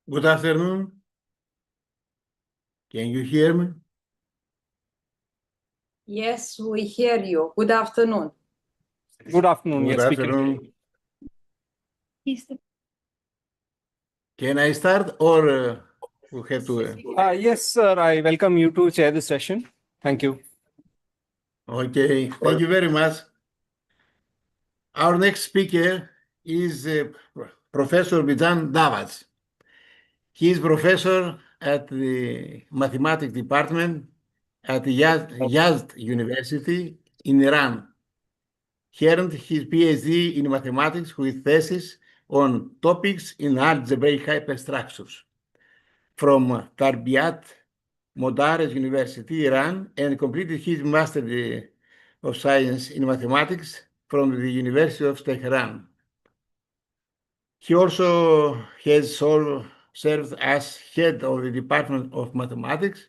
Good afternoon. Can you hear me? Yes, we hear you. Good afternoon. Good afternoon. Good Yes, we can hear afternoon. you. Can I start or we have to? Yes, sir. I welcome you to chair this session. Thank you. Okay, thank you very much. Our next speaker is Professor Bijan Davas. He is professor at the mathematics department at Yazd University in Iran. He earned his PhD in mathematics with thesis on topics in algebraic hyperstructures from Tarbiyat Modarres University, Iran, and completed his Master of Science in Mathematics from the University of Tehran. He also has served as head of the Department of Mathematics,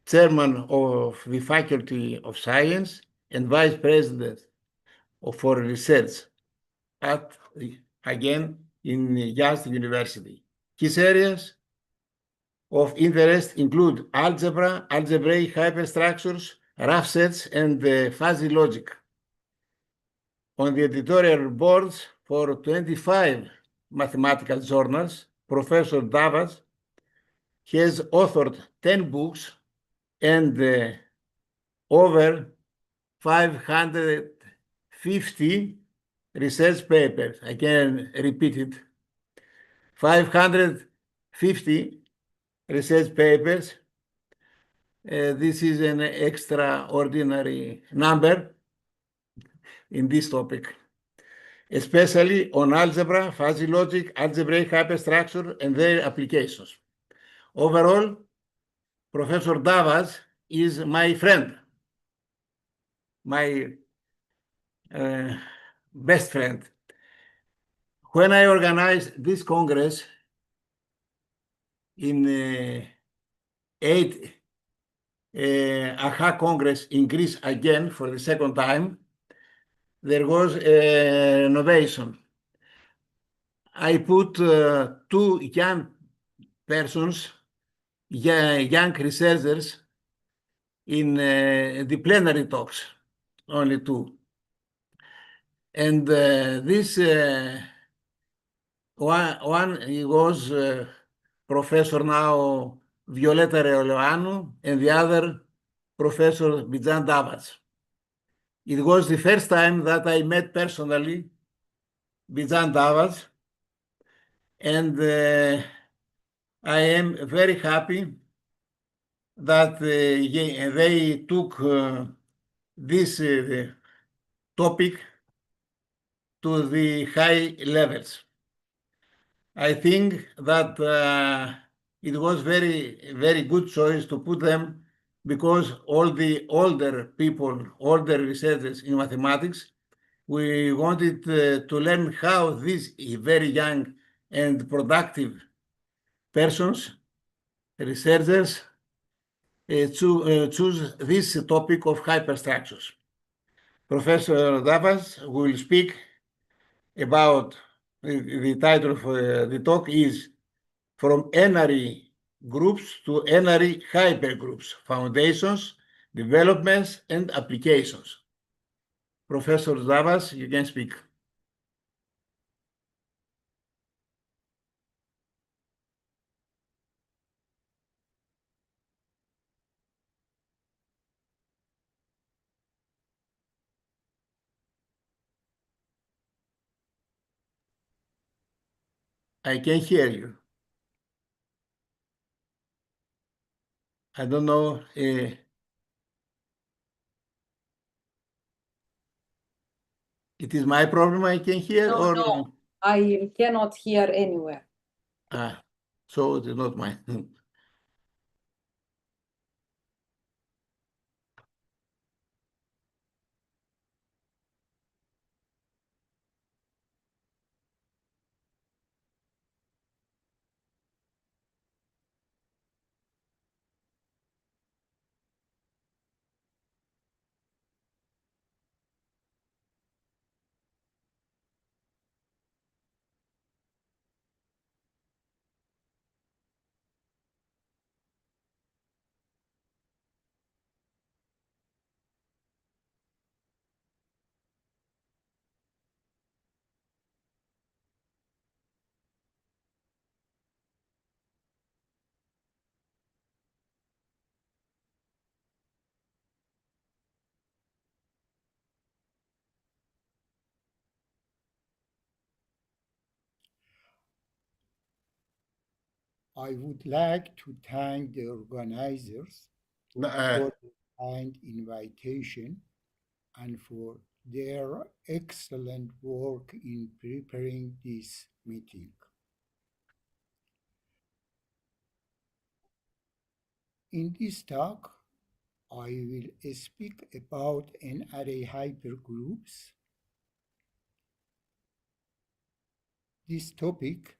chairman of the Faculty of Science, and vice president for research at, again, in Yazd University. His areas of interest include algebra, algebraic hyperstructures, rough sets, and fuzzy logic. On the editorial boards for 25 mathematical journals, Professor Davas has authored 10 books and over 550 research papers. I can repeat it. 550 research papers. This is an extraordinary number in this topic, especially on algebra, fuzzy logic, algebraic hyperstructure, and their applications. Overall, Professor Davas is my friend, my best friend. When I organized this Congress in 8 AHA Congress in Greece again for the second time, there was a innovation. I put two young persons, young researchers, in the plenary talks, only two. And this one he was Professor now Violeta Reoleanu, and the other Professor Bijan Davas. It was the first time that I met personally Bijan Davas, and I am very happy that they took this topic to the high levels. I think that it was very good choice to put them because all the older people, older researchers in mathematics, we wanted to learn how these very young and productive persons, researchers, choose this topic of hyperstructures. Professor Davas will speak about the title of the talk is From N-ary Groups to N-ary Hypergroups, Foundations, Developments, and Applications. Professor Davas, you can speak. I can hear you. I don't know. It is my problem I can hear No, or no, I cannot hear anywhere. So it is not mine. I would like to thank the organizers for the kind invitation and for their excellent work in preparing this meeting. In this talk, I will speak about N-ary hypergroups. This topic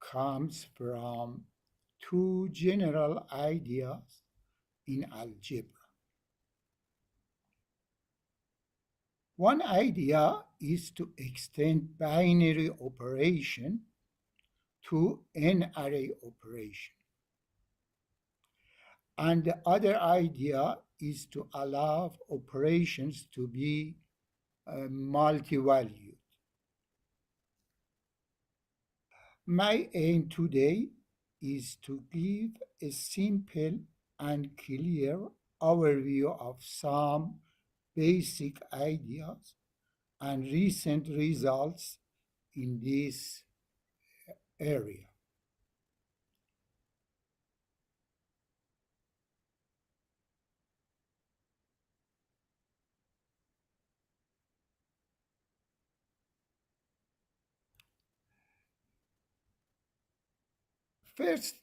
comes from two general ideas in algebra. One idea is to extend binary operation to n-ary operation. And the other idea is to allow operations to be multi-valued. My aim today is to give a simple and clear overview of some basic ideas and recent results in this area. First,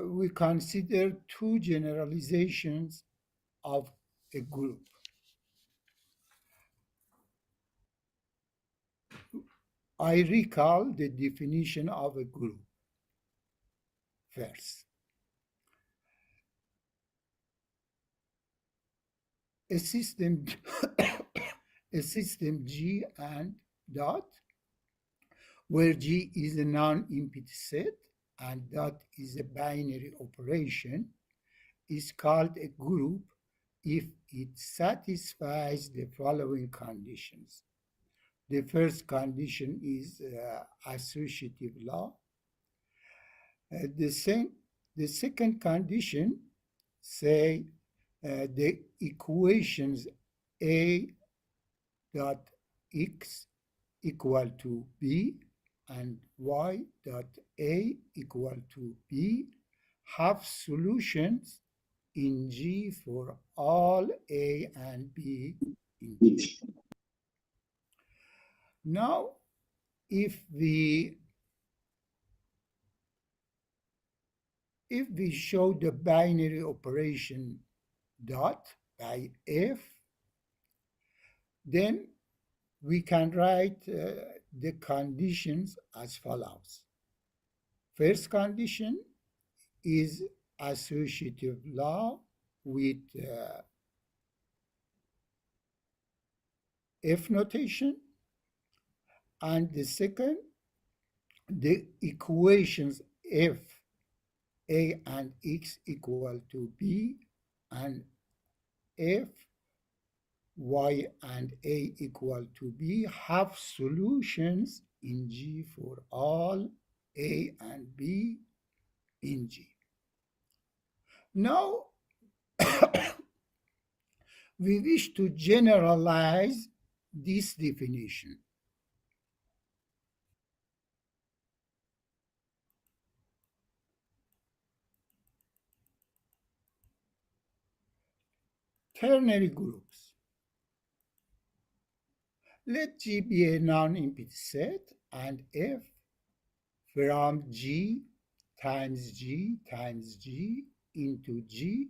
we consider two generalizations of a group. I recall the definition of a group first. A system, a system G and dot, where G is a non-empty set and dot is a binary operation, is called a group if it satisfies the following conditions. The first condition is associative law. The second condition say the equations A dot X equal to B and Y dot A equal to B have solutions in G for all A and B in G. Now, if we show the binary operation dot by F, then we can write the conditions as follows. First condition is associative law with F notation, and the second, the equations F, A and X equal to B, and F, Y and A equal to B have solutions in G for all A and B in G. Now, we wish to generalize this definition. Ternary groups. Let G be a non-empty set and F from G times G times G into G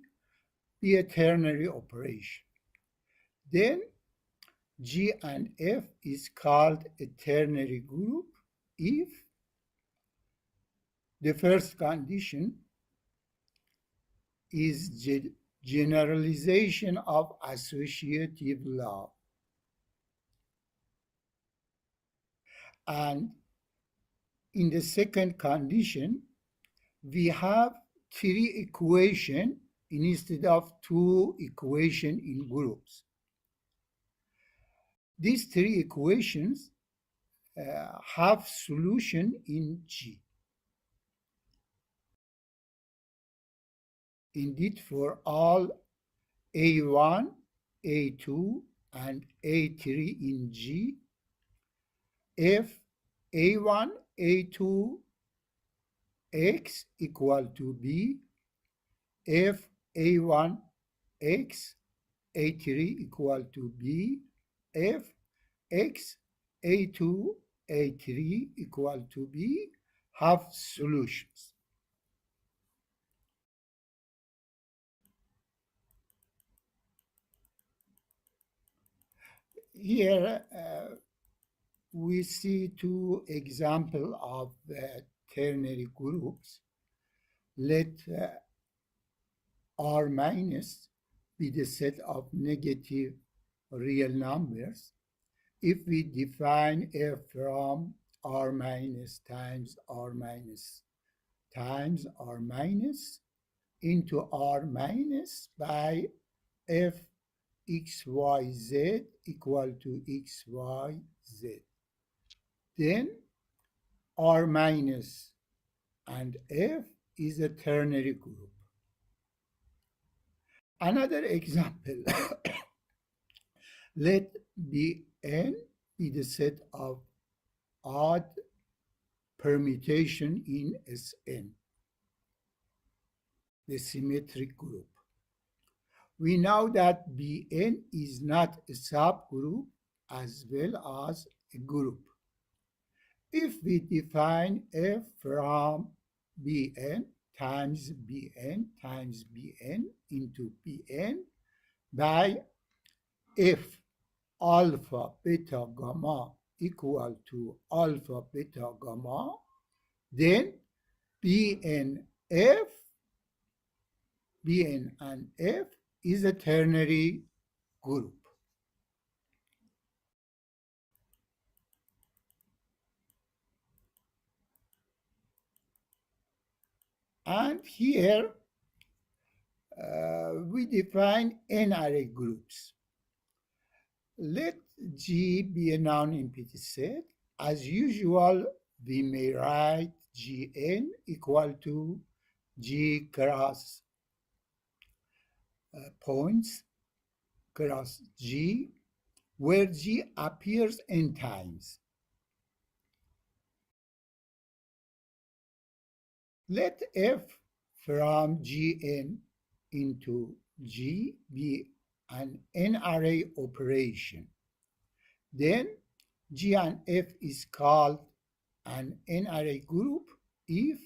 be a ternary operation. Then G and F is called a ternary group if the first condition is generalization of associative law. And in the second condition, we have three equations instead of two equations in groups. These three equations have solution in G. Indeed, for all A1, A2, and A3 in G, if A1, A2, X equal to B, if A1, X, A3 equal to B, if X, A2, A3 equal to B have solutions. Here we see two examples of ternary groups. Let R minus be the set of negative real numbers. If we define F from R minus times R minus times R minus into R minus by F xyz equal to xyz. Then R minus and F is a ternary group. Another example, let Bn be the set of odd permutation in Sn, the symmetric group. We know that Bn is not a subgroup as well as a group. If we define F from Bn times Bn times Bn into Bn by if alpha beta gamma equal to alpha beta gamma, then Bn and F is a ternary group. And here we define n-array groups. Let G be a non-empty set. As usual, we may write Gn equal to G cross points cross G, where G appears n times. Let F from Gn into G be an n-array operation. Then G and F is called an n-array group if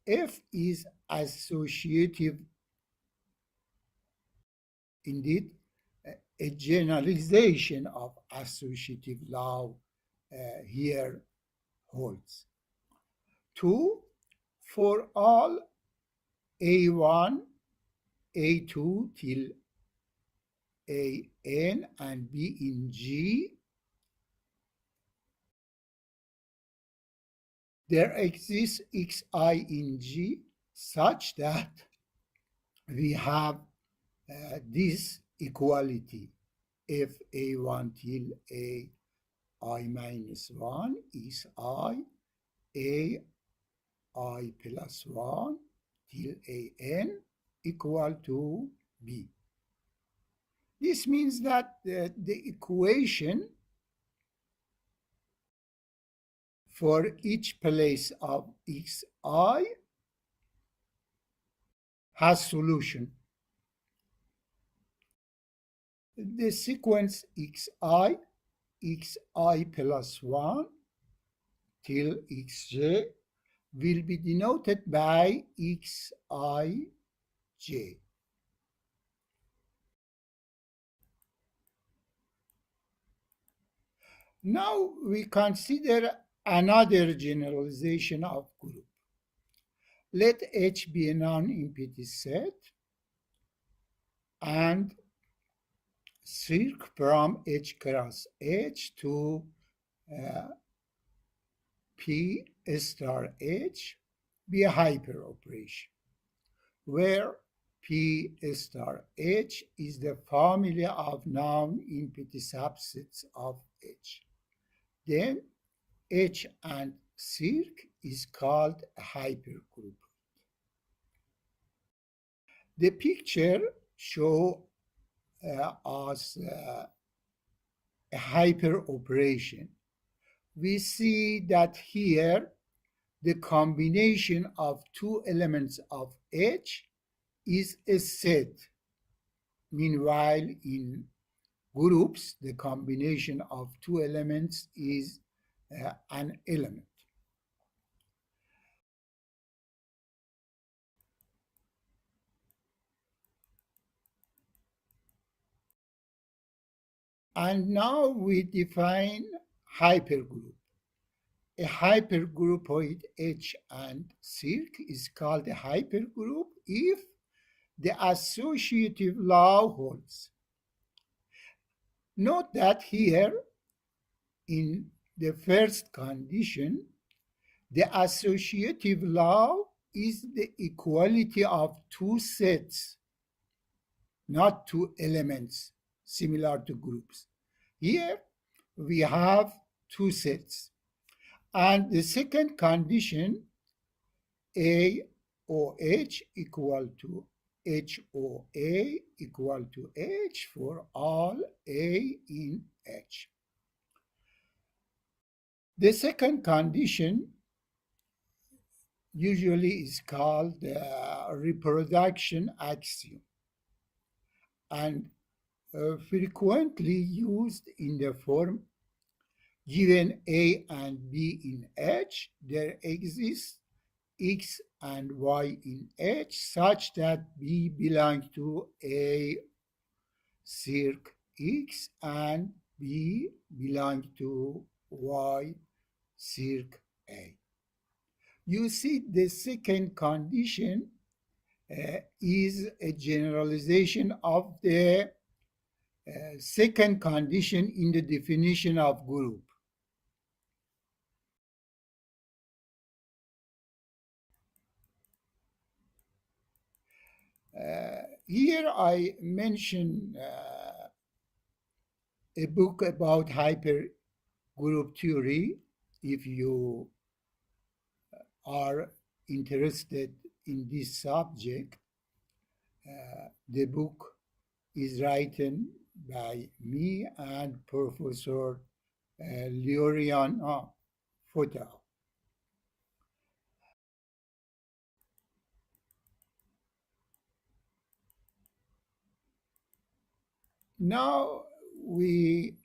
F is associative. Indeed, a generalization of associative law here holds. 2, for all A1, A2 till AN and B in G, there exists Xi in G such that we have this equality if A1 till AI minus 1 is I, AI plus 1 till AN equal to B. This means that the equation for each place of Xi has solution. The sequence Xi, Xi plus 1 till Xj will be denoted by Xij. Now we consider another generalization of group. Let H be a non-empty set and circ from H cross H to P star H be a hyper operation, where P star H is the family of non-empty subsets of H. Then H and circ is called a hypergroup. The picture shows us a hyper operation. We see that here the combination of two elements of H is a set. Meanwhile, in groups, the combination of two elements is an element. And now we define hypergroup. A hypergroupoid H and circ is called a hypergroup if the associative law holds. Note that here, in the first condition, the associative law is the equality of two sets, not two elements, similar to groups. Here, we have two sets. And the second condition, AOH equal to HOA equal to H for all A in H. The second condition usually is called the reproduction axiom and frequently used in the form given A and B in H, there exists X and Y in H such that B belongs to a circ X and B belongs to Y circ A. You see, the second condition is a generalization of the second condition in the definition of group. Here I mention a book about hypergroup theory. If you are interested in this subject, the book is written by me and Professor Liorian Fota. Now we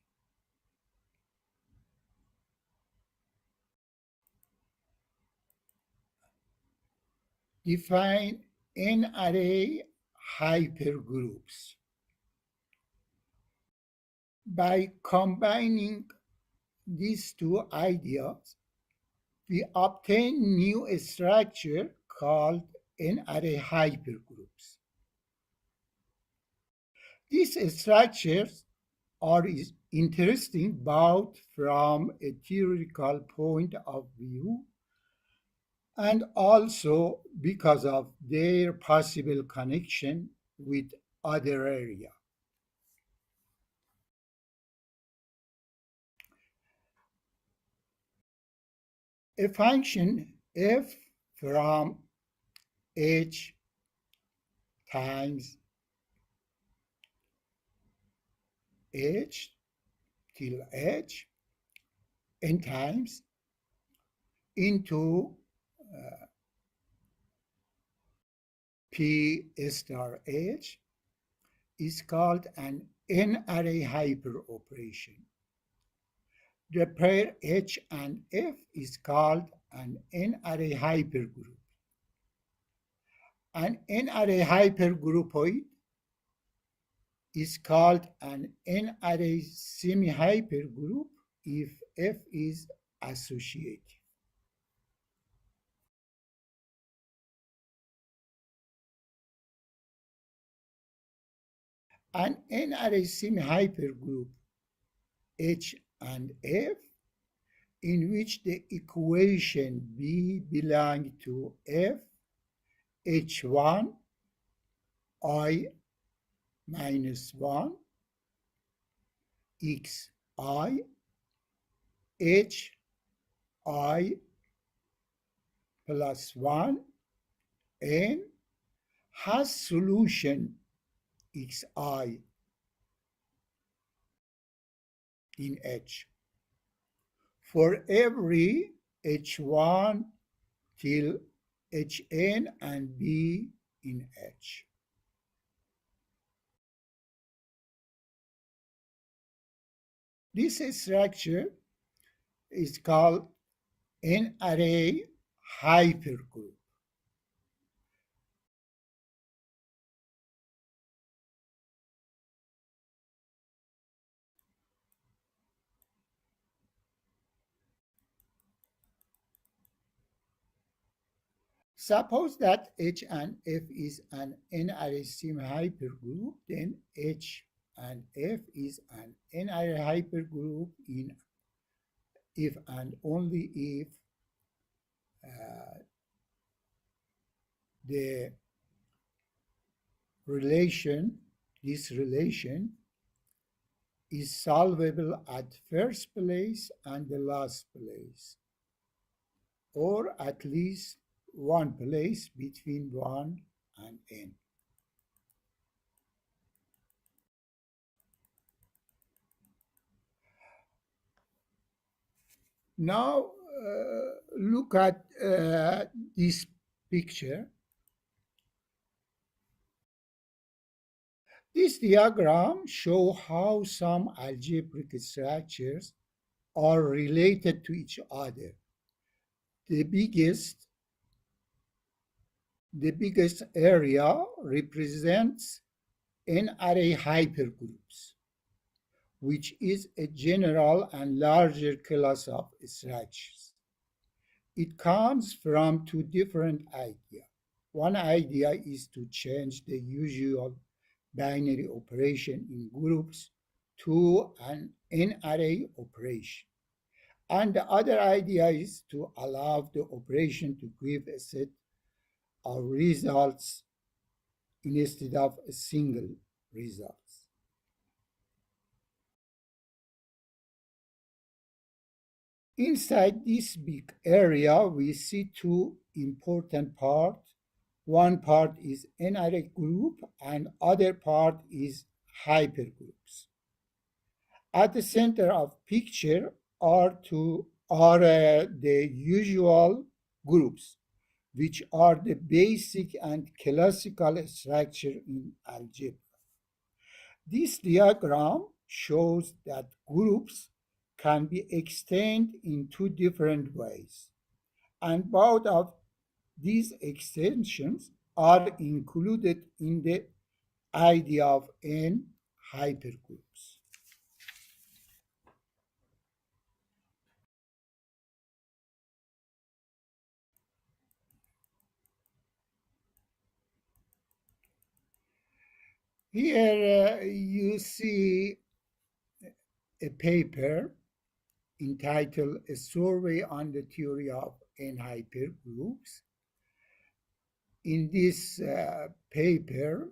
define n-array hypergroups. By combining these two ideas, we obtain new structure called n-array hypergroups. These structures are interesting both from a theoretical point of view and also because of their possible connection with other areas. A function f from h times h till h n times into p star h is called an n-array hyperoperation. The pair h and f is called an n-array hypergroup. An n-array hypergroupoid is called an n-array semi-hypergroup if f is associative. An n-array semi-hypergroup H and F, in which the equation B belongs to F, H1 I minus 1 X I H I plus 1 N has solution Xi in H for every H1 till Hn and B in H. This structure is called n-array hypergroup. Suppose that H and F is an n-array semi-hypergroup, then H and F is an n-array hypergroup in if and only if this relation is solvable at first place and the last place, or at least one place between 1 and n. Now look at this picture. This diagram shows how some algebraic structures are related to each other. The biggest the biggest area represents n-array hypergroups, which is a general and larger class of structures. It comes from two different ideas. One idea is to change the usual binary operation in groups to an n-array operation. And the other idea is to allow the operation to give a set of results instead of a single result. Inside this big area, we see two important parts. One part is n-array group and other part is hypergroups. At the center of picture are the usual groups, which are the basic and classical structure in algebra. This diagram shows that groups can be extended in two different ways, and both of these extensions are included in the idea of n hypergroups. Here you see a paper entitled A Survey on the Theory of N Hypergroups. In this paper,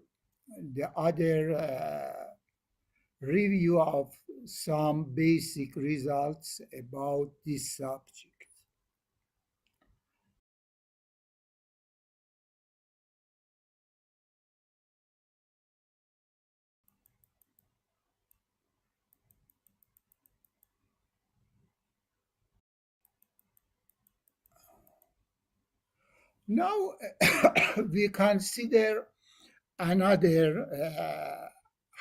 the other review of some basic results about this subject. Now we consider another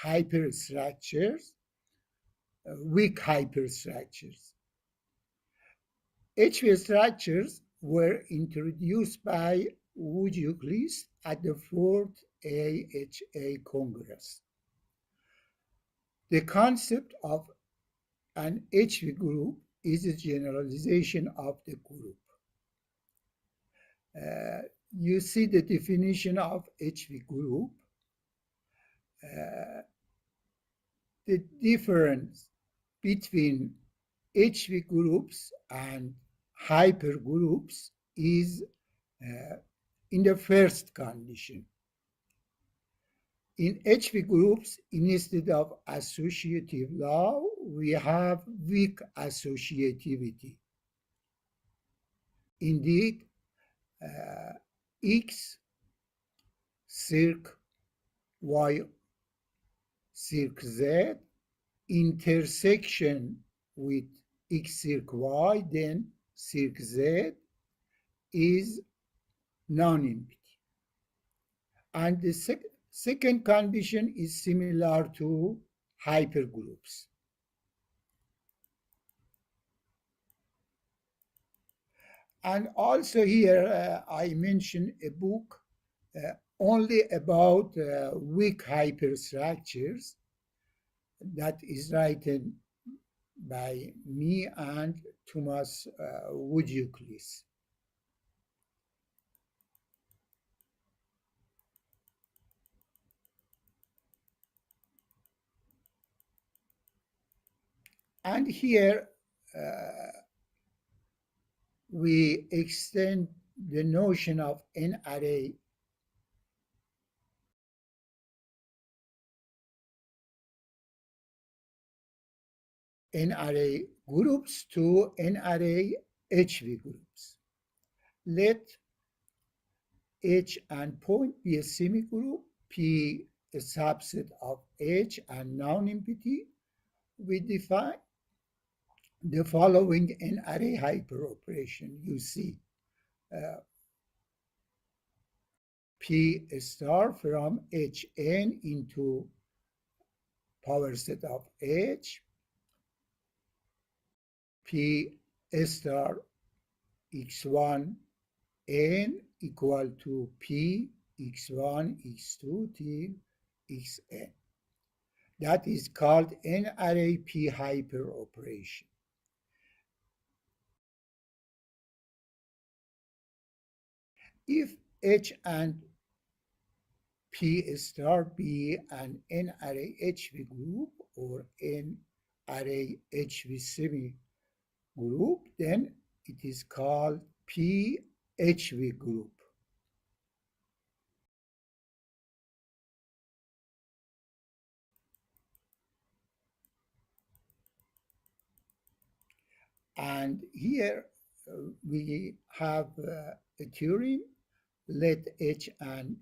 hyperstructures, weak hyperstructures. HV structures were introduced by Wujuclis at the 4th AHA Congress. The concept of an HV group is a generalization of the group. You see the definition of HV group. The difference between HV groups and hypergroups is in the first condition. In HV groups, instead of associative law, we have weak associativity. Indeed, X circ Y circ Z intersection with X circ Y, then circ Z is non-empty. And the second condition is similar to hypergroups. And also here I mentioned a book only about weak hyperstructures that is written by me and Thomas Wujuclis. And here we extend the notion of n-array groups to n-array HV groups. Let H and point be a semigroup, P a subset of H and non-empty. We define the following n-array hyperoperation. You see P star from Hn into power set of H, P star x1 n equal to P x1, x2 till xn. That is called n-array p-hyper operation. If H and P star be an n-array HV group or n-array HV semi group, then it is called PHV group. And here we have a theorem. Let H and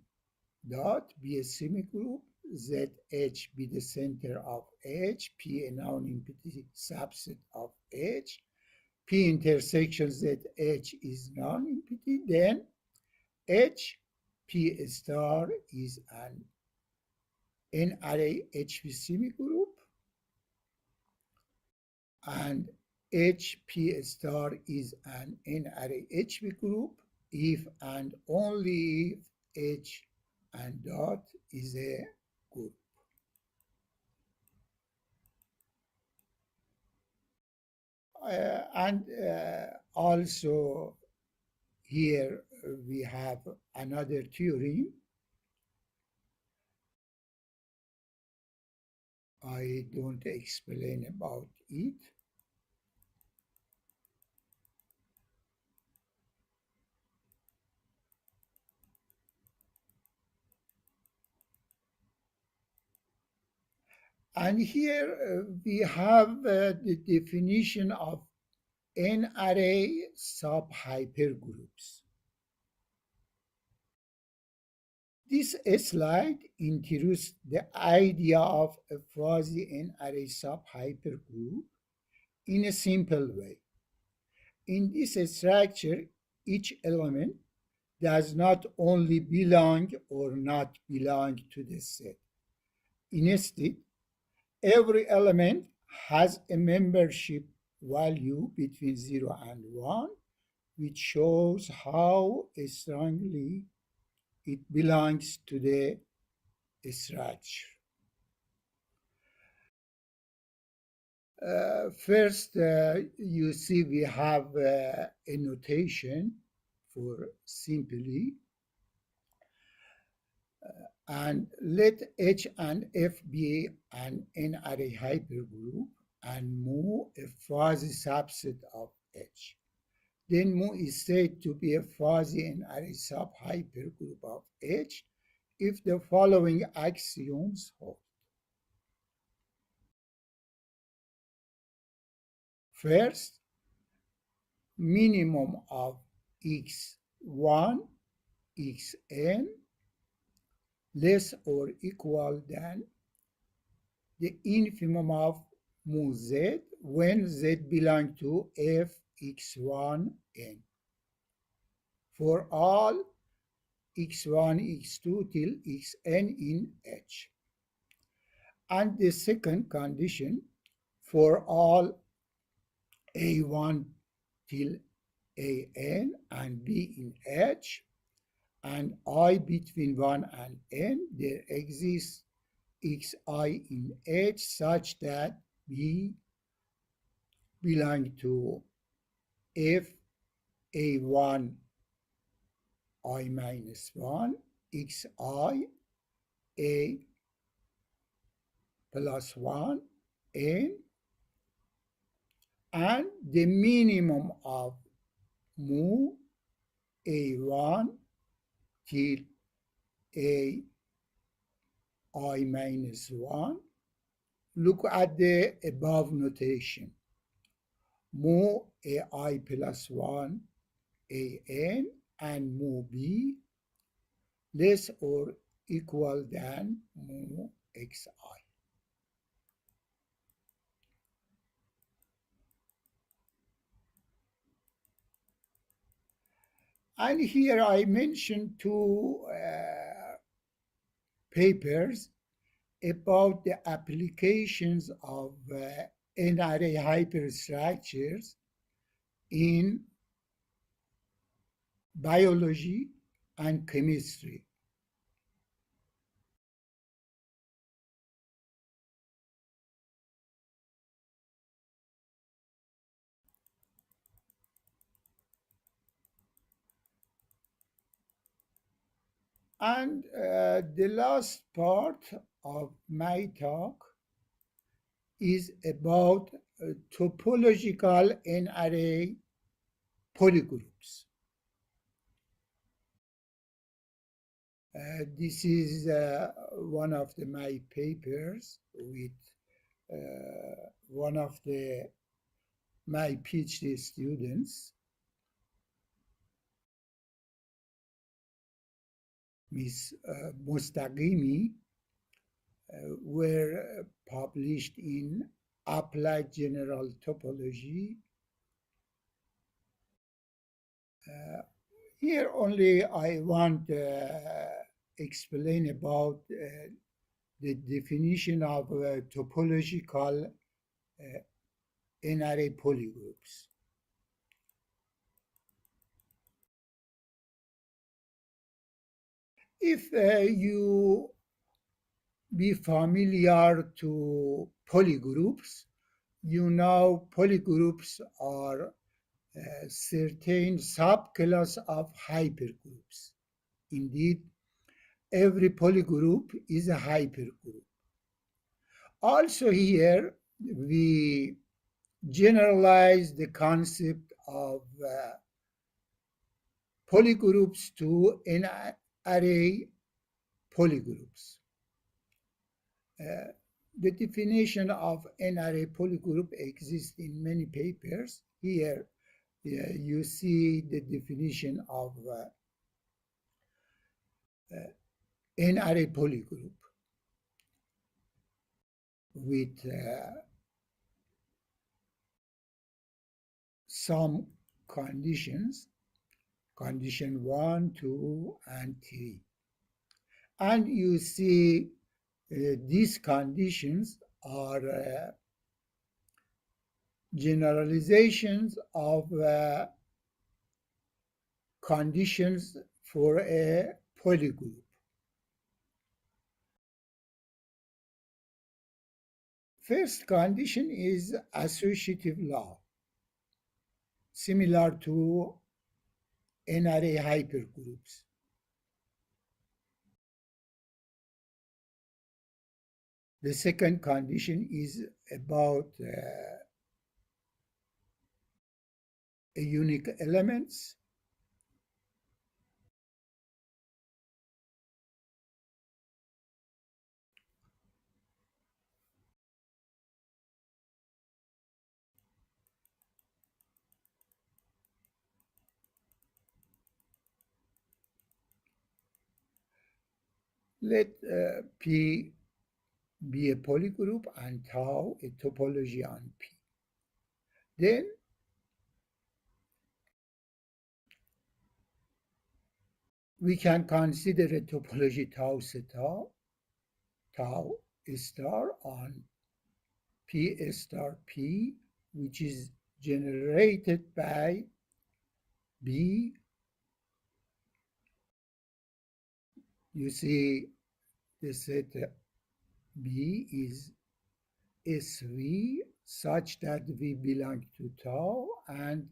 dot be a semigroup, ZH be the center of H, P a non-empty subset of H, P intersection ZH is non-empty, then H P star is an n-array HV semigroup, and HP star is an n-array HV group if and only if H and dot is a group. And also here we have another theorem. I don't explain about it. And here we have the definition of n-array sub-hypergroups. This slide introduces the idea of a fuzzy n-array sub-hypergroup in a simple way. In this structure, each element does not only belong or not belong to the set. Instead, every element has a membership value between 0 and 1, which shows how strongly it belongs to the structure. First, you see we have a notation for simply, and let H and F be an n-array hypergroup and mu a fuzzy subset of H. Then mu is said to be a fuzzy n-array sub-hypergroup of H if the following axioms hold. First, minimum of x1, xn less or equal than the infimum of mu z when z belongs to f x1 n for all x1, x2 till xn in H. And the second condition for all a1 till an and b in H and I between 1 and n, there exists xi in H such that b belong to f a1 I minus 1 xi a plus 1 n, and the minimum of mu a1 till a I minus 1. Look at the above notation. Mu ai plus 1 an and mu b less or equal than mu xi. And here I mentioned two papers about the applications of n-array hyperstructures in biology and chemistry. And the last part of my talk is about topological n-array polygroups. This is one of my papers with one of my PhD students, Miss Mostaqimi, were published in Applied General Topology. Here only I want to explain about the definition of topological n-array polygroups. If you be familiar to polygroups, you know polygroups are certain subclass of hypergroups. Indeed, every polygroup is a hypergroup. Also here, we generalize the concept of polygroups to n-array polygroups. The definition of n-array polygroup exists in many papers. Here you see the definition of n-array polygroup with some conditions, condition 1, 2, and 3. And you see these conditions are generalizations of conditions for a polygroup. First condition is associative law, similar to n-array hypergroups. The second condition is about unique elements. Let P be a polygroup and tau a topology on P. Then we can consider a topology tau theta, tau star on P star P, which is generated by B. You see the set B is SV such that V belongs to tau and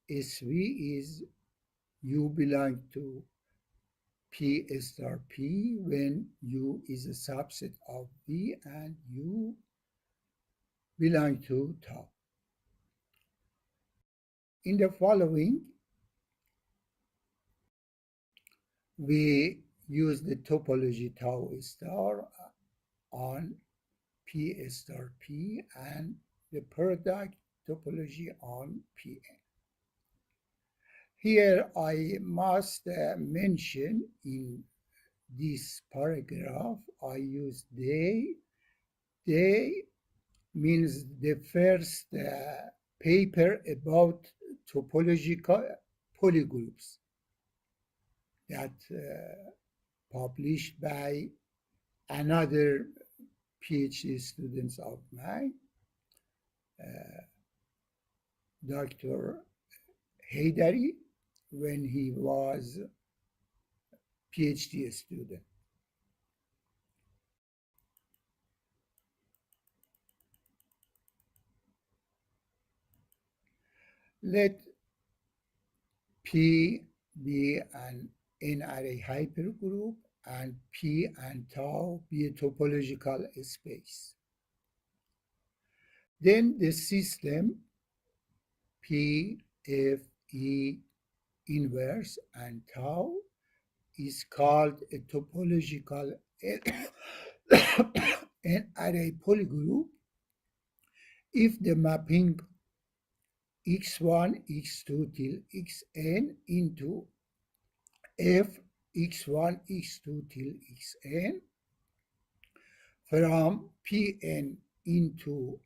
SV is U belong to P star P when U is a subset of V and U belong to tau. In the following, we use the topology tau star on P star P and the product topology on Pn. Here I must mention in this paragraph, I use they. They means the first paper about topological polygroups that published by another PhD students of mine, Dr. Haydari, when he was PhD student. Let P be an n-array hypergroup and P and tau be a topological space. Then the system P, F, E, inverse, and tau is called a topological n-array polygroup if the mapping x1, x2 till xn into f x1, x2 till xn from Pn into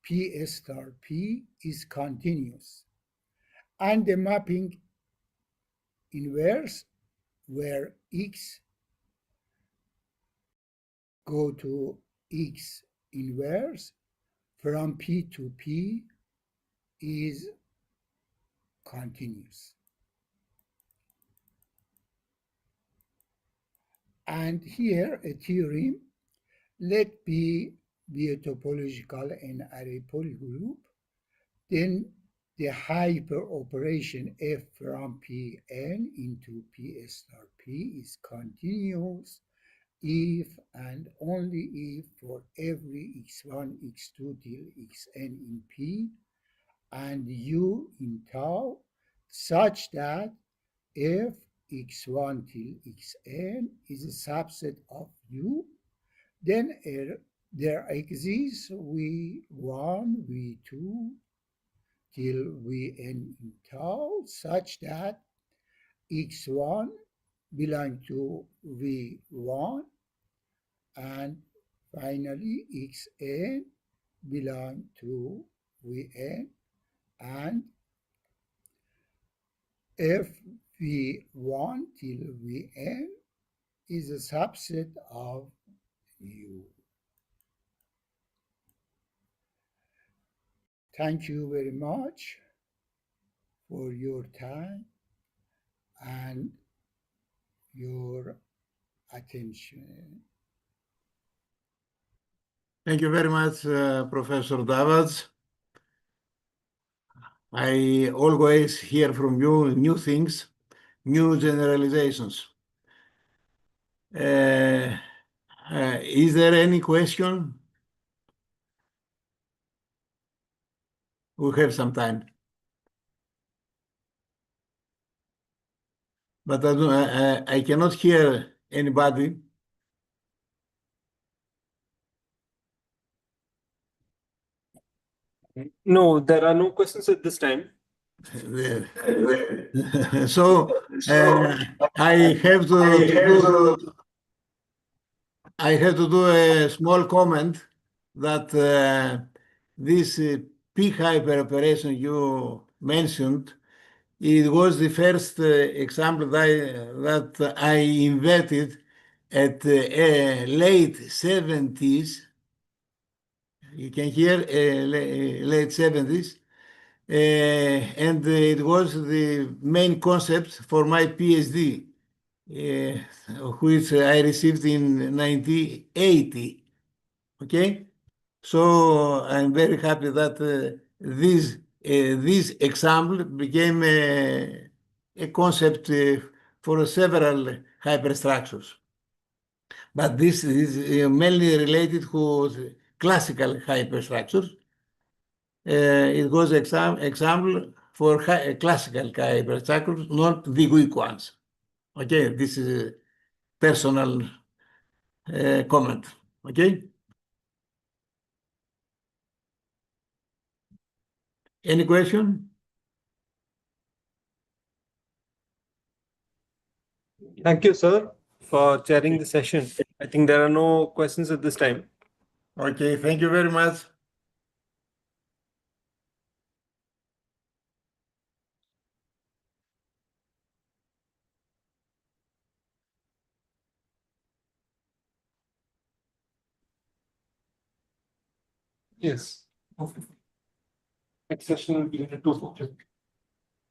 P star P is continuous, and the mapping inverse where x go to x inverse from P to P is continuous. And here a theorem, let P be a topological n-array polygroup, then the hyper operation f from Pn into P star P is continuous if and only if for every x1, x2 till xn in P and u in tau, such that f x1 till xn is a subset of u, then there exists v1, v2 till vn in tau, such that x1 belong to v1 and finally xn belong to vn, and f v1 till vn is a subset of u. Thank you very much for your time and your attention. Thank you very much, Professor Davas. I always hear from you new things, new generalizations. Is there any question? We have some time. But I cannot hear anybody. No, there are no questions at this time. So I have to do a small comment that this P hyper operation you mentioned, it was the first example that I invented at late 70s. You can hear late 70s. And it was the main concept for my PhD, which I received in 1980. Okay, so I'm very happy that this example became a concept for several hyperstructures. But this is mainly related to classical hyperstructures. It was example for classical hyperstructures, not the weak ones. Okay, this is a personal comment. Okay. Any question? Thank you, sir, for chairing the session. I think there are no questions at this time. Okay, thank you very much. Yes. Next session will be the 2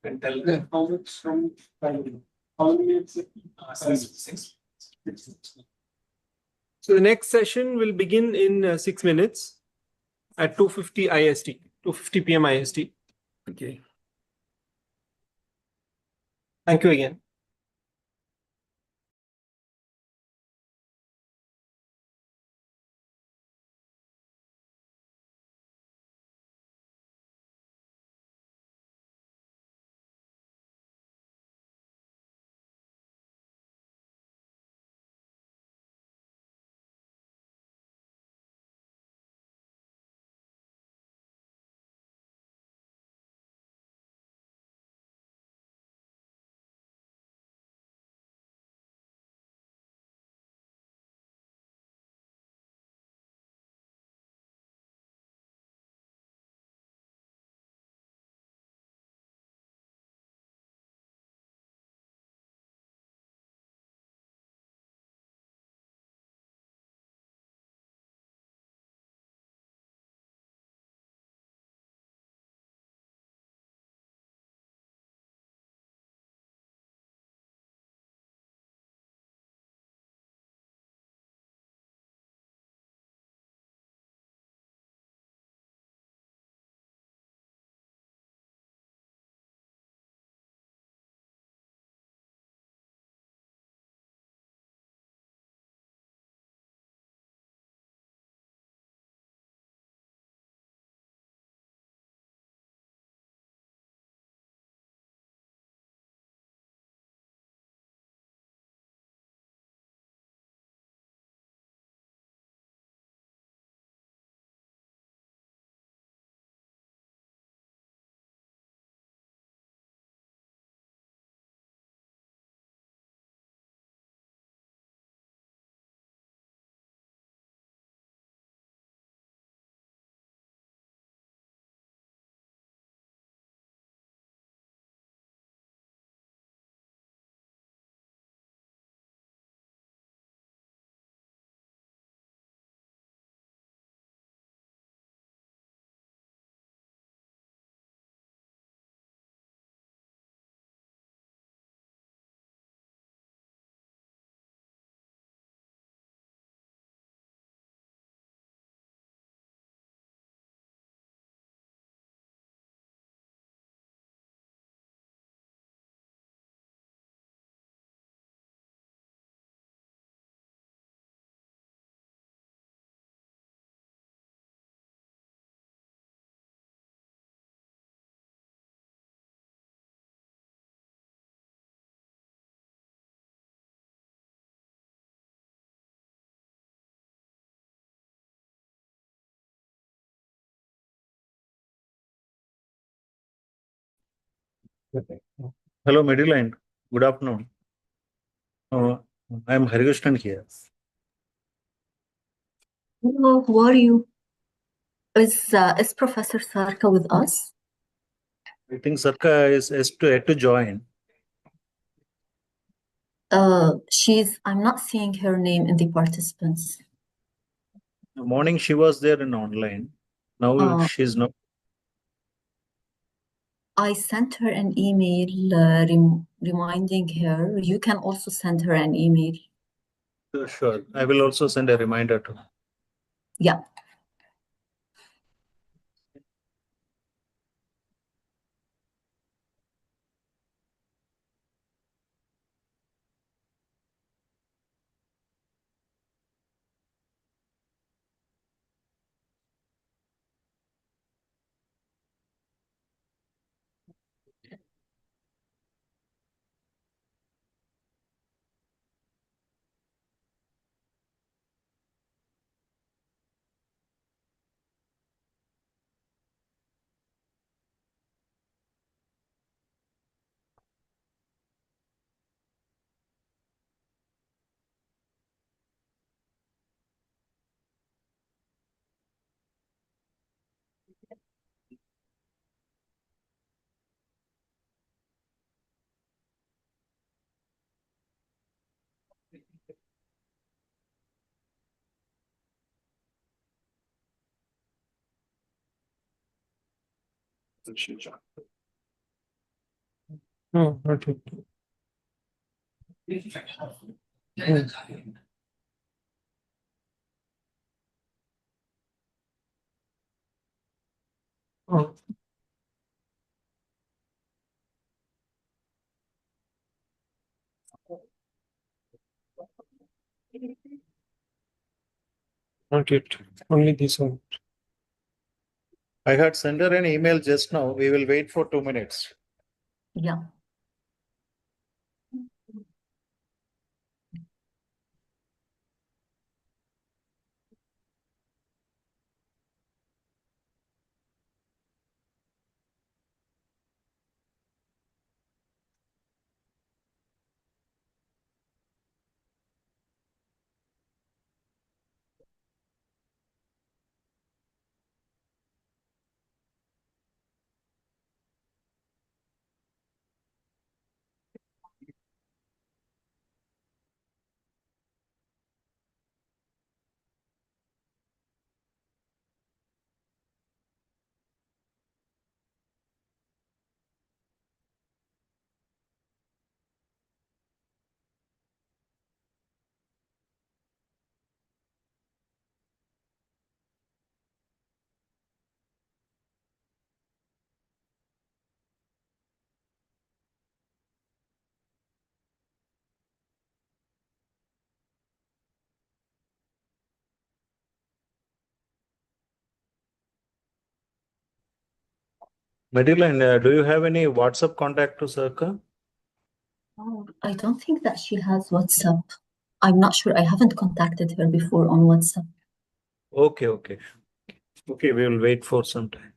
and tell them how much from So the next session will begin in 6 minutes at 2:50 IST, 2:50 p.m. IST. Okay. Thank you again. Hello, Mediline. Good afternoon. I'm Harikrishnan here. Hello, who are you? Is Professor Sarka with us? I think Sarka is yet to join. I'm not seeing her name in the participants. In the morning she was there in online. Now she's not. I sent her an email reminding her. You can also send her an email. Sure. I will also send a reminder to her. Yeah. No, not yet. Oh. Not yet. Only this one. I had sent her an email just now. We will wait for 2 minutes. Yeah. Madeline, do you have any WhatsApp contact to Sarka? Oh, I don't think that she has WhatsApp. I'm not sure. I haven't contacted her before on WhatsApp. Okay, okay. Okay, we will wait for some time.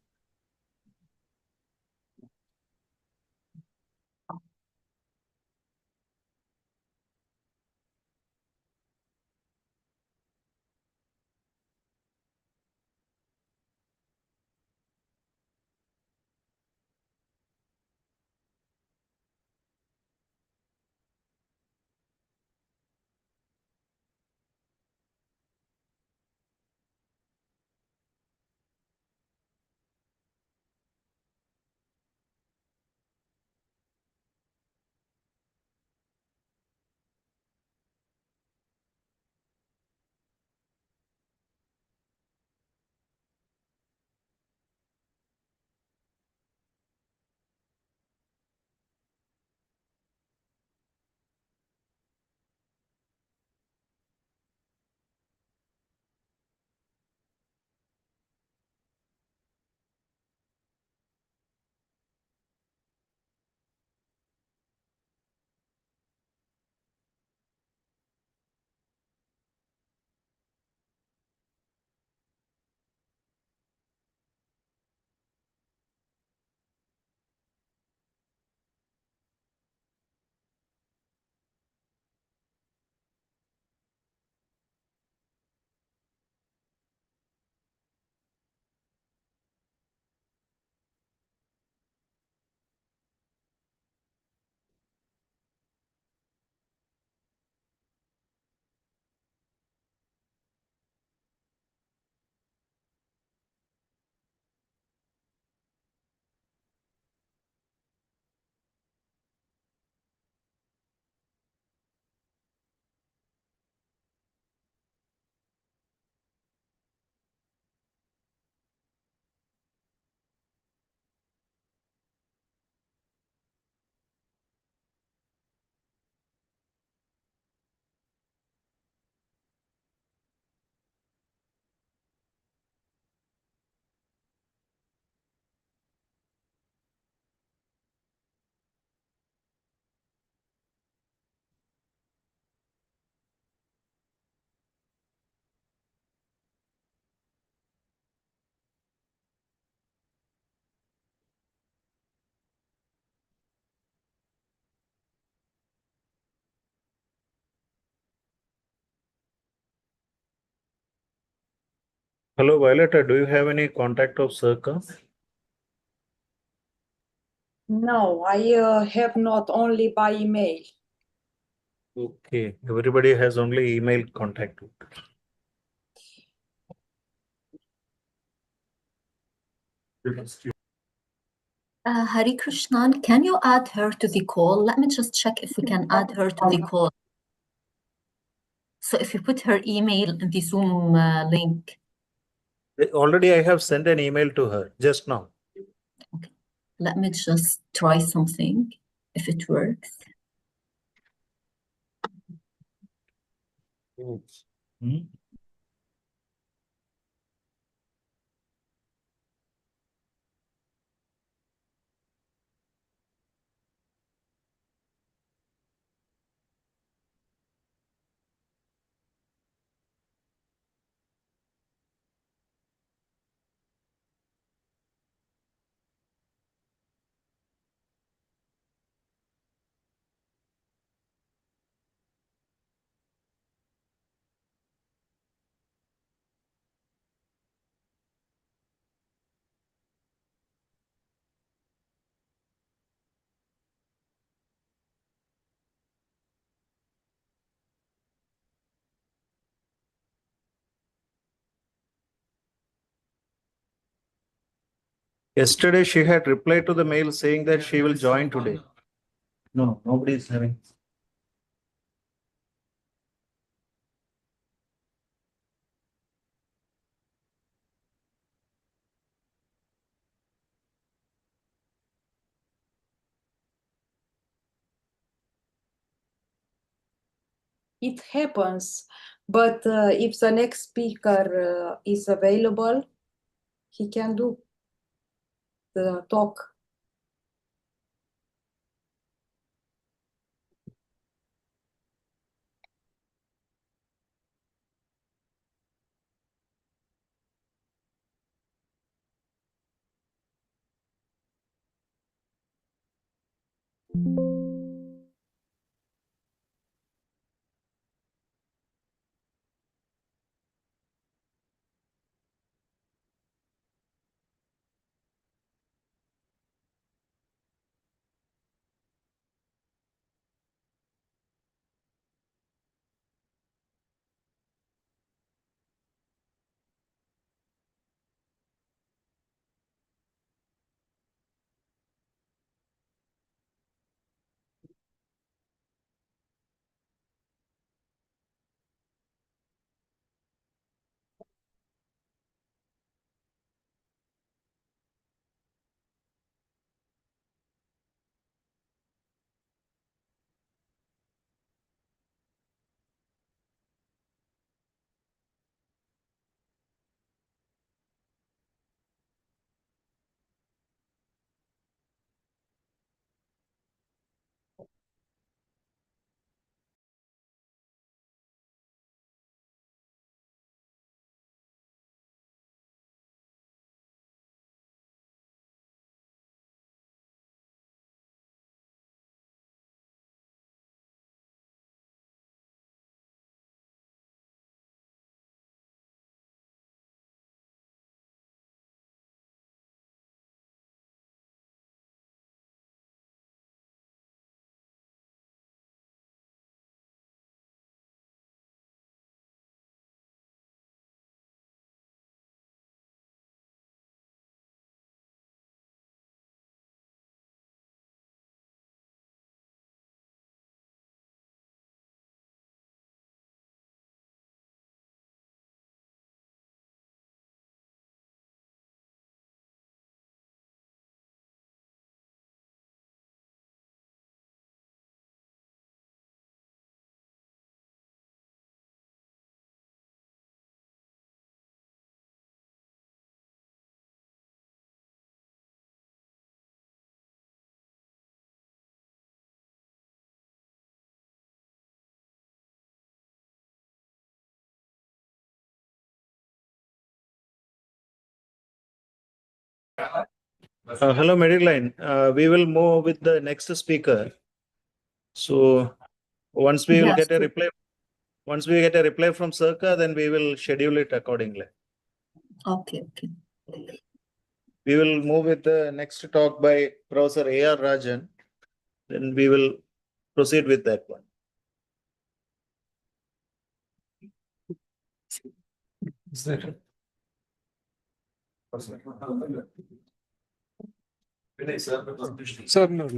Hello, Violeta, do you have any contact of Sarka? No, I have not, only by email. Okay, everybody has only email contact. Hari Krishnan, can you add her to the call? Let me just check if we can add her to the call. So if you put her email in the Zoom link. Already I have sent an email to her just now. Okay. Let me just try something, if it works. Hmm? Yesterday she had replied to the mail saying that she will join today. No, nobody is having. It happens, but if the next speaker is available, he can do the talk. Hello, Medicline. We will move with the next speaker. So once we will Yes. get a reply, once we get a reply from Circa, then we will schedule it accordingly. Okay, okay. We will move with the next talk by Professor A.R. Rajan. Then we will proceed with that one. Is that Sir, no.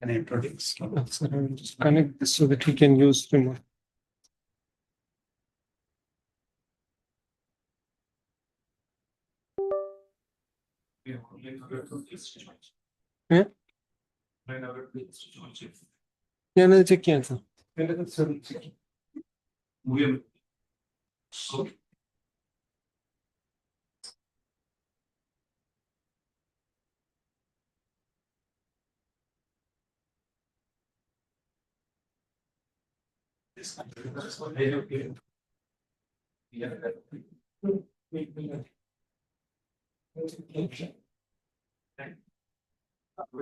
Can I introduce? Sir, I will just connect this so that we can use remote. Yeah. ഞാനത് check ചെയ്യാം sir. Good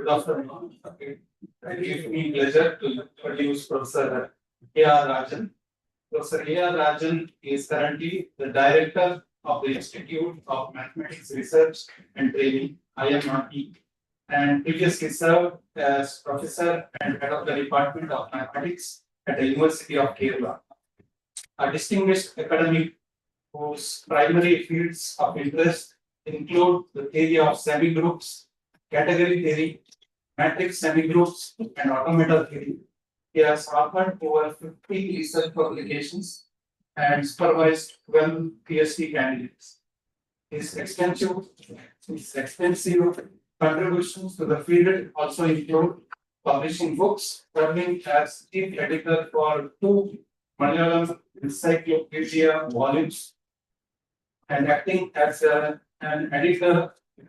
afternoon. It gives me pleasure to introduce Professor A.R. Rajan. Professor A.R. Rajan is currently the Director of the Institute of Mathematics Research and Training, IMRT, and previously served as Professor and Head of the Department of Mathematics at the University of Kerala. A distinguished academic whose primary fields of interest include the theory of semigroups, category theory, matrix semigroups, and automata theory. He has authored over 50 research publications and supervised 12 PhD candidates. His extensive contributions to the field also include publishing books, serving as chief editor for 2 Malayalam encyclopedia volumes, and acting as an editor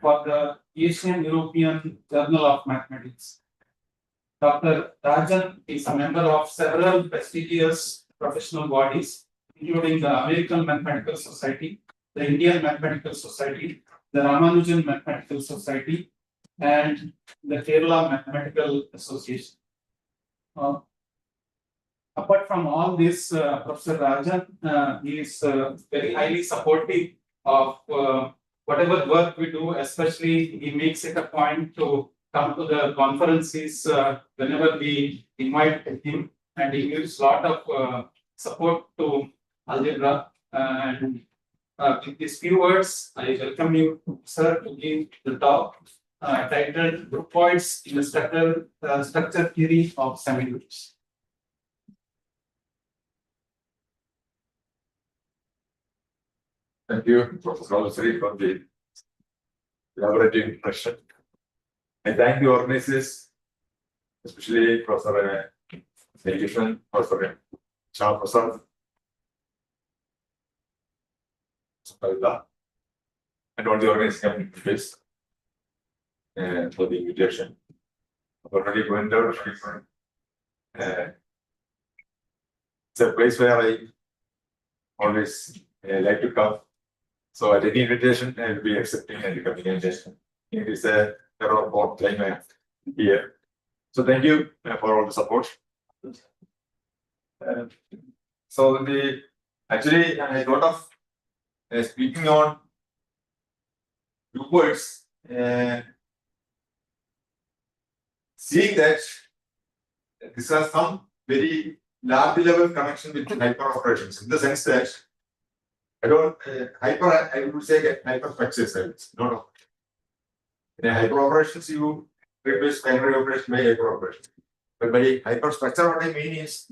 for the Asian European Journal of Mathematics. Dr. Rajan is a member of several prestigious professional bodies, including the American Mathematical Society, the Indian Mathematical Society, the Ramanujan Mathematical Society, and the Kerala Mathematical Association. Apart from all this, Professor Rajan is very highly supportive of whatever work we do, especially he makes it a point to come to the conferences whenever we invite him, and he gives a lot of support to algebra. And with these few words, I welcome you, sir, to give the talk titled Groupoids in the Structure Theory of Semigroups. Thank you, Professor Algebraic, for the elaborative introduction. I thank the organizers, especially Professor Education, Professor Shah Prasad, and all the organizing committees for the invitation. I've already went out. It's a place where I always like to come. So at any invitation, I will be accepting and coming invitation. It is a terror board time here. So thank you for all the support. So actually I thought of speaking on 2 words, seeing that this has some very large level connection with hyper operations, in the sense that I would say hyperstructures, not in a hyper operations you replace primary operation by hyper operation. But by hyperstructure, what I mean is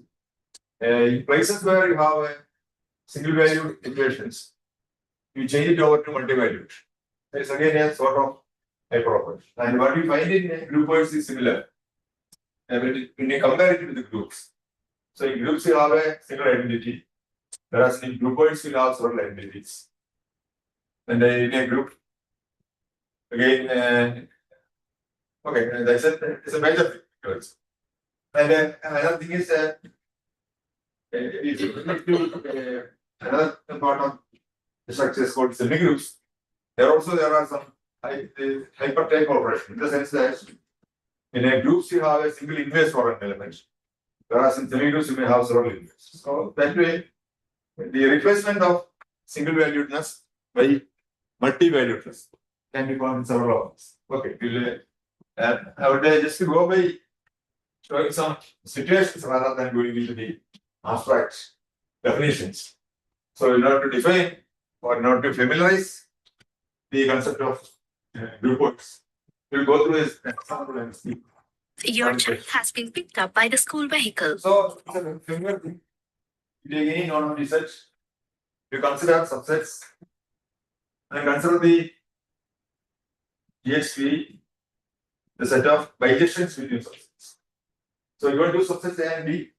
in places where you have single value equations, you change it over to multi-valued. There is again a sort of hyperoperation. And what we find in group words is similar. When you compare it with the groups. So in groups you have a single identity, whereas in group words you have several identities. And in a group, again, okay, that's it's a major difference. And another thing is that if you look to another part of the structure is called semigroups. There are some hypertype operation in the sense that in a groups you have a single inverse for an element, whereas in semigroups you may have several inverse. So that way, the replacement of single valuedness by multi-valuedness can be found in several of these. Okay, I would just go by showing some situations rather than going into the abstract definitions. So in order to define or in order to familiarize the concept of group words, we'll go through this example and see. Your child has been picked up by the school vehicle. So it's a familiar thing. You take any non research, you consider subsets and consider the GHV, the set of bijections between subsets. So you want to do subsets A and B.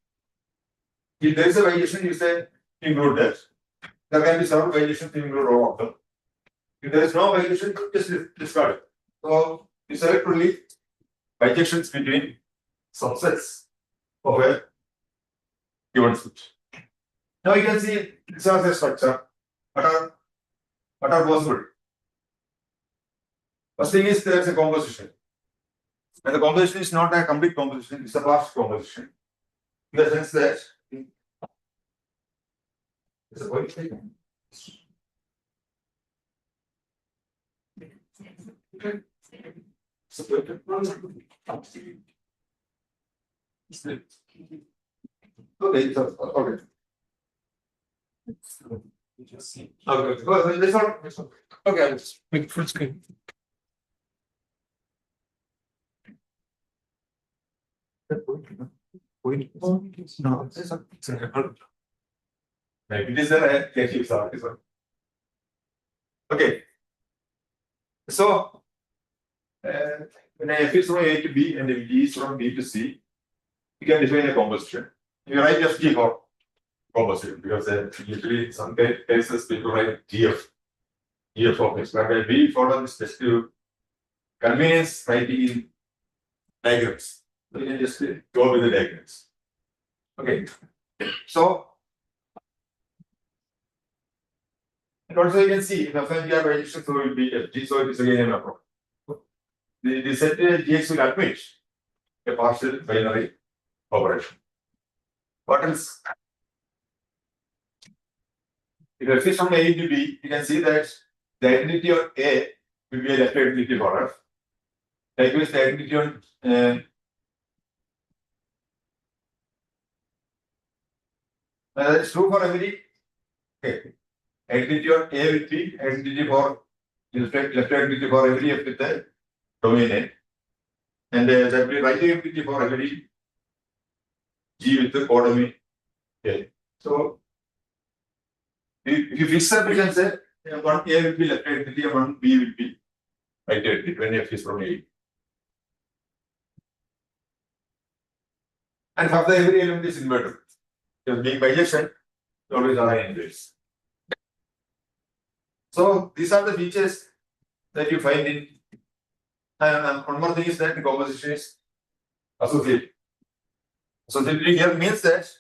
If there is a bijection, you say include that. There can be several bijections to include all of them. If there is no bijection, just discard it. So you select only bijections between subsets of a given switch. Now you can see this is a structure. What are possible? First thing is there is a composition. And the composition is not a complete composition, it's a partial composition. In the sense that it's a point statement. Okay, so, okay. Okay, well, this one. Okay, I'll just Make it full screen. No, maybe this is a keep this one. Okay. So when F is from A to B and if G is from B to C, you can define a composition. You write FG for composition because usually in some cases people write GF of X. But we follow this just to convenience writing in diagrams. So you can just go with the diagrams. Okay. So and also you can see if FNGR bijection, so will be FG, so it is again an approach. The set GX will admit a partial binary operation. What else? If F is from A to B, you can see that the identity of A will be a left identity for F. Likewise, the identity on that is true for every identity on A with B, identity for left identity for every F with the domain A, and that will be right identity for every G with the codomain A. So if you fix that, we can say one A will be left identity and one B will be right identity when F is from A. And further, every element is inverted. Because being bijection, you always are inverse. So these are the features that you find in. And one more thing is that the composition is associative. Associativity here means that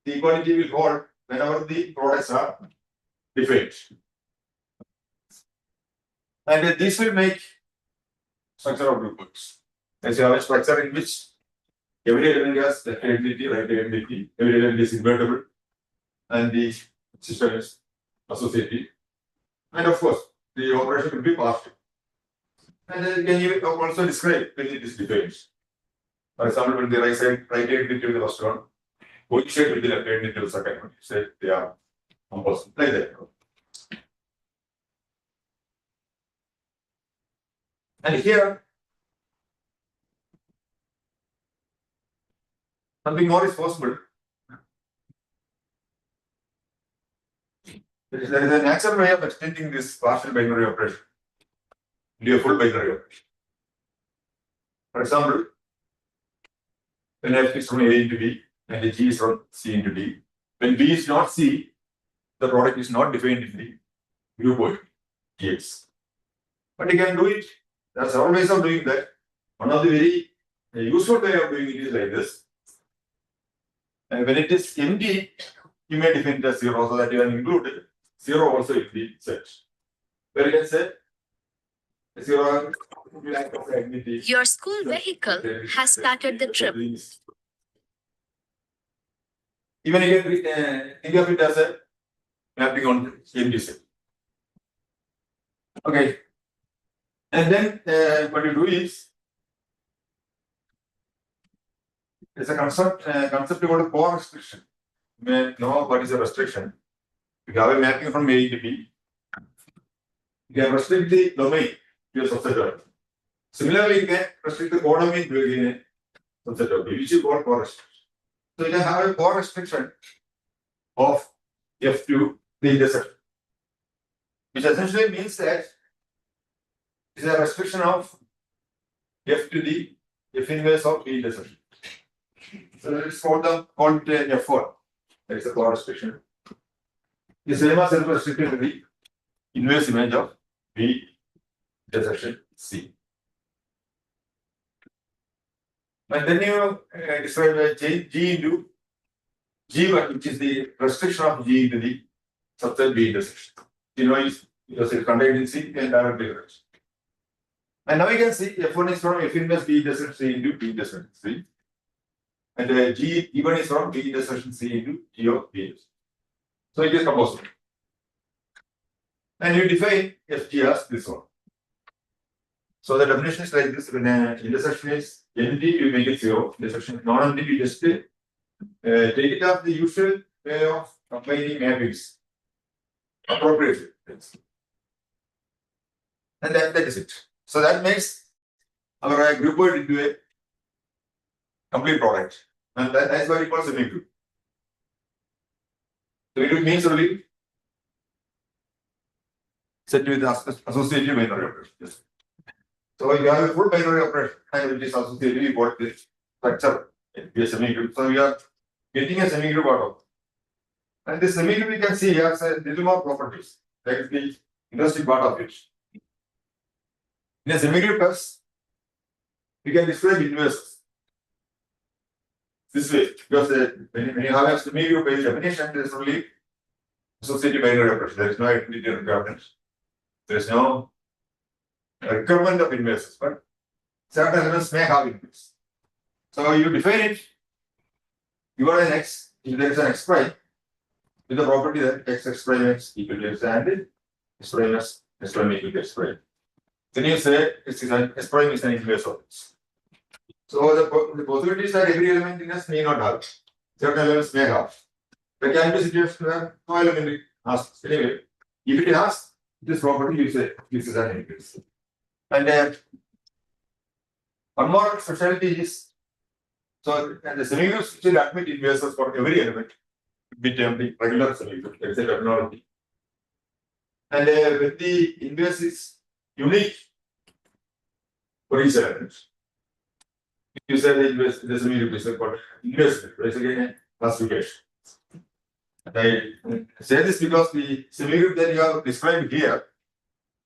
the equality will hold whenever the products are defined. And this will make structure of group works. As you have a structure in which every element has left identity, right identity, every element is invertible, and the system is associative. And of course, the operation will be partial. And then can you also describe when it is defined? For example, when the right identity to the first one, coefficient with the left identity to the second one, you say they are composite, like that. And here, something more is possible. There is a natural way of extending this partial binary operation. into a full binary operation. For example, when F is from A into B and G is from C into D, when B is not C, the product is not defined in the group point Gx. But you can do it. There are several ways of doing that. One of the very useful way of doing it is like this. And when it is empty, you may define it as 0 so that you can include 0 also in the set. Where you can say 0 Your school vehicle has started the trip. Even you can think of it as a mapping on empty set. Okay. And then what you do is, it's a concept called co-restriction. You may know what is a restriction. You have a mapping from A to B. You can restrict the domain to a subset of B. Similarly, you can restrict the codomain to a subset of B, which is called co-restriction. So you can have a co-restriction of F to the intersection, which essentially means that it's a restriction of F to the F inverse of the intersection. So let's call it F1. That is a co-restriction. The same as self-restricted to the inverse image of B intersection C. And then you describe G into G1, which is the restriction of G into the subset B intersection. You know, because it contained in C and directly correct. And now you can see F1 is from F inverse B intersection C into B intersection C. And G1 is from B intersection C into G of B intersection. So it is composable. And you define FG as this one. So the definition is like this: when an intersection is empty, you make it 0. Intersection is non-empty, you just take it as the usual way of combining mappings appropriately. And that is it. So that makes our group word into a complete product. And that's why we call semi-group. Semi-group means only set with associative binary operation. Yes. So you have a full binary operation and it is associative with what this structure is a semi-group. So we are getting a semi-group out of. And this semi-group you can see has a little more properties. That is the interesting part of it. In a semi-group test, we can describe inverses this way, because when you have a semi-group based definition, there is only associative binary operation. There is no identity requirement. There is no requirement of inverses, but certain elements may have inverse. So you define it. You got an x. If there is an x prime with the property that x prime x equal to x and x prime equal to x prime. Then you say S prime is an inverse of this. So the possibilities that every element in S may not have. Certain elements may have. There can be situations where no element has. Anyway, if it has this property, you say this is an inverse. And one more specialty is, so the semi-groups still admit inverses for every element, be termed the regular semi-group. There is a terminology. And when the inverse is unique for each element, you say the inverse, the semi-group is called inverse. It's again a classification. And I say this because the semi-group that you have described here,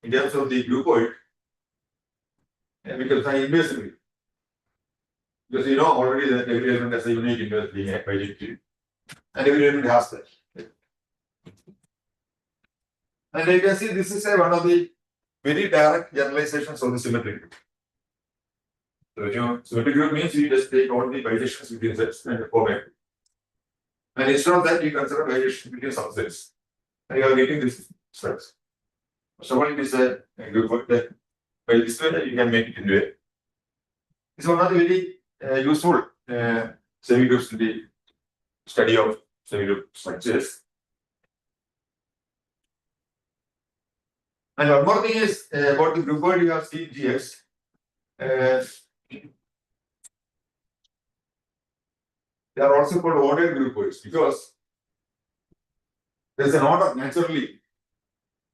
in terms of the groupoid, becomes an inverse semi-group. Because you know already that every element has a unique inverse being identity, and every element has that. And you can see this is one of the very direct generalizations of the symmetric group. So symmetric group means you just take all the bijections between sets and form a group. And instead of that, you consider bijection between subsets. And you are getting this sets. So it is a group that by this way you can make it into a. It's one of the very useful semi-groups in the study of semi-group structures. And one more thing is about the group word you have seen GX. They are also called ordered group words because there is an order naturally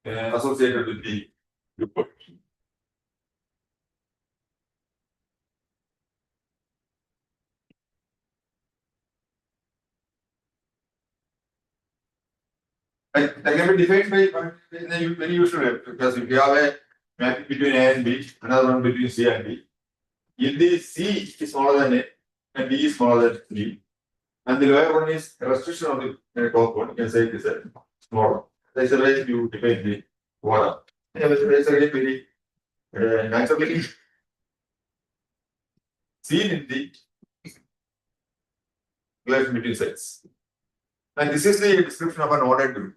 associated with the group word. That can be defined by in a very usual way, because if you have a mapping between A and B, another one between C and D. If the C is smaller than A and D is smaller than D, and the lower one is a restriction of the top one, you can say it is a smaller. That's the way you define the water. That's again very naturally seen in the relation between sets. And this is the description of an ordered group.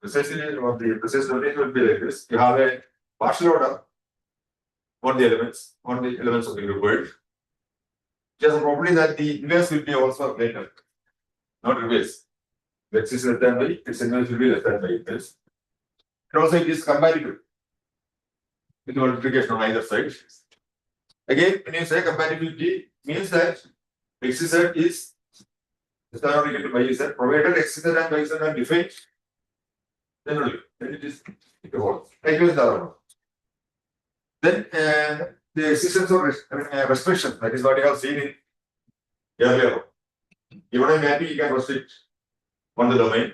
Precisely what the precise definition will be like this. You have a partial order on the elements of the group world. Just property that the inverse will be also greater, not reverse. The x is less than y, its inverse will be less than y inverse. And also it is compatible with multiplication on either side. Again, when you say compatibility, means that xz is less than or equal to yz, provided xz and yz are defined, then only it is equal. Likewise the other one. Then the existence of restriction, that is what you have seen in earlier. Even a mapping you can restrict on the domain.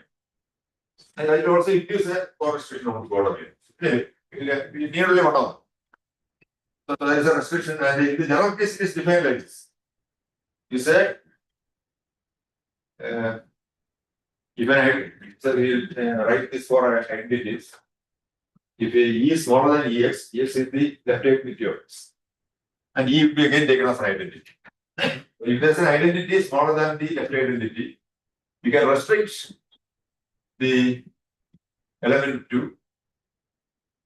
And it also induce a restriction on the domain. Nearly one of them. So there is a restriction, and in the general case it is defined like this. You say if I write this for identities, if E is smaller than EX, EX is the left identity of X. And E will be again taken as an identity. If there's an identity smaller than the left identity, you can restrict the element to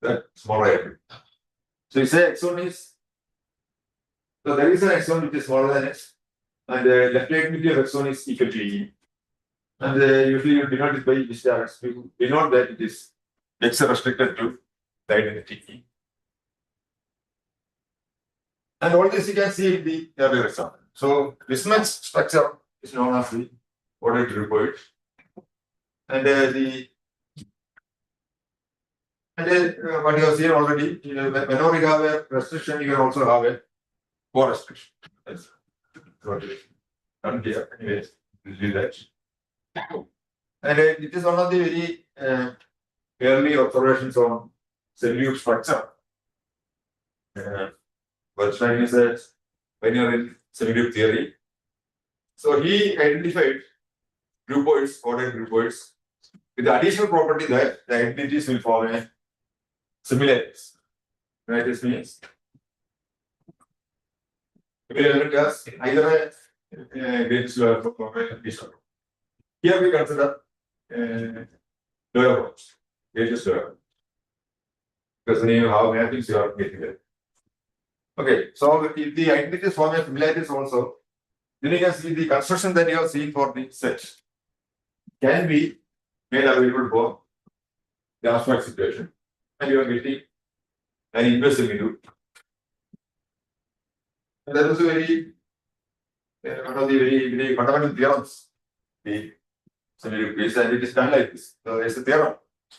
that smaller element. So you say X1 is, so there is an X1 which is smaller than X, and the left identity of X1 is equal to E. And usually you denote it by this direct. You denote that it is X restricted to the identity E. And all this you can see in the earlier example. So mismatch structure is known as the ordered groupoid. And what you have seen already, whenever you have a restriction, you can also have a co-restriction. That's what it is done here. Anyways, we'll do that. And it is one of the very early observations on cellular structure. Bernstein is a pioneer in cellular theory. So he identified groupoids, ordered groupoids, with the additional property that the identities will form a similarities. Right? This means every element has either a greatest lower or a least lower. Here we consider lower ones, greatest lower. Because then you have mappings you are getting there. Okay, so if the identities form a similarities also, then you can see the construction that you have seen for the set can be made available for the abstract situation, and you are getting an inverse into. And that is a very one of the very fundamental theorems. The similar case, and it is done like this. So it's a theorem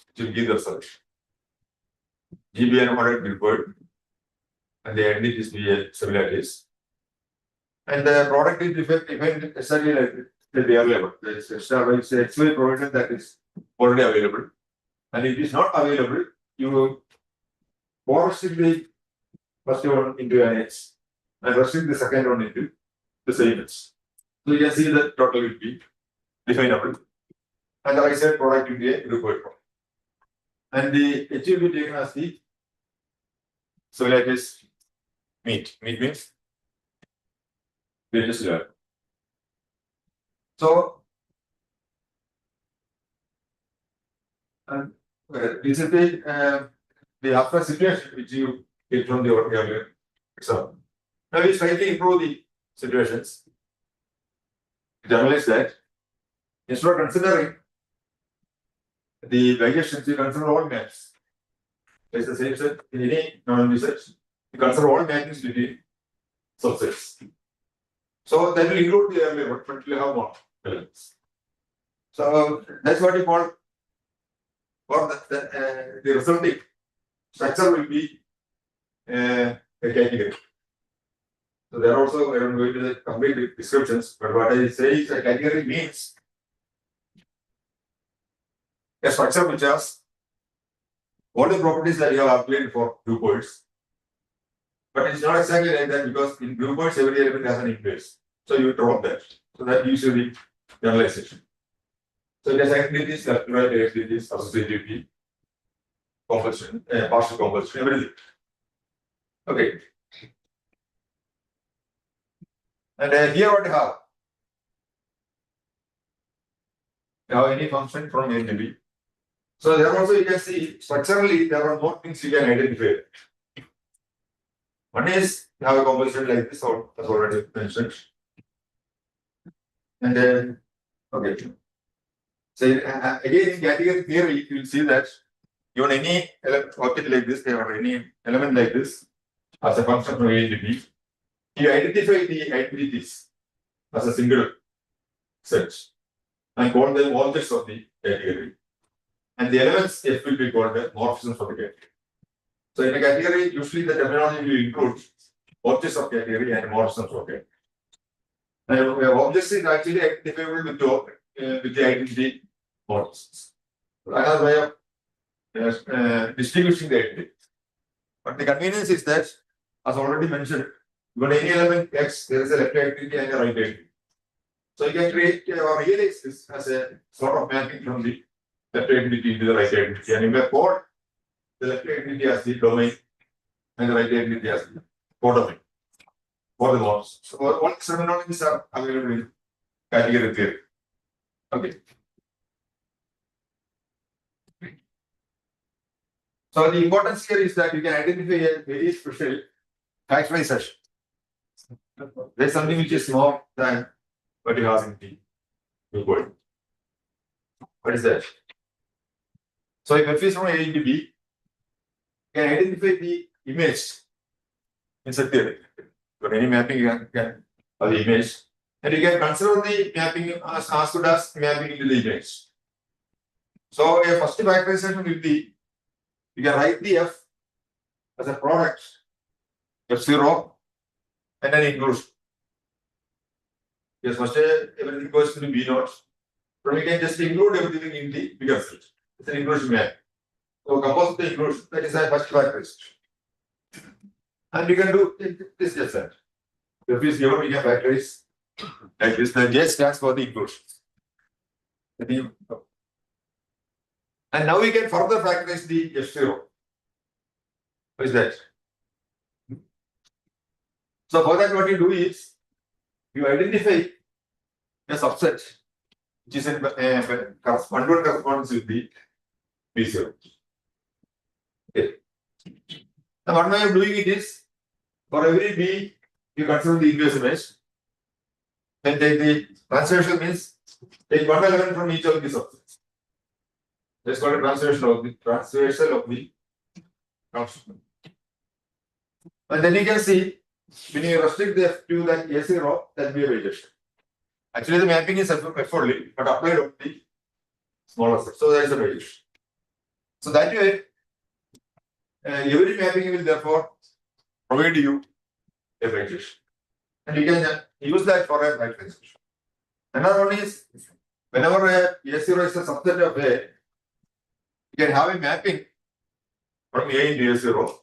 which will give the solution. GBN ordered groupoid, and the identities be similarities. And the product is defined exactly like the earlier. It's actually provided that is already available. And if it is not available, you restrict the first one into an X and restrict the second one into the same X. So you can see that total will be definable. And the right side product will be a groupoid product. And the H will be taken as the similarities meet. Meet means greatest level. So this is the abstract situation which you get from the earlier example. Now we slightly improve the situations. Generalize that instead of considering the variations, you consider all maps. It's the same set in any non-empty set. You consider all mappings between subsets. So that will include the earlier one, but you have more elements. So that's what you call, or the resulting structure will be a category. So there are also, I don't go into the complete descriptions, but what I say is a category means a structure which has all the properties that you have applied for groupoids. But it's not exactly like that because in groupoids every element has an inverse. So you drop that. So that gives you the generalization. So it has identities, left, right, identities, associativity, composition, partial composition, everything. Okay. And here what you have? You have any function from A to B. So there also you can see structurally there are more things you can identify. One is you have a composition like this, or as already mentioned. And then, okay. So again in category theory, you will see that even any object like this, or any element like this, as a function from A to B, you identify the identities as a single set and call them objects of the category. And the elements F will be called the morphisms of the category. So in a category, usually the terminology will include objects of category and morphisms of category. And objects is actually identifiable with the identity morphisms. Another way of distinguishing the identity. But the convenience is that, as already mentioned, when any element X, there is a left identity and a right identity. So you can create or realize this as a sort of mapping from the left identity to the right identity. And you may call the left identity as the domain and the right identity as the codomain for the morphs. So all these terminologies are available in category theory. Okay. So the importance here is that you can identify a very special factorization. There's something which is more than what you have in the groupoid. What is that? So if F is from A into B, you can identify the image in set theory. For any mapping, you can have the image. And you can consider the mapping as good as mapping into the image. So a first factorization will be, you can write the F as a product, F0, and an inclusion. Yes, first everything goes to the B naught. But we can just include everything in the bigger set. It's an inclusion map. So compose the inclusion, that is a first factorization. And you can do this just that. If it's given, we can factorize like this. The J stands for the inclusion. And now we can further factorize the F0. What is that? So for that, what you do is you identify a subset which is in corresponds with the B0. Okay. Now one way of doing it is for every B, you consider the inverse image. Then take the translation means take one element from each of these subsets. Let's call it translation of the function. And then you can see when you restrict the F to that A0, that will be a variation. Actually, the mapping is F only, but applied on the smaller set. So there is a variation. So that way, every mapping will therefore provide you a variation. And you can use that for a factorization. Another one is whenever a A0 is a subset of A, you can have a mapping from A into A0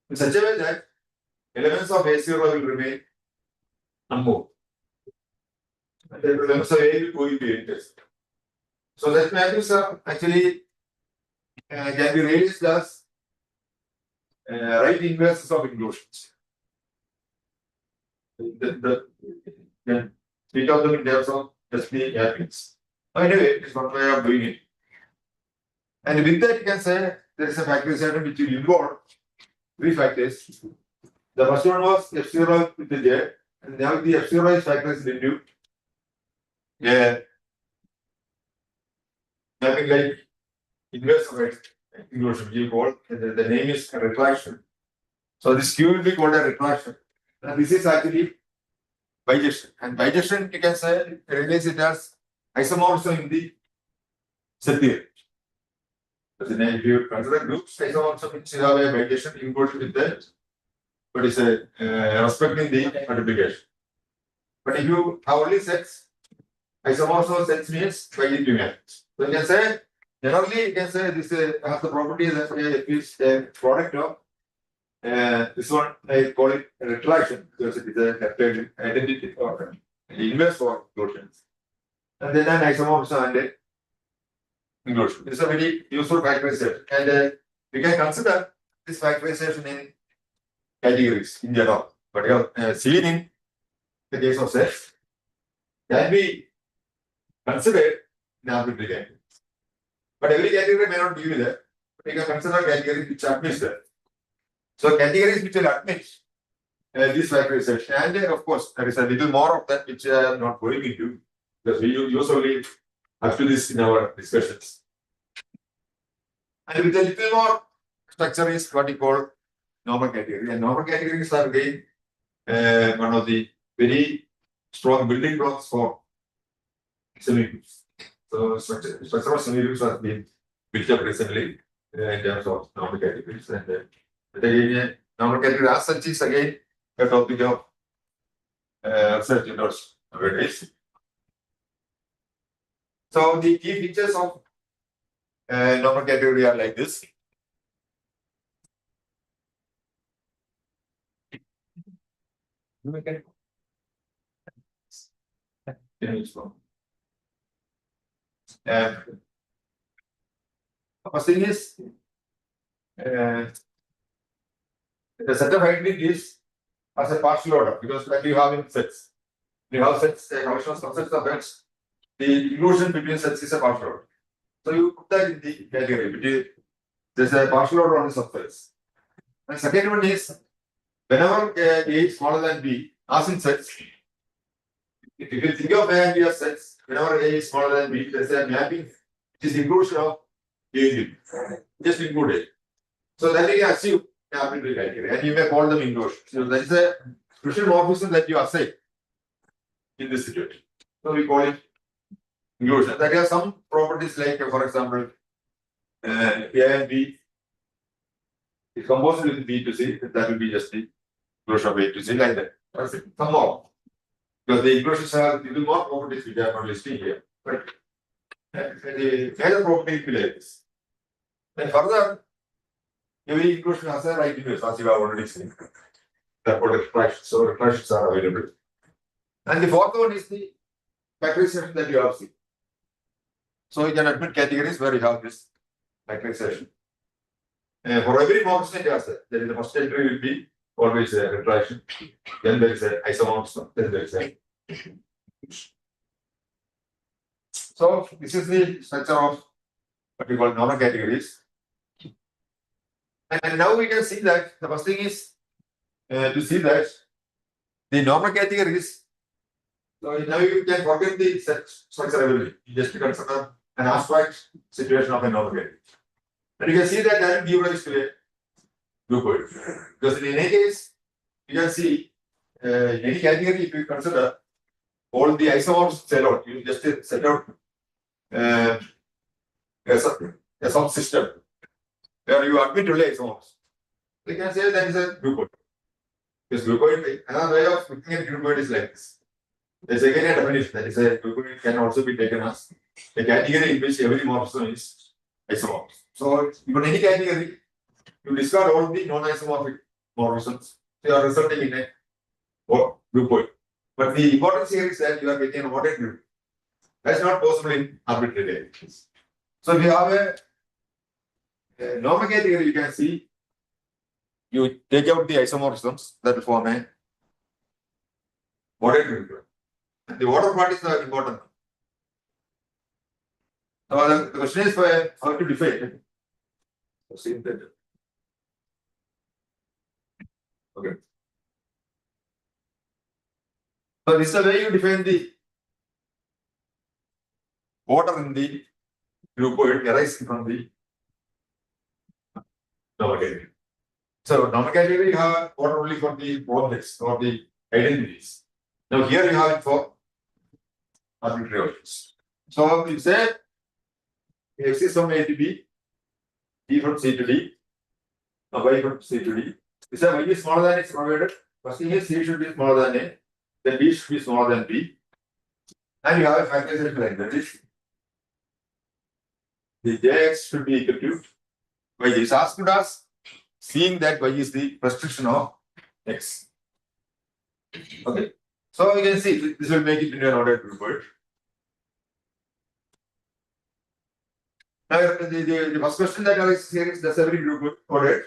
in such a way that elements of A0 will remain unmoved. And the elements of A will go into A test. So that mappings are actually can be realized as right inverses of inclusions. Then speak of them in terms of just the mappings. Anyway, it's one way of doing it. And with that, you can say there is a factorization which will involve three factors. The first one was F0 with the J, and now the F0 is factorized into a mapping like inverse of inclusion. We call the name is a retraction. So this Q will be called a retraction. And this is actually bijection. And bijection, you can say, realize it as isomorphism in the set theory. If you consider groups, isomorphism means you have a bijection included with that, but it's respecting the multiplication. But if you have only sets, isomorphism of sets means bijective matrix. So you can say generally you can say this has the property that it is a product of this one I call it a retraction because it is a haploid identity or inverse for inclusions. And then an isomorphism and a inclusion. This is a very useful factorization. And we can consider this factorization in categories in general. But you have seen in the case of sets can be considered in arbitrary categories. But every category may not give you that. But you can consider categories which admit that. So categories which will admit this factorization. And of course, there is a little more of that which I am not going into because we usually have to this in our discussions. And with a little more structure is what we call normal category. And normal categories are again one of the very strong building blocks for semigroups. So structure of semigroups has been built up recently in terms of normal categories. And again, normal category as such is again a topic of research interests nowadays. So the key features of normal category are like this. First thing is the set of identities as a partial order because when you have in sets, you have sets, a collection of subsets of sets, the inclusion between sets is a partial order. So you put that in the category, there's a partial order on the subsets. And second one is whenever A is smaller than B, as in sets, if you think of A and B as sets, whenever A is smaller than B, there's a mapping, which is inclusion of A and B. Just include it. So then you can assume an arbitrary criteria, and you may call them inclusion. So that is a special morphism that you assign in this situation. So we call it inclusion. That has some properties like, for example, A and B is composed with B to C. That will be just the inclusion of A to C like that. That's it. Some more. Because the inclusions have little more properties which I am not listing here. But the major property will be like this. And further, every inclusion has a right inverse, as you have already seen. Therefore, retractions. So retractions are available. And the fourth one is the factorization that you have seen. So you can admit categories where you have this factorization. For every morphism there is the first entry will be always a retraction. Then there is an isomorphism. Then there is a. So this is the structure of what we call normal categories. And now we can see that the first thing is to see that the normal categories. So now you can forget the structure ability. You just consider an abstract situation of a normal category. And you can see that will give rise to a groupoid. Because in any case, you can see in any category, if you consider all the isomorphs set out, you just set out a subsystem where you admit only isomorphs. You can say that is a groupoid. This groupoid, another way of looking at groupoid is like this. There's again a definition that is a groupoid can also be taken as a category in which every morphism is isomorph. So in any category, you discard all the non-isomorphic morphisms. You are resulting in a groupoid. But the importance here is that you are getting an ordered group. That's not possible in arbitrary categories. So if you have a normal category, you can see you take out the isomorphisms that will form a ordered group. And the order part is the important one. Now the question is how to define it. Okay. So this is the way you define the order in the groupoid arising from the normal category. So normal category you have order only for the objects or the identities. Now here you have it for arbitrary objects. So you say X is from A to B, D from C to D, Y from C to D. You say Y is smaller than X provided. First thing is C should be smaller than A, then B should be smaller than B. And you have a factorization like that. the Jx should be equal to y. It's asked us seeing that y is the restriction of x. Okay. So you can see this will make it into an ordered group word. Now the first question that arises here is, does every group word ordered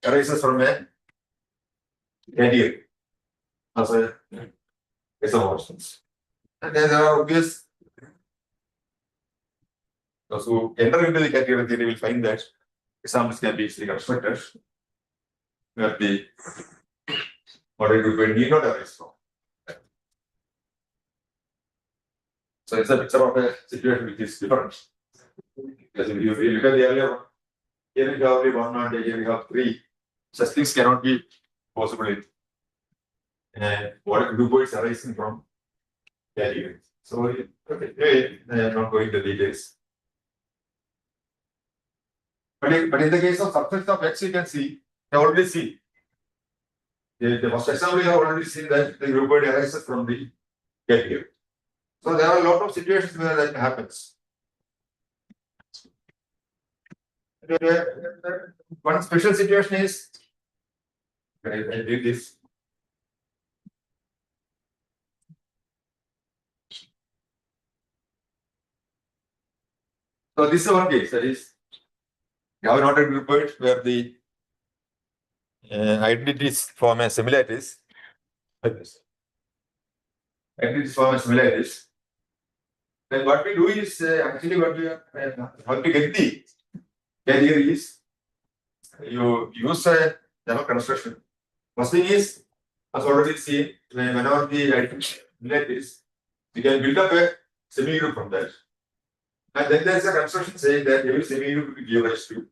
arises from a category as a isomorphisms. And then there are obvious. Those who enter into the category theory will find that examples can be easily constructed where the ordered group word need not arise from. So it's a picture of a situation which is different. Because if you look at the earlier one, here you have only one and here you have three. Such things cannot be possible in ordered group words arising from categories. So okay, I am not going into details. But in the case of subsets of X, you can see, you already see. The first example, you have already seen that the group word arises from the category. So there are a lot of situations where that happens. One special situation is, I did this. So this is one case, that is, you have an ordered group word where the identities form as similarities. Like this. Identities form as similarities. Then what we do is actually what we how to get the category is you use a general construction. First thing is, as already seen, whenever the identity similarities, we can build up a semi-group from that. And then there is a construction saying that every semi-group will give rise to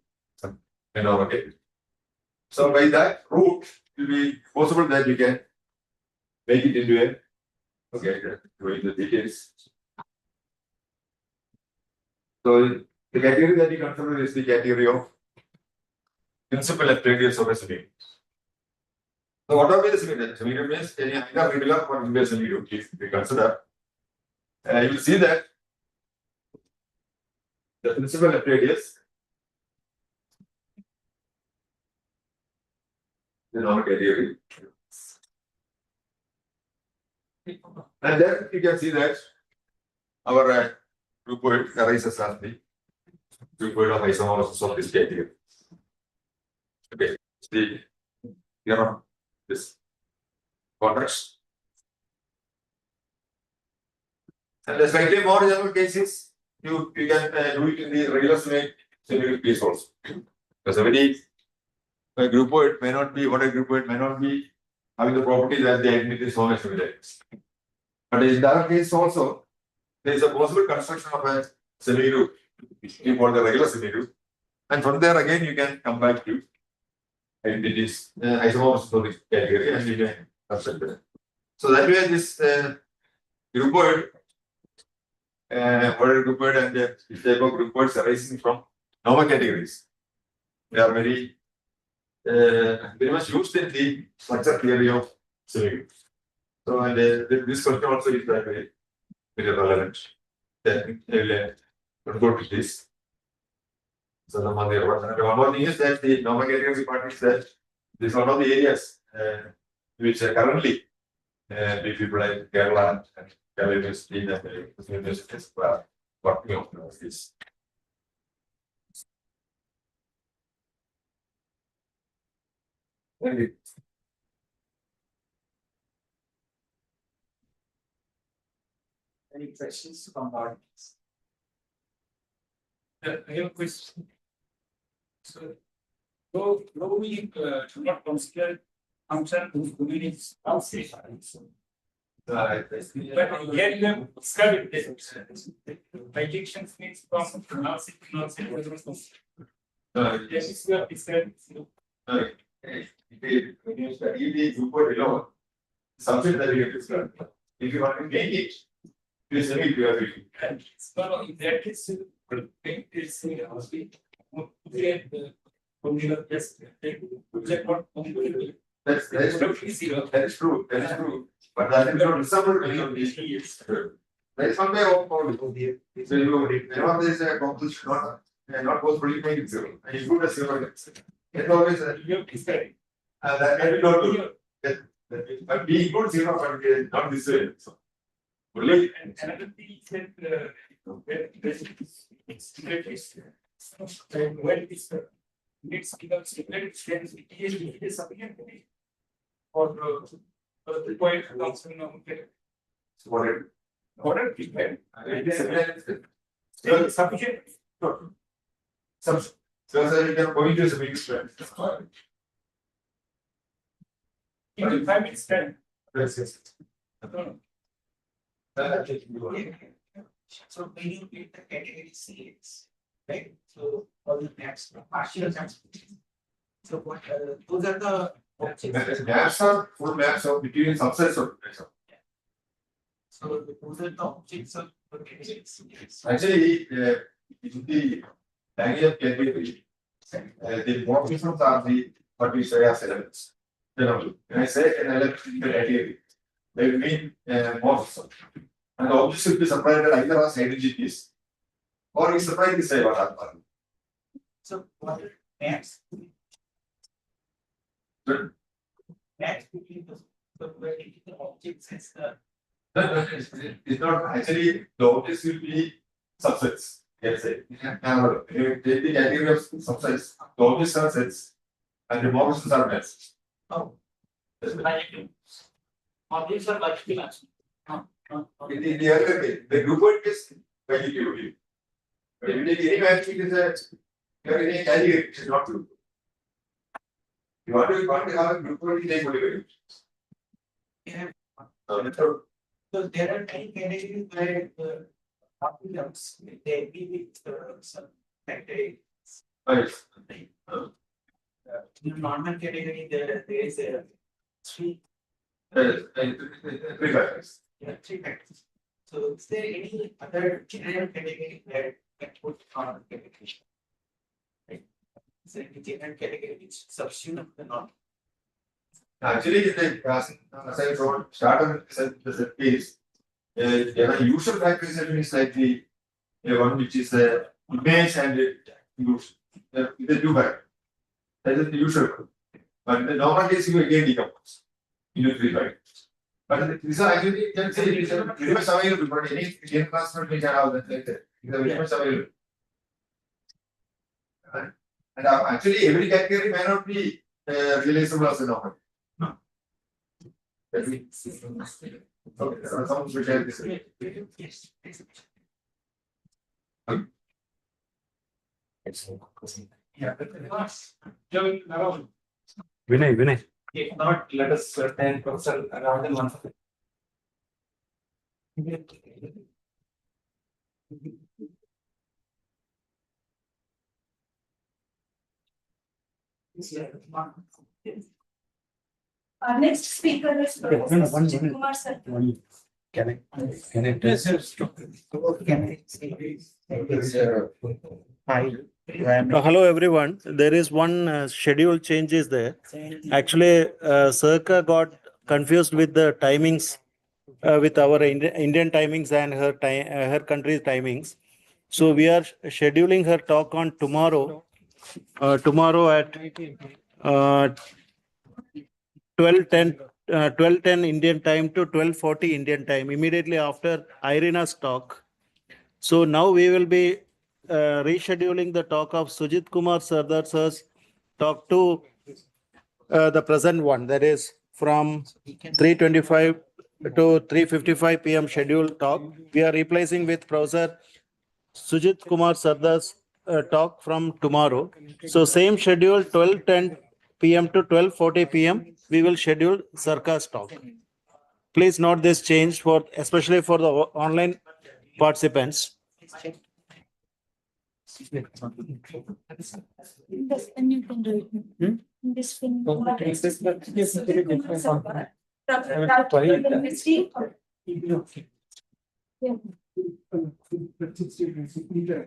an overgate. So by that route, it will be possible that you can make it into a going the details. So the category that you consider is the category of principal left radius of a semi-group. So what are the semi-group? Semi-group means any either regular or inverse semi-group. If we consider, you will see that the principal left radius is our category. And then you can see that our group word arises as the group word of isomorphisms of this category. Okay, the here on this context. And the slightly more general cases, you can do it in the regular semi-group case also. Because every group word may not be, what a group word may not be having the property that the identity is so much similarities. But in that case also, there is a possible construction of a semi-group for the regular semi-group. And from there again you can come back to identities, isomorphisms of the category, and you can construct it. So that way this group word, ordered group word and this type of group words arising from normal categories, they are very much used in the structure theory of semi-groups. So and this question also is that very relevant. Then I will go to this. So the one more thing is that the normal category part is that this is one of the areas which currently people like Kerala and Kerala University that the universities are working on this. Any questions from the audience? I have a question. So, though we do not consider function whose domain is outside. But here you have studied this. Projections means from outside to outside. Yes, you have described. When you study the group word alone, something that you have described. If you want to make it, you semi you have it. So in that case, it's that is true. But that is not resembled when you there is one way of So you, whenever there is a composition not possible, you make it zero. And you put a zero. It always that can be not do. But we include zero, but not this way. So only Another thing is that when it's needs becomes split, then it is sufficient for the point comes from so whatever. order prepared. So Sufficient. some so you can point to a big spread. In 5 minutes time. Yes. So when you get the category Cs, right? So all the maps, partial maps. So what those are the objects. Maps are full maps of between subsets of So those are the objects of the category Cs. actually in the language of category, the morphisms are the what we say as elements. When I say an element in the category, they mean morphism. And the objects will be separated either as identities or we separate the say what are. So what are maps? Good. Maps between the objects as the It's not actually the objects will be subsets. Let's say now take the category of subsets, the objects are sets and the morphisms are maps. oh, objects are multiple. In the other way, the group word is very clear. But if you take any match, it is you are in a category, which is not true. You want to have a group word, you take only very. Yeah. So So there are many categories where the applicants they be with some category. In normal category, there is a three, three factors. yeah, three factors. So is there any other general category where that would not category? Right? Is there any general category which subsume the non? Actually, as I told, starter the set case, a usual factorization is like the one which is the image and inclusion. The two factors. That is the usual. But in the normal case, you again decompose into three factors. But these are actually, you can say, it is very much available, but any game transfer we can have that like that. It is very much available. And actually, every category may not be realizable as a normal. Okay, there are some which are this way. Yes. Yeah, but the last, Vinay. if not, let us then professor around in one. Our next speaker is Professor Sujit Kumar sir. Can I? Yes, yes. Hello everyone. There is one schedule change is there. Actually, Circa got confused with the timings, with our Indian timings and her country's timings. So we are scheduling her talk on tomorrow. Tomorrow at 12:10 Indian time to 12:40 Indian time, immediately after Irina's talk. So now we will be rescheduling the talk of Sujit Kumar Sardar sir's talk to the present one, that is from 3:25 to 3:55 p.m. scheduled talk. We are replacing with Professor Sujit Kumar Sardar's talk from tomorrow. So same schedule, 12:10 p.m. to 12:40 p.m. we will schedule Sarkar's talk. Please note this change for especially for the online participants. This pen you can do it. This pen. Yeah.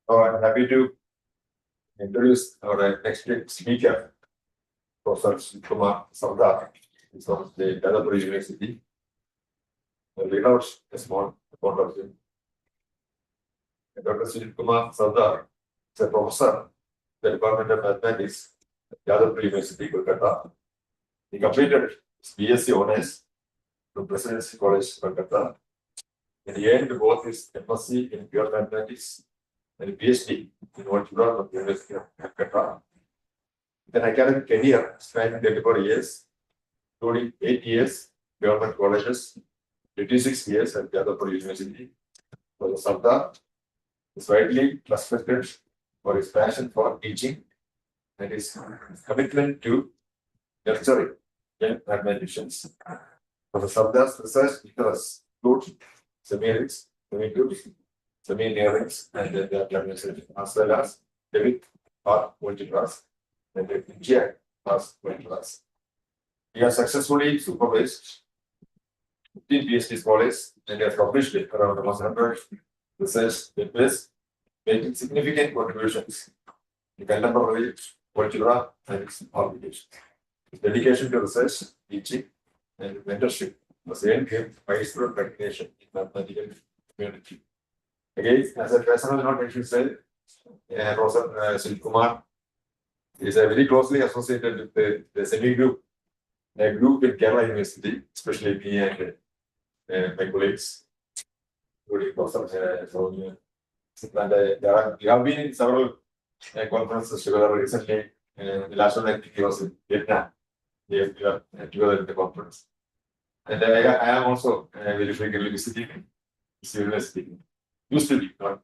I'm happy to introduce our next speaker, Professor Kumar Sardar. He's from the Algebraic University. We know a small amount of him. Dr. Sunil Kumar Sardar is a professor in the Department of Mathematics at Algebraic University, Kolkata. He completed his BSc Honours from Presidency College, Kolkata. And he earned both his MSc in pure mathematics and PhD in algebra from the University of Calcutta. With an academic career spanning 34 years, including 8 years government colleges, 26 years at Algebraic University. Professor Sardar is widely respected for his passion for teaching and his commitment to nurturing young mathematicians. Professor Sardar's research interests include semi-arics, semi-cubes, semi-nearings, and their administration, as well as David R. multiplas and the Jack as multiplas. He has successfully supervised 15 PhD scholars and has published around 100 research papers, making significant contributions to contemporary algebra and its applications. His dedication to research, teaching, and mentorship was earned him widespread recognition in the mathematical community. Again, as a personal note, I should say, Professor Sunil Kumar is very closely associated with the semi-group, a group in Kerala University, especially me and my colleagues, including Professor Sonia. And we have been in several conferences together recently. The last one I think was in Vietnam. We are together in the conference. And I am also very frequently visiting this university. Used to be, not.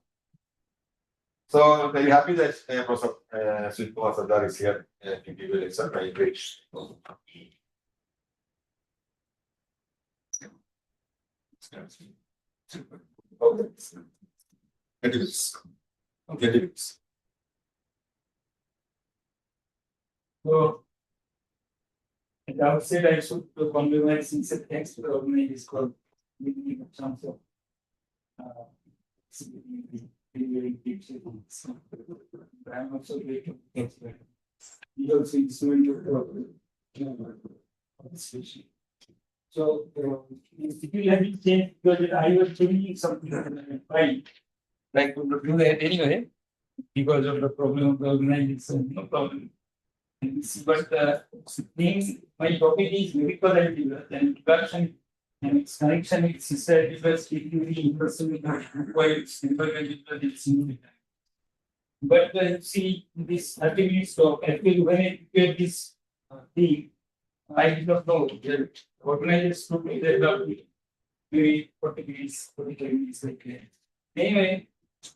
So I'm very happy that Professor Sunil Kumar Sardar is here to give a lecture. I great. Okay. So, at the outset, I should compliment since the text organized is called in terms of I'm also great to expert. He also is doing so if you have been changed because I was doing something right, like to do that anyway, because of the problem of the organization, no problem. But things, my topic is numerical algebra and introduction and its connection with sister algebra, keeping the impression with required simple algebra is simple. But you see, this 30 minutes talk, actually, when I prepare this thing, I did not know that organizers took me there about maybe 40 minutes, 45 minutes like that. Anyway,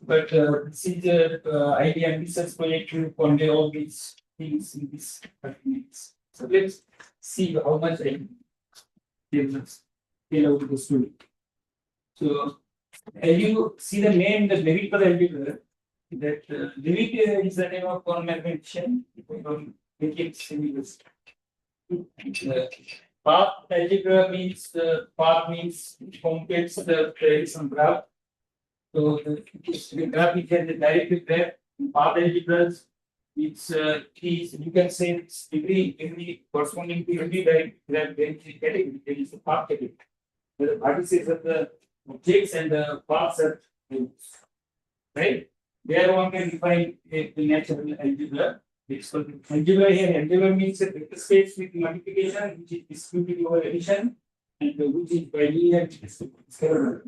but this is the idea and research project to convey all these things in this 30 minutes. So let's see how much I can tell out the story. So as you see the name, the numerical algebra, that David is the name of one mathematician from path algebra means path means it completes the traditional graph. So the graph is a directed graph. Path algebras, it's you can say it's every corresponding to every direct graph there is a category. There is a path category. The vertices of the objects and the paths are right. There one can define a natural algebra It's called algebra here. Algebra means a vector space with multiplication, which is distributed over addition, and which is by linear scalar.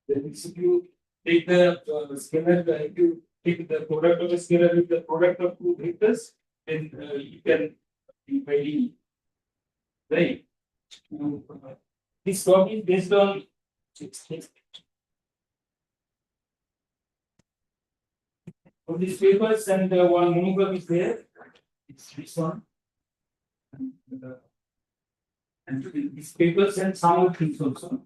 Then if you take the scalar, if you take the product of a scalar with the product of two vectors, then you can be by linear. Right. This talk is based on of these papers, and one monograph is there. It's this one. And these papers and some other things also.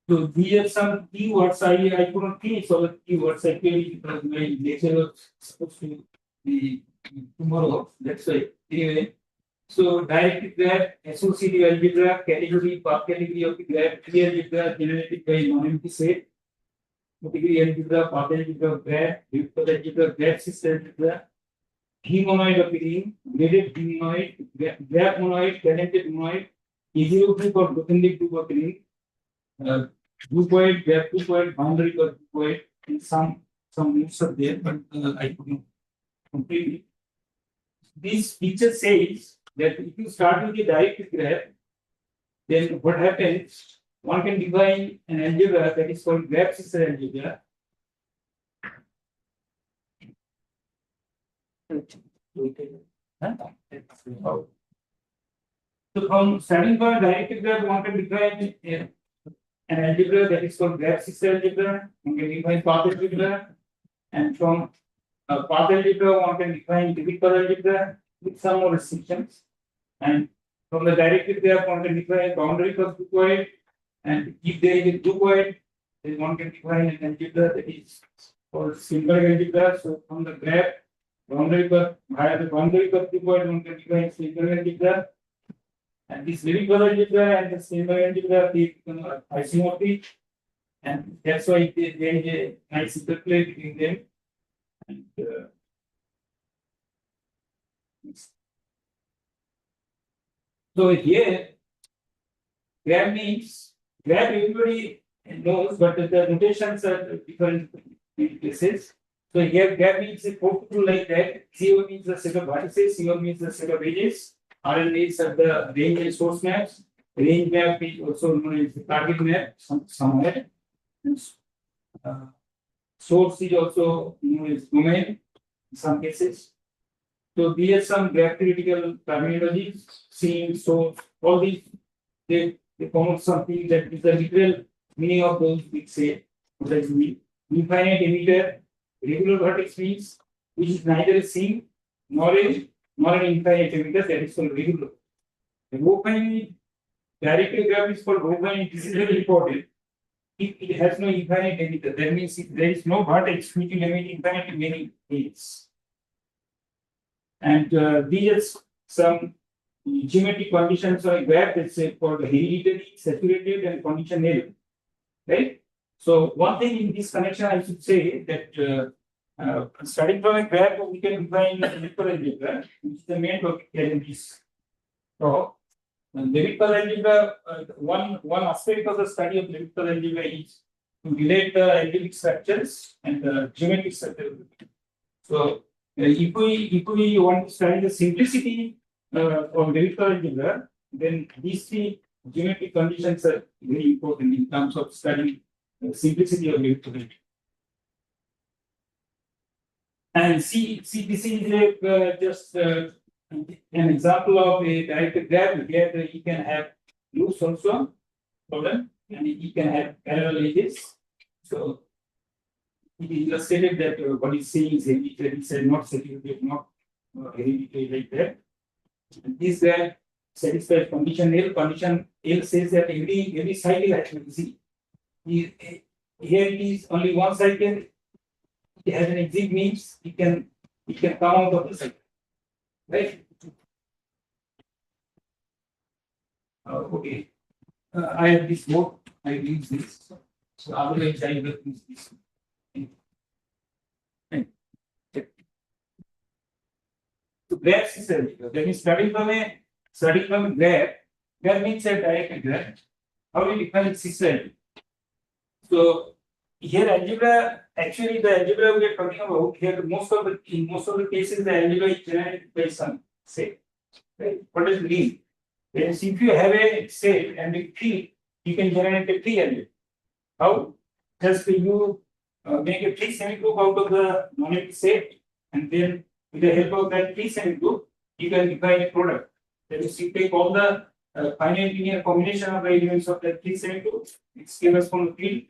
So these are some keywords. I couldn't finish all the keywords actually because my lecture was supposed to be tomorrow. That's why. Anyway, so directed graph, associative algebra, category, part category of the graph, tree algebra generated by non-empty set. Category algebra, path algebra, graph, vector algebra, graph system algebra, monoid of the ring, graded monoid, graph monoid, talented monoid, easy group or dependent group of the ring, groupoid, graph groupoid, boundary or groupoid, and some names are there, but I couldn't complete it. This picture says that if you start with the directed graph, then what happens? One can define an algebra that is called graph system algebra. So from starting from a directed graph, one can define an algebra that is called graph system algebra. One can define path algebra, and from path algebra, one can define typical algebra with some more restrictions. And from the directed graph, one can define boundary for groupoid. And if there is a groupoid, then one can define an algebra that is called symbolic algebra. So from the graph, boundary per via the boundary per groupoid, one can define symbolic algebra. And this lyrical algebra and the symbolic algebra they become isomorphic, and that's why there is a nice interplay between them. And so here, graph means graph everybody knows, but the notations are different in places. So here graph means a portfolio like that. CO means the set of vertices, CO means the set of edges. RN is the range and source maps. Range map is also known as the target map somewhere. Source is also known as domain in some cases. So these are some graph theoretical terminologies. Scene, source, all these they come up something that is the literal meaning of those big say. That mean infinite emitter, regular vertex means which is neither a scene nor an infinite emitter, that is called regular. The open directed graph is called open. This is very important. If it has no infinite emitter, that means if there is no vertex which will emit infinite many points. And these are some geometric conditions of a graph that's called hereditary, saturated, and condition L. Right? So one thing in this connection I should say that starting from a graph, we can define vector algebra, which is the main topic here in this talk. Vector algebra, one aspect of the study of vector algebra is to relate the algebraic structures and the geometric structures. So if we want to study the simplicity of vector algebra, then these three geometric conditions are very important in terms of studying the simplicity of vector algebra. And see, this is just an example of a directed graph. Here you can have loops also, problem, and you can have parallel edges. So it is illustrated that what is saying is hereditary, not saturated, not hereditary like that. And this graph satisfies condition L. Condition L says that every cycle has to see. Here it is only one cycle. It has an exit means it can come out of the cycle. Right? Okay. I have this board. I use this. So otherwise I will use this. So graph system. That means starting from a graph. Graph means a directed graph. How do you define system? So here algebra actually the algebra we are talking about here, in most of the cases, the algebra is generated by some set. Right? What does it mean? Yes, if you have a set and a tree, you can generate a tree algebra. How? Just you make a tree semigroup out of the monolithic set, and then with the help of that tree semigroup, you can define a product. That is, you take all the finite linear combination of the elements of that tree semigroup, it's given from the field,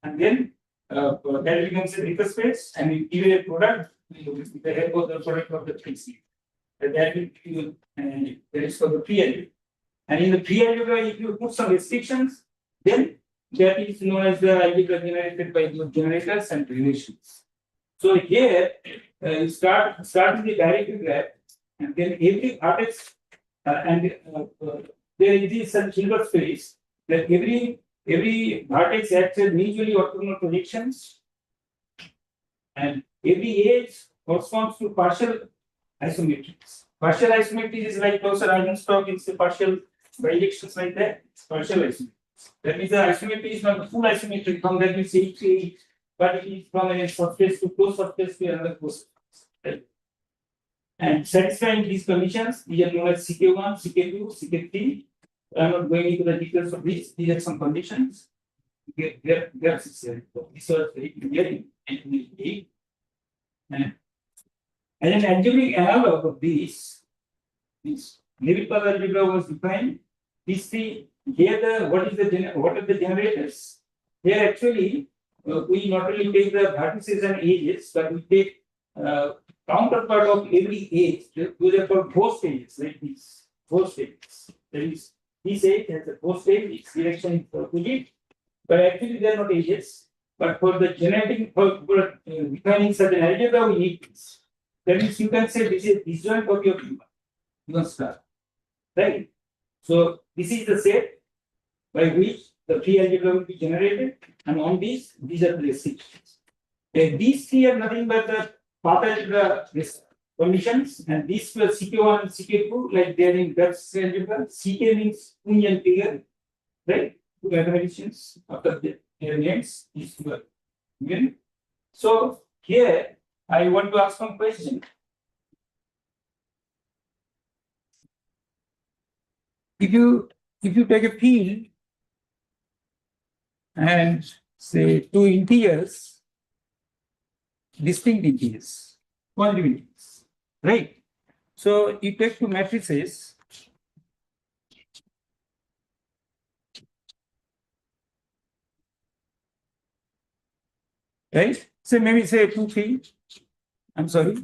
and then that becomes a vector space, and you give a product with the help of the product of the tree seed. That is for the tree algebra. And in the tree algebra, if you put some restrictions, then that is known as the algebra generated by the generators and relations. So here, you start with the directed graph, and then every vertex, there is some silver space that every vertex acts as mutually orthogonal projections, and every edge corresponds to partial isometries. Partial isometries is like Professor Arjun's talk, it's a partial projections like that, it's partial isometries. That means the isometry is not the full isometry from that we see, but it is from a surface to close surface to another close surface. Right? And satisfying these conditions, these are known as CK1, CK2, CK3. I'm not going into the details of this. These are some conditions. These are very clear. And an algebraic analog of this Levit-Paul algebra was defined. These three here what are the generators? Here actually we not only take the vertices and edges, but we take counterpart of every edge. Those are called ghost edges, like these ghost edges. That is, this edge has a ghost edge, its direction is opposite, but actually they are not edges. But for the generating, for defining such an algebra, we need this. That means you can say this is disjoint copy of U1 star, right? So this is the set by which the free algebra will be generated, and on these are the restrictions. These three are nothing but the path algebra conditions, and these were CK1 and CK2, like they are in Dutch algebra. CK means union figure, right? Two mathematicians after their names is given. So here I want to ask one question. If you take a field and say two integers, distinct integers, positive integers, right? So you take two matrices, right? So maybe say 2, 3. I'm sorry.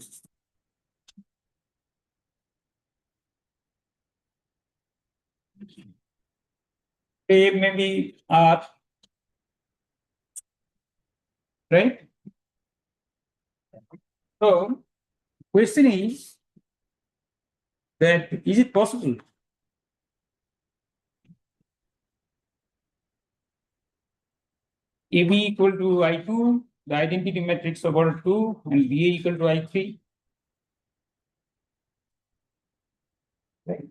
A maybe R, right? So question is that is it possible AB equal to I2, the identity matrix of order 2, and BA equal to I3? Right.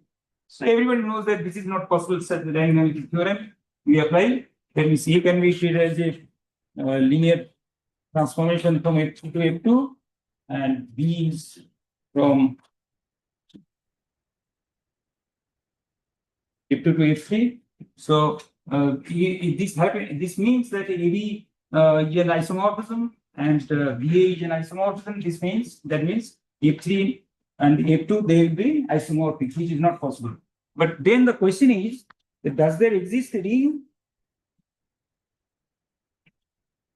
So everybody knows that this is not possible, such the dynamic theorem we apply. Then we see can we treat as a linear transformation from F2 to F2, and B is from F2 to F3. So this means that AB is an isomorphism and BA is an isomorphism. That means F3 and F2 they will be isomorphic, which is not possible. But then the question is that does there exist a ring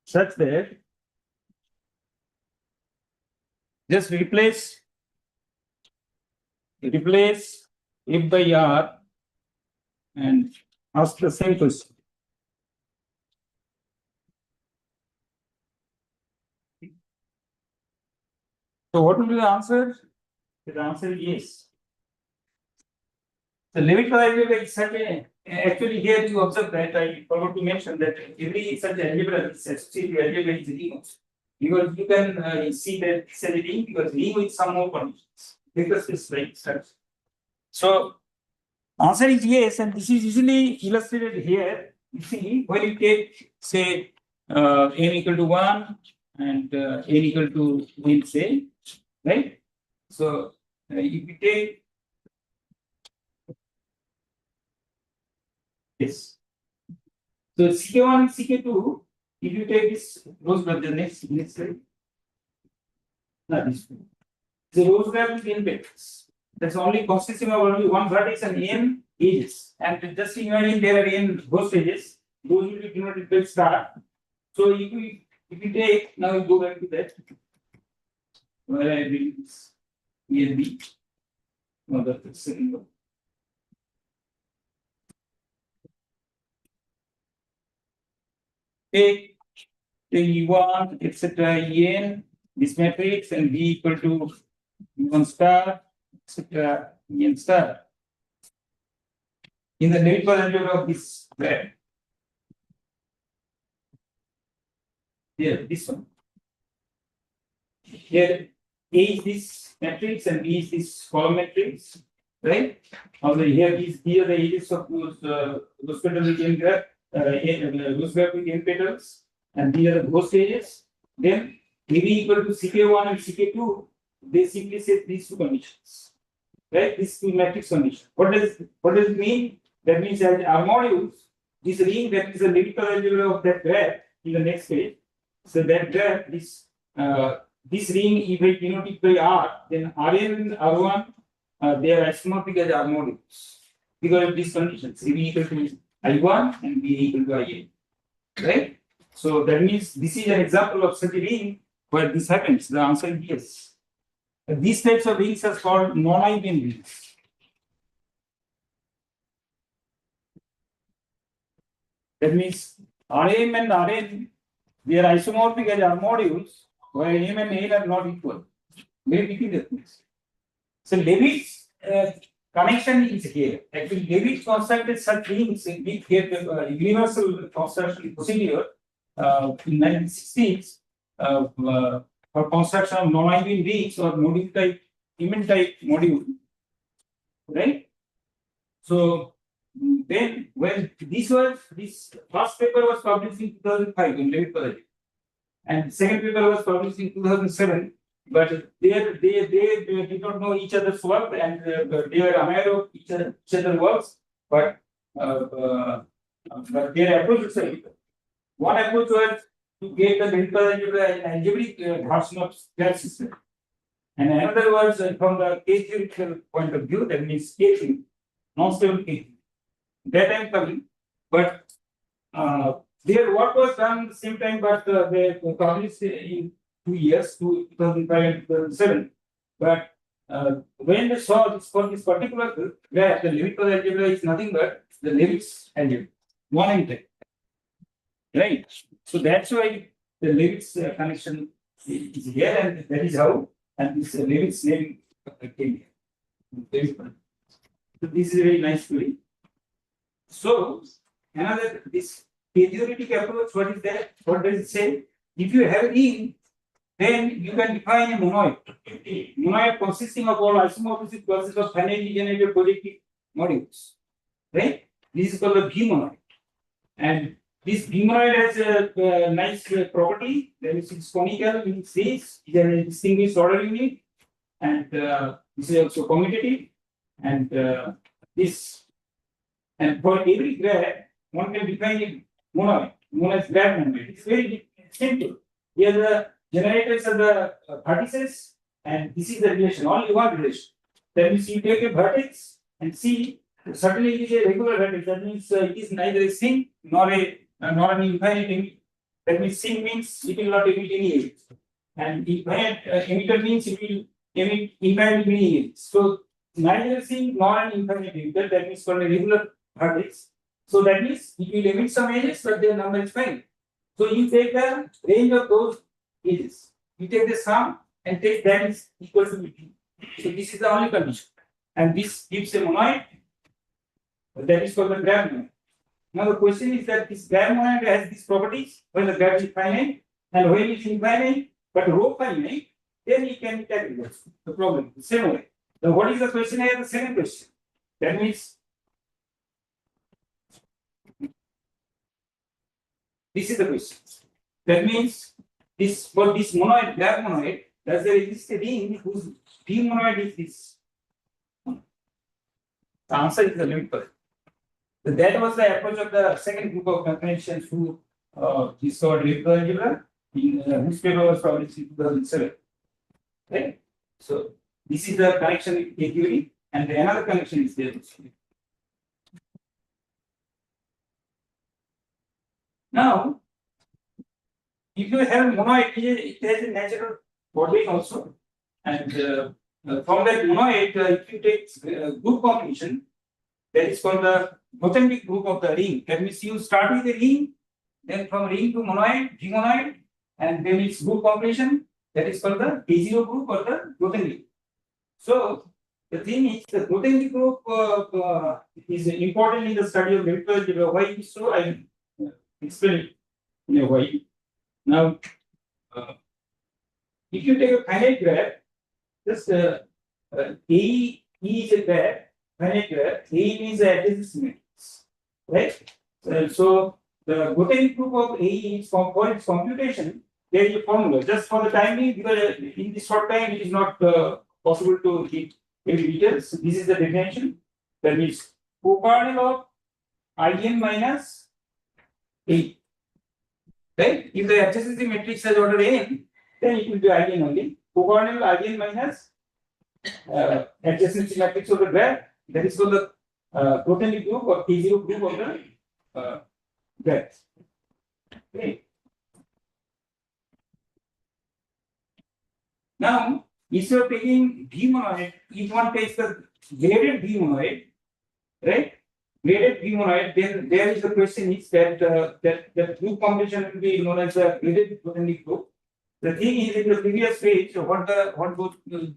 such that just replace F by R and ask the same question. So what will be the answer? The answer is yes. The Levit-Paul algebra is such a, actually here you observe that I forgot to mention that every such algebra is associated algebra is rings. Because you can see that it's a ring because ring with some more conditions. Because it's like such. So answer is yes, and this is easily illustrated here. You see, when you take say m equal to 1, and n equal to we'll say, right? So if you take this, so CK1 and CK2, if you take this rose graph, the next slide. Not this one. The rose graph with n vectors. That's only consisting of only one vertex and n edges. And just imagine there are n ghost edges. Those will be denoted by star. So if you take, now you go back to that. Where I read this ENB. No, that's the second one. Take E1, etc. En, this matrix, and B equal to E1 star, etc. En star. In the neighbor algebra of this graph. Here, this one. Here, A is this matrix and B is this column matrix, right? Although here the edges of those petals with n graph, those graph with n petals, and these are the ghost edges. Then AB equal to CK1 and CK2, they simply set these two conditions, right? These two matrix conditions. What does it mean? That means as R modules, this ring that is a lyrical algebra of that graph in the next page. So that graph, this ring, if I denote it by R, then Rn and R1, they are isomorphic as R modules because of these conditions. AB equal to I1 and B equal to In, right? So that means this is an example of such a ring where this happens. The answer is yes. These types of rings are called non-Eigen rings. That means Rm and Rn, they are isomorphic as R modules, while M and N are not equal. Very big difference. So Levitt's connection is here. Actually, Levitt constructed such rings in big universal construction procedure in 1960s for construction of non-Eigen rings or module type, Emin type module, right? So then when this first paper was published in 2005 in Levitt project, and the second paper was published in 2007, but they did not know each other's work, and they were aware of each other's works, but their approach was different. One approach was to get the Levitt project an algebraic version of that system, and another was from the K-theoretical point of view, that means K-theory, non-stable K-theory. That I'm coming, but their work was done at the same time, but they published in 2 years, 2005 and 2007. But when they saw this for this particular graph, the Levitt algebra is nothing but the Levitt's algebra, one entity, right? So that's why the Levitt's connection is here, and that is how, and this Levitt's name came here. So this is a very nice story. So another this theoretic approach, what is that? What does it say? If you have a ring, then you can define a monoid. Monoid consisting of all isomorphism classes of finitely generated projective modules. Right? This is called a V monoid. And this V monoid has a nice property. That is, it's conical in space, it has a distinguished order unit, and this is also commutative. And this. And for every graph, one can define a monoid, known as graph monoid. It's very simple. Here the generators are the vertices, and this is the relation, only one relation. That means you take a vertex and see, certainly it is a regular vertex. That means it is neither a sink nor an infinite emitter. That means sink means it will not emit any edge, and infinite emitter means it will emit infinite many edges. So neither a sink nor an infinite emitter. That means called a regular vertex. So that means it will emit some edges, but their number is finite. So you take the range of those edges. You take the sum and take that is equal to B. So this is the only condition. And this gives a monoid. That is called the graph monoid. Now the question is that this graph monoid has these properties when the graph is finite, and when it's infinite but rho finite, then you can tackle the problem the same way. Now what is the question here? The second question. That means this is the question. That means this for this monoid, black monoid, does there exist a ring whose D monoid is this? The answer is the limit for it. So that was the approach of the second group of mathematicians who discovered elliptical algebra. Whose paper was published in 2007. Right? So this is the connection with A theory, and another connection is there. Now, if you have monoid, it has a natural body also, and from that monoid, if you take group combination, that is called the Grothendieck group of the ring. That means you start with a ring, then from ring to monoid, G-monoid, and then its group combination. That is called the K0 group or the Grothendieck. So the thing is, the Grothendieck group is important in the study of elliptical algebra. Why is so? I will explain it in a while. Now, if you take a finite graph, just AE is a graph, finite graph. AE means the adjacency matrix, right? So the Grothendieck group of AE is for its computation. There is a formula just for the time being, because in this short time it is not possible to keep every details. So this is the definition. That means cokernel of IN minus A. Right? If the adjacency matrix has order n, then it will be IN only. Cokernel IN minus adjacency matrix of the graph. That is called the Grothendieck group or K0 group of the graph. Okay. Now, instead of taking D monoid, if one takes the graded D monoid, right? Graded D monoid, then there is the question is that that group combination will be known as the graded Grothendieck group. The thing is, in the previous page, what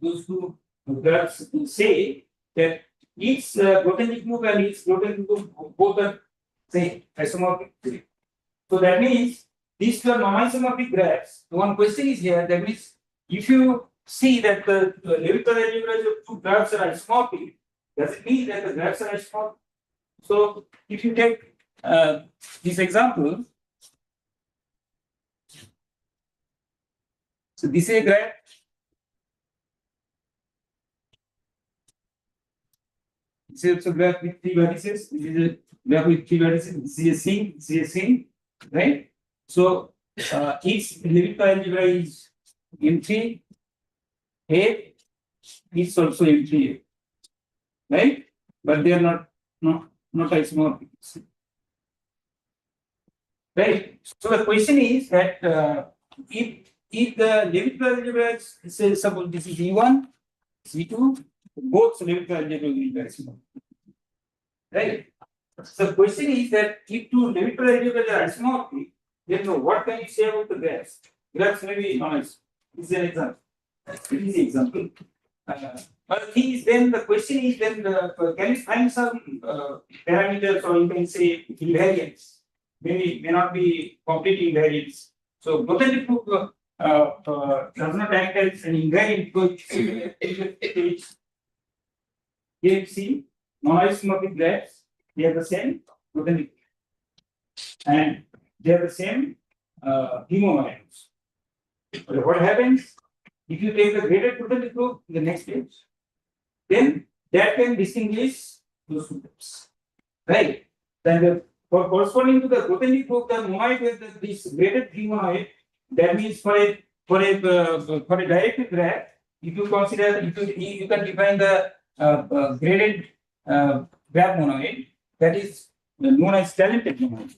those two graphs say that each Grothendieck group and each Grothendieck group both are same isomorphic. So that means these two are non-isomorphic graphs. So one question is here. That means if you see that the elliptical algebra of two graphs are isomorphic, does it mean that the graphs are isomorphic? So if you take this example, so this is a graph. This is a graph with three vertices. This is a graph with three vertices. This is a scene. This is a scene, right? So each elliptical algebra is M3 A is also M3 A, right? But they are not isomorphic, right? So the question is that if the elliptical algebra is, say, suppose this is E1, C2, both elliptical algebra will be isomorphic, right? So the question is that if two elliptical algebras are isomorphic, then what can you say about the graphs? Graphs may be non-isomorphic. This is an example. Easy example. But the thing is, then the question is, then can you find some parameters, or you can say invariants? Maybe may not be complete invariants. So Grothendieck group does not act as an invariant because here you see non-isomorphic graphs. They are the same Grothendieck, and they are the same homomonoids. But what happens if you take the graded Grothendieck group in the next page? Then that can distinguish those two groups, right? Then for corresponding to the Grothendieck group, the monoid with this graded monoid, that means for a directed graph, if you consider, you can define the graded graph monoid, that is known as talented monoid.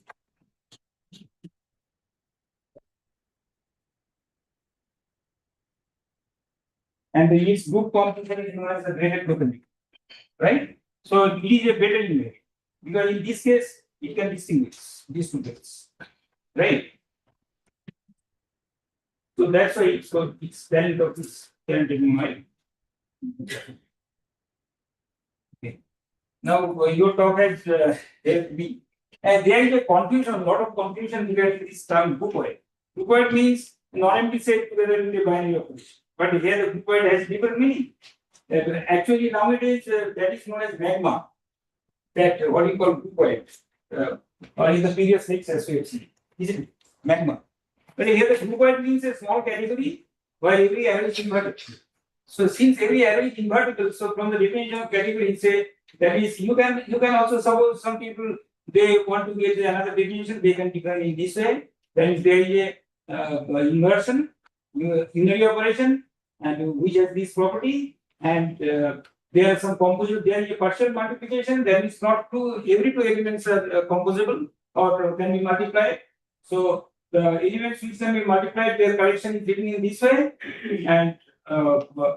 And its group composition is known as the graded Grothendieck, right? So it is a better invariant because in this case it can distinguish these two graphs, right? So that's why it's called its talent of this talented monoid. Okay. Now your talk has been, and there is a confusion, a lot of confusion regarding this term groupoid. Groupoid means non-empty set together in a binary operation. But here the groupoid has different meaning. Actually, nowadays that is known as magma. That what you call groupoid, or in the previous lectures we have seen, isn't it? Magma. But here the groupoid means a small category where every array is invertible. So since every array is invertible, so from the definition of category, say that is you can also suppose some people they want to get another definition, they can define in this way. That is there is a inversion, unary operation, and which has this property, and there are some composite. There is a partial multiplication. That is not true. Every two elements are composable or can be multiplied. So the elements which can be multiplied, their collection is written in this way, and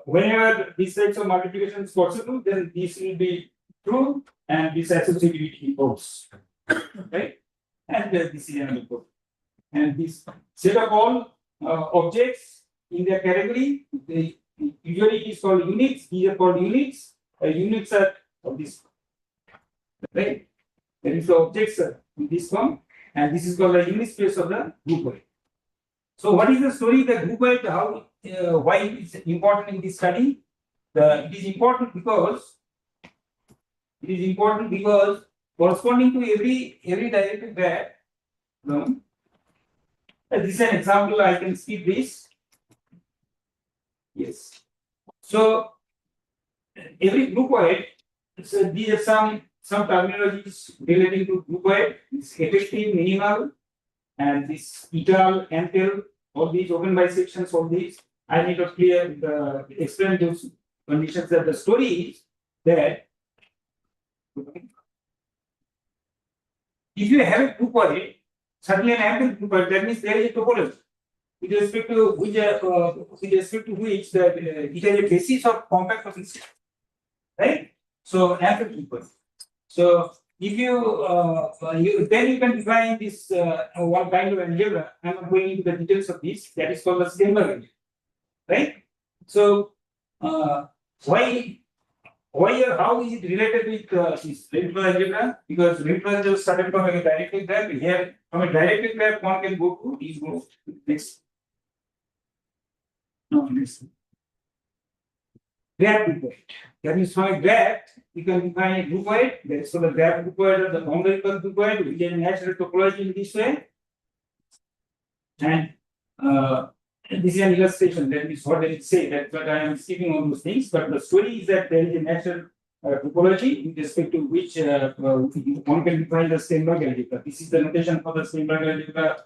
whenever these types of multiplication is possible, then this will be true, and this associativity holds, right? And this is another code. And this set of all objects in their category, usually it is called units. These are called units. Units are of this, right? That is the objects in this form, and this is called the unit space of the groupoid. So, what is the story of the groupoid? How, why it is important in this study? It is important because corresponding to every directed graph. This is an example. I can skip this. Yes. So every groupoid. So these are some terminologies relating to groupoid. It's effective, minimal, and this etal, entel, all these open bisections, all these. I need to explain those conditions. That the story is that if you have a groupoid, certainly an ample groupoid, that means there is a topology with respect to which it has a basis of compact of system, right? So ample groupoid. So if then you can define this one kind of algebra. I'm not going into the details of this. That is called the Steinberg algebra, right? So why or how is it related with this Lemaitre algebra? Because Lemaitre algebra started from a directed graph. Here, from a directed graph, one can go to these groups. Next. No, next. Graph groupoid. That means from a graph, you can define a groupoid. That is for the graph groupoid or the boundary groupoid. We can natural topology in this way. And this is an illustration. That is what I say. That's what I am skipping all those things. But the story is that there is a natural topology with respect to which one can define the Steinberg algebra. This is the notation for the Steinberg algebra.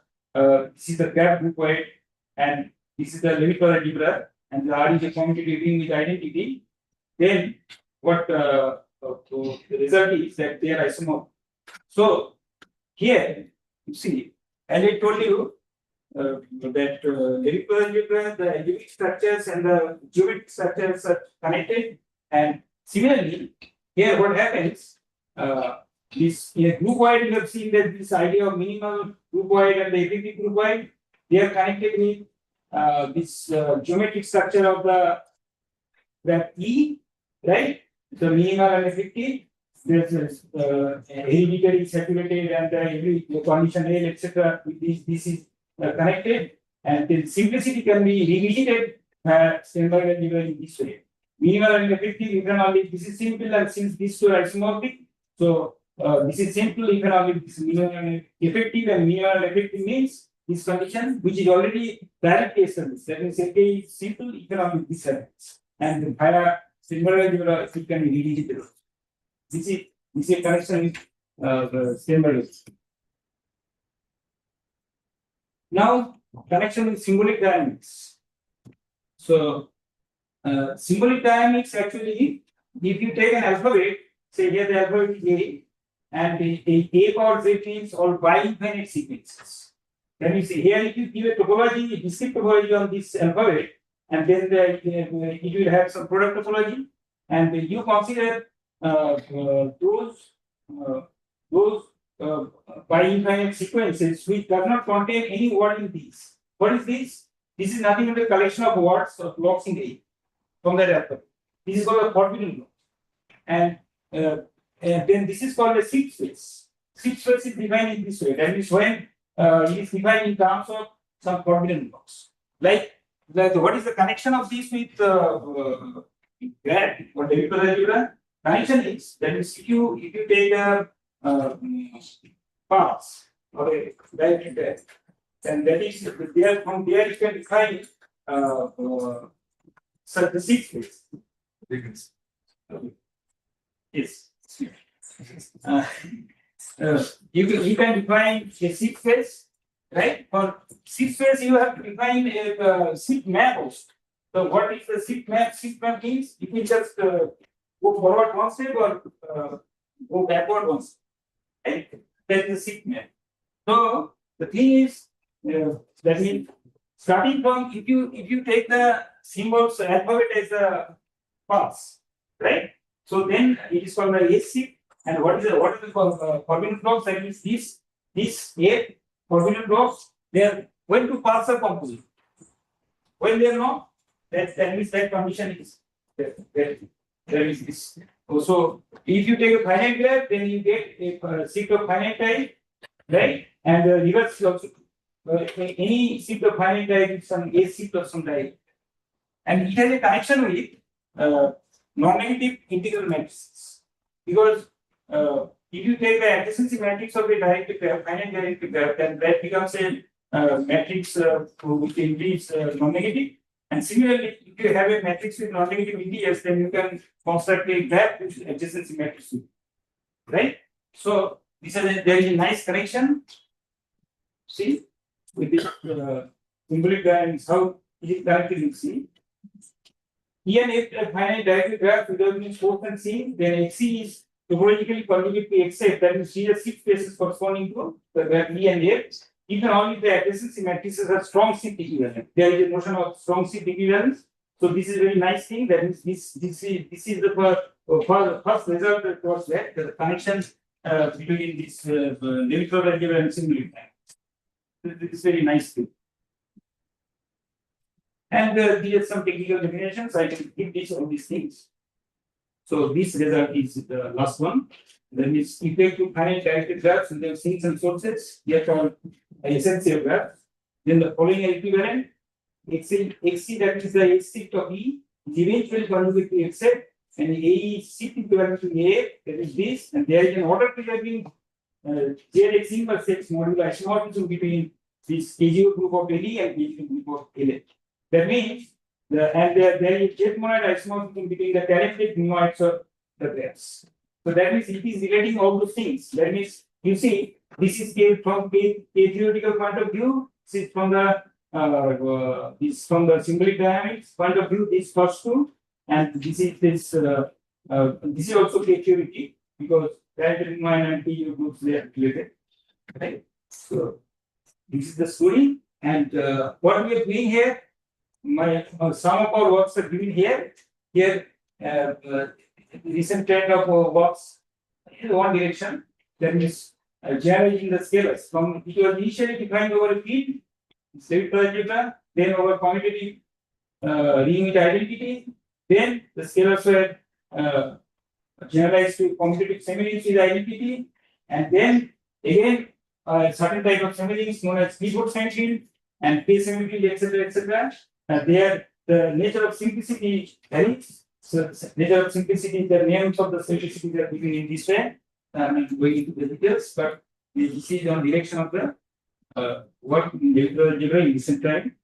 This is the graph groupoid, and this is the Lemaitre algebra. And the R is a commutative ring with identity. Then what the result is that they are isomorphic. So here you see, as I told you. That Lemaitre algebra, the algebraic structures and the geometric structures are connected, and similarly, here what happens? This in a groupoid, you have seen that this idea of minimal groupoid and the effective groupoid, they are connected with this geometric structure of the graph E, right? The minimal and effective. There's hereditary, saturated, and every condition L, etc. This is connected, and the simplicity can be revisited Steinberg algebra in this way. Minimal and effective, you can only this is simple, and since these two are isomorphic, so this is simple, you can only this minimal and effective, and minimal and effective means this condition which is already directly established. That means if it is simple, you can only this happens, and via Steinberg algebra it can be revisited. This is a connection with the Steinberg algebra. Now, connection with symbolic dynamics. So, symbolic dynamics actually, if you take an alphabet, say here the alphabet is A, and the A power Z means all by infinite sequences. Then you see here, if you give a topology, a discrete topology on this alphabet, and then it will have some product topology, and you consider those by infinite sequences which does not contain any word in these. What is this? This is nothing but a collection of words or blocks in A from that alphabet. This is called a forbidden block. And then this is called a seed space. Seed space is defined in this way. That is when it is defined in terms of some forbidden blocks. Like what is the connection of this with graph or Lemaitre algebra? Connection is that is if you take a paths or a directed graph, And that is there from there you can define so the seed space. Yes. You can define a seed space, right? For seed space, you have to define a seed map also. So what is the seed map? Seed map means you can just go forward one step or go backward one step. Right? That's the seed map. So the thing is that means starting from if you take the symbols alphabet as a pass, right? So then it is called the AC. And what is the forbidden blocks? That means these 8 forbidden blocks, they are going to pass a composite. When they are not, that means that condition is there is this. So if you take a finite graph, then you get a sheet of finite type, right? And reverse also any sheet of finite type is some A sheet of some type. And it has a connection with non-negative integral matrices. Because if you take the adjacency matrix of a directed graph, finite directed graph, then that becomes a matrix which increase non-negative. And similarly, if you have a matrix with non-negative integers, then you can construct a graph with adjacency matrix, right? So this is there is a nice connection. See, with this symbolic diagrams, how it is connected. You see. Here, if a finite directed graph without means force and C, then XC is topologically conjugate to XF, that is shear shift spaces corresponding to the graph E and F. Even only the adjacency matrices are strong shift equivalent. There is a notion of strong shift equivalence. So this is a very nice thing. That means this is the first result that was that the connection between this Neutral algebra and symbolic diagrams. This is very nice thing. And there are some technical definitions. I can give this on these things. So this result is the last one. Then it's equal to finite directed graphs and their sinks and sources. Here called essential graphs. Then the following are equivalent. XC that is the H shift of E is eventually conjugate to XF, and A is shift equivalent to A, that is this, and there is an order preserving ZX inverse X modular isomorphism between this KGO group of LE and KGO group of LA. That means there is jet monad isomorphism between the tangent monoids of the graphs. So that means it is relating all those things. That means you see this is from a theoretical point of view. This is from the symbolic dynamics point of view. These first two, and this is also a theoretic because tangent monoid and KGO groups they are related. Right. So this is the story, and what we are doing here. Some of our works are given here. Here, recent trend of works in one direction. That is generalizing the scalars from it was initially defined over a field, spherical algebra, then over commutative reunit identity. Then the scalars were generalized to commutative semi-rings with identity, and then again certain type of semi-rings known as keyboard semi-field and phase semi-field, etc., etc. There, the nature of simplicity varies. So, nature of simplicity, the names of the simplicity are given in this way. I'm going into the details, but this is on direction of the work in Neutral algebra in recent time.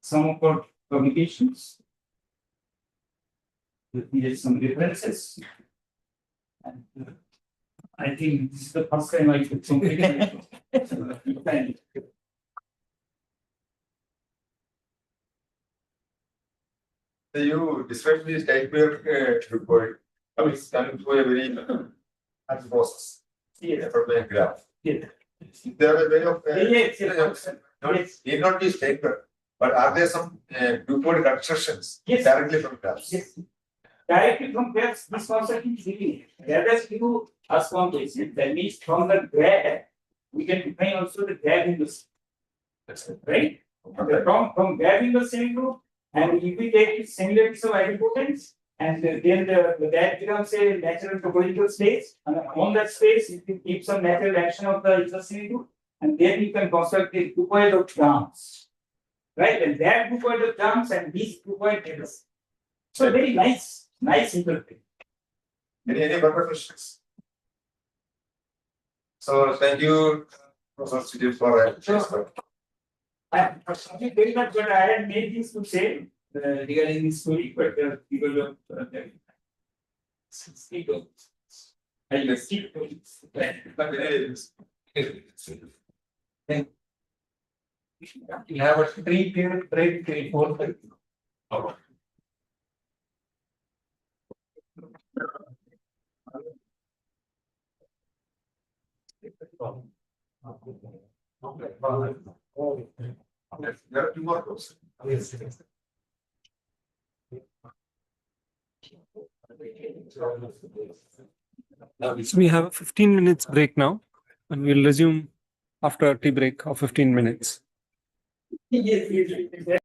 Some of our publications. Here are some references. And, I think this is the first time I took some. So you described this Hyperstructure report. How it's coming through a very hard process. Yes. For the graph. Yes. There are a way of Yes. need not be paper, but are there some two-point constructions Yes. directly from graphs? Yes. Directly from graphs, this concept is given. Whereas you ask one question, that means from the graph, we can define also the graph inverse. Right? From graph inverse same group. And if we take similarities of idempotence, and then that becomes a natural topological space, and on that space, you can keep some natural action of the inverse group, and then you can construct a groupoid of terms, right? And that groupoid of terms and these groupoid tables. So very nice interpretation. Any further questions? So thank you, process to give for a. Something very much, but I had made things to say regarding this story, but people of I will keep going. You have a 3 period break, 3-4. There are 2 more rows. So we have a 15 minutes break now, and we'll resume after a tea break of 15 minutes. Yes.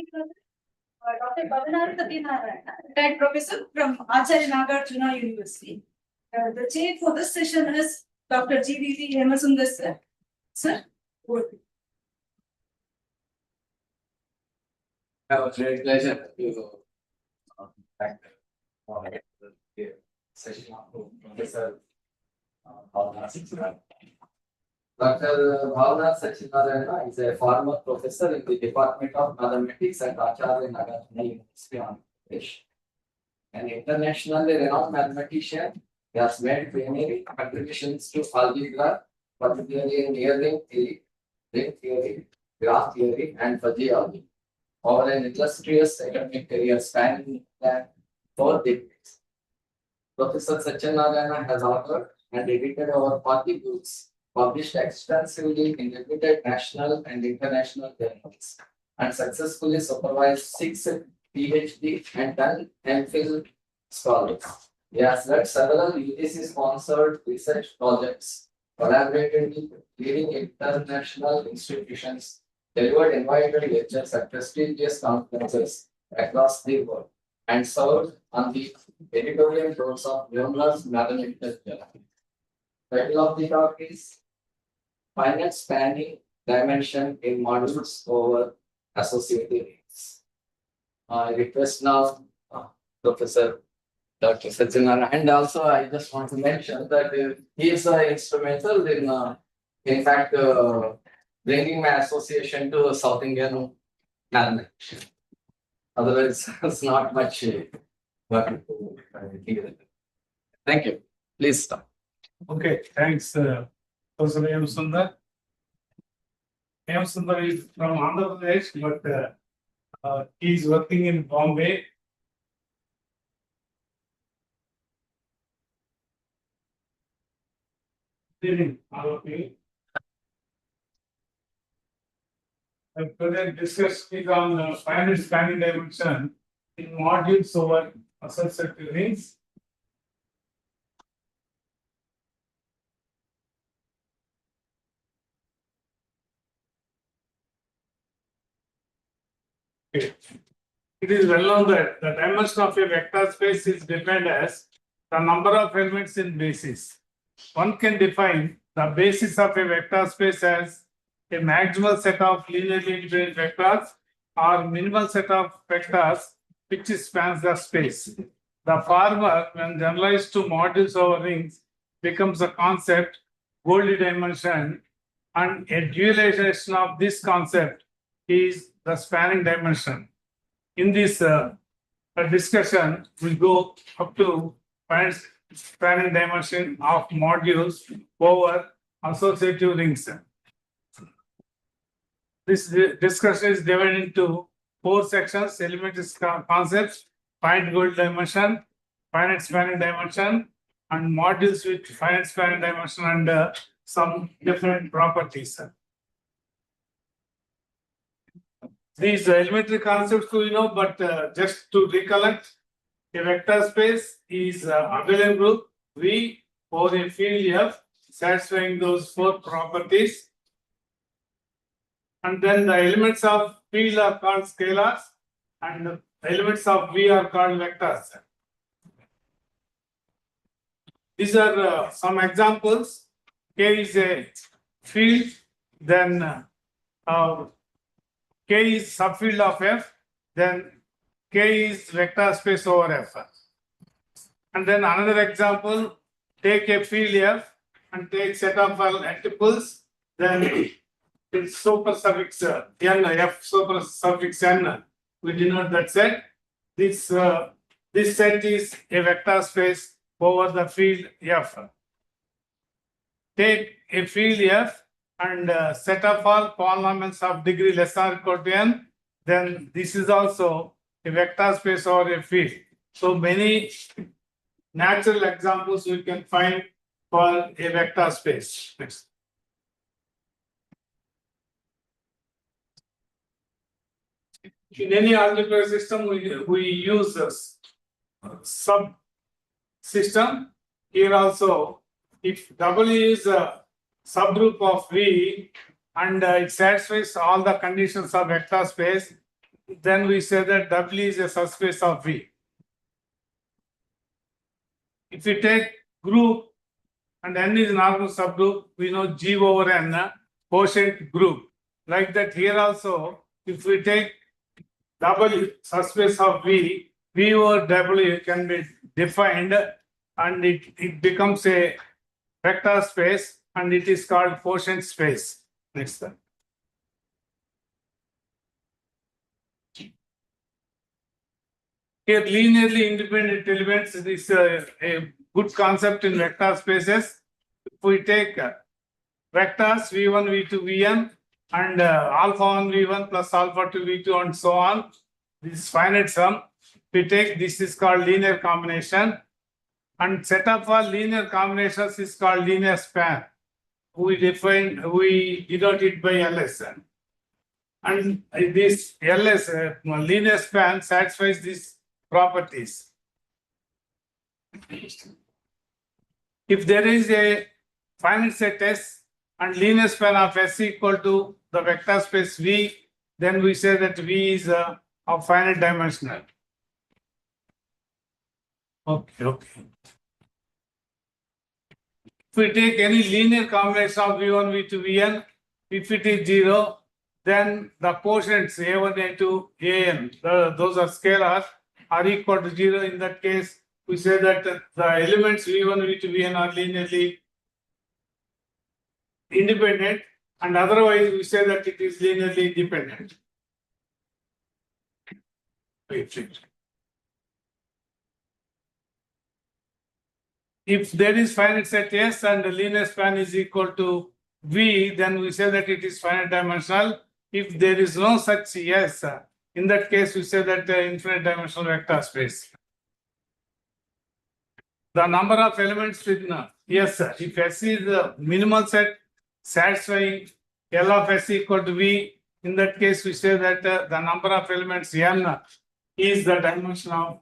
Dr. Badanaru Satyanarayana, retired professor from Acharya Nagarjuna University. The chair for this session is Dr. GVV Hemasundar sir. Sir, over to you. Have a great pleasure to thank for the session of Professor Bhavna Satyanarayana. Dr. Bhavna Satyanarayana is a former professor in the Department of Mathematics at Acharya Nagarjuna University, Andhra Pradesh. An internationally renowned mathematician, he has made pioneering contributions to algebra, particularly in near-ring theory, ring theory, graph theory, and fuzzy algebra. Over an illustrious academic career spanning than 4 decades. Professor Satyanarayana has authored and edited over 40 books, published extensively in reputed national and international journals, and successfully supervised 6 PhD and 10 MPhil scholars. He has led several UGC-sponsored research projects, collaborated with leading international institutions, delivered invited lectures at prestigious conferences across the world, and served on the editorial boards of numerous mathematical journals. Title of the talk is Finite Spanning Dimension in Modules over Associative Rings. I request now Professor Dr. Satyanarayana, and also I just want to mention that he is instrumental in fact, bringing my association to South Indian mathematics. Otherwise, it's not much work to do. Thank you. Please start. Okay, thanks, Professor Hemasundar. Hemasundar is from Andhra Pradesh, but he is working in Bombay. Good evening, all of you. The project discussed is on finite spanning dimension in modules over associative rings. Okay. It is well known that the dimension of a vector space is defined as the number of elements in basis. One can define the basis of a vector space as a maximal set of linearly independent vectors or minimal set of vectors which spans the space. The former, when generalized to modules over rings, becomes a concept Goldie dimension, and a dualization of this concept is the spanning dimension. In this discussion, we go up to finite spanning dimension of modules over associative rings. This discussion is divided into 4 sections: elementary concepts, finite Goldie dimension, finite spanning dimension, and modules with finite spanning dimension and some different properties. These elementary concepts we know, but just to recollect, a vector space is abelian group V over a field F satisfying those 4 properties. And then the elements of field are called scalars and the elements of V are called vectors. These are some examples. K is a field, then K is subfield of F, then K is vector space over F. And then another example, take a field F and take set of multiples, then it's super suffix n, F super suffix n, we denote that set. This set is a vector space over the field F. Take a field F and set of all polynomials of degree less than or equal to n, then this is also a vector space over a field. So many natural examples we can find for a vector space. Next. In any algebraic system, we use a subsystem. Here also, if W is a subgroup of V and it satisfies all the conditions of vector space, then we say that W is a subspace of V. If we take group and N is normal subgroup, we know G over N, quotient group. Like that here also, if we take W subspace of V, V over W can be defined and it becomes a vector space and it is called quotient space. Next one. Here, linearly independent elements is a good concept in vector spaces. If we take vectors V1, V2, Vn and alpha 1 V1 plus alpha 2 V2 and so on, this is finite sum. We take this is called linear combination and set of all linear combinations is called linear span. We denote it by LS. And this LS linear span satisfies these properties. If there is a finite set S and linear span of S equal to the vector space V, then we say that V is of finite dimensional. Okay. If we take any linear combination of V1, V2, Vn, if it is 0, then the quotients A1, A2, An, those are scalars, are equal to 0. In that case, we say that the elements V1, V2, Vn are linearly independent, and otherwise we say that it is linearly independent. If there is finite set S and the linear span is equal to V, then we say that it is finite dimensional. If there is no such S, in that case we say that infinite dimensional vector space. The number of elements in S, if S is the minimal set satisfying L of S equal to V, in that case we say that the number of elements N is the dimension of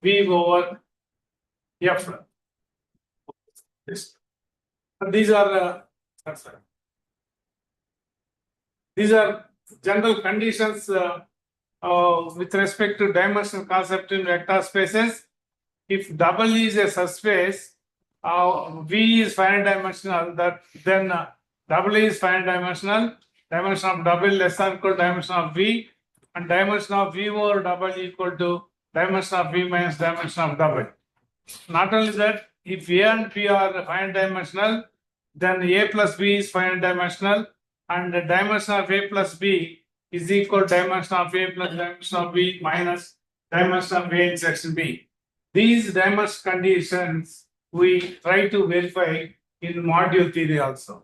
V over F. These are general conditions with respect to dimensional concept in vector spaces. If W is a subspace, V is finite dimensional, then W is finite dimensional, dimension of W less than equal to dimension of V, and dimension of V over W equal to dimension of V minus dimension of W. Not only that, if A and P are finite dimensional, then A plus B is finite dimensional, and the dimension of A plus B is equal to dimension of A plus dimension of B minus dimension of A in section B. These dimension conditions we try to verify in module theory also.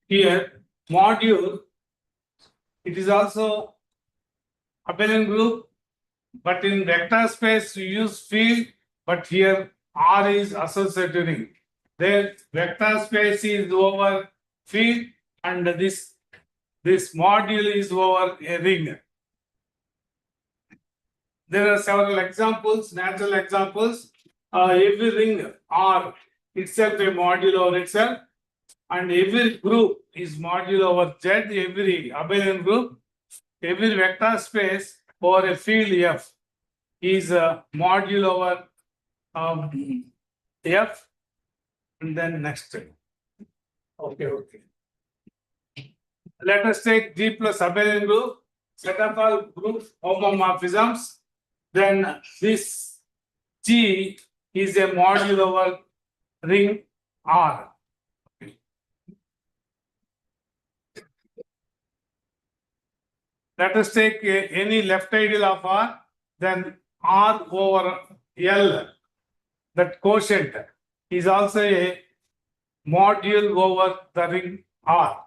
Here, module, it is also abelian group, but in vector space we use field, but here R is associative ring. There vector space is over field and this module is over a ring. There are several examples, natural examples. Every ring R itself a module over itself, and every group is module over Z, every abelian group, every vector space over a field F is a module over F, and then next. Okay. Let us take G plus abelian group, set of all group homomorphisms. Then this G is a module over ring R. Let us take any left ideal of R, then R over L, that quotient is also a module over the ring R.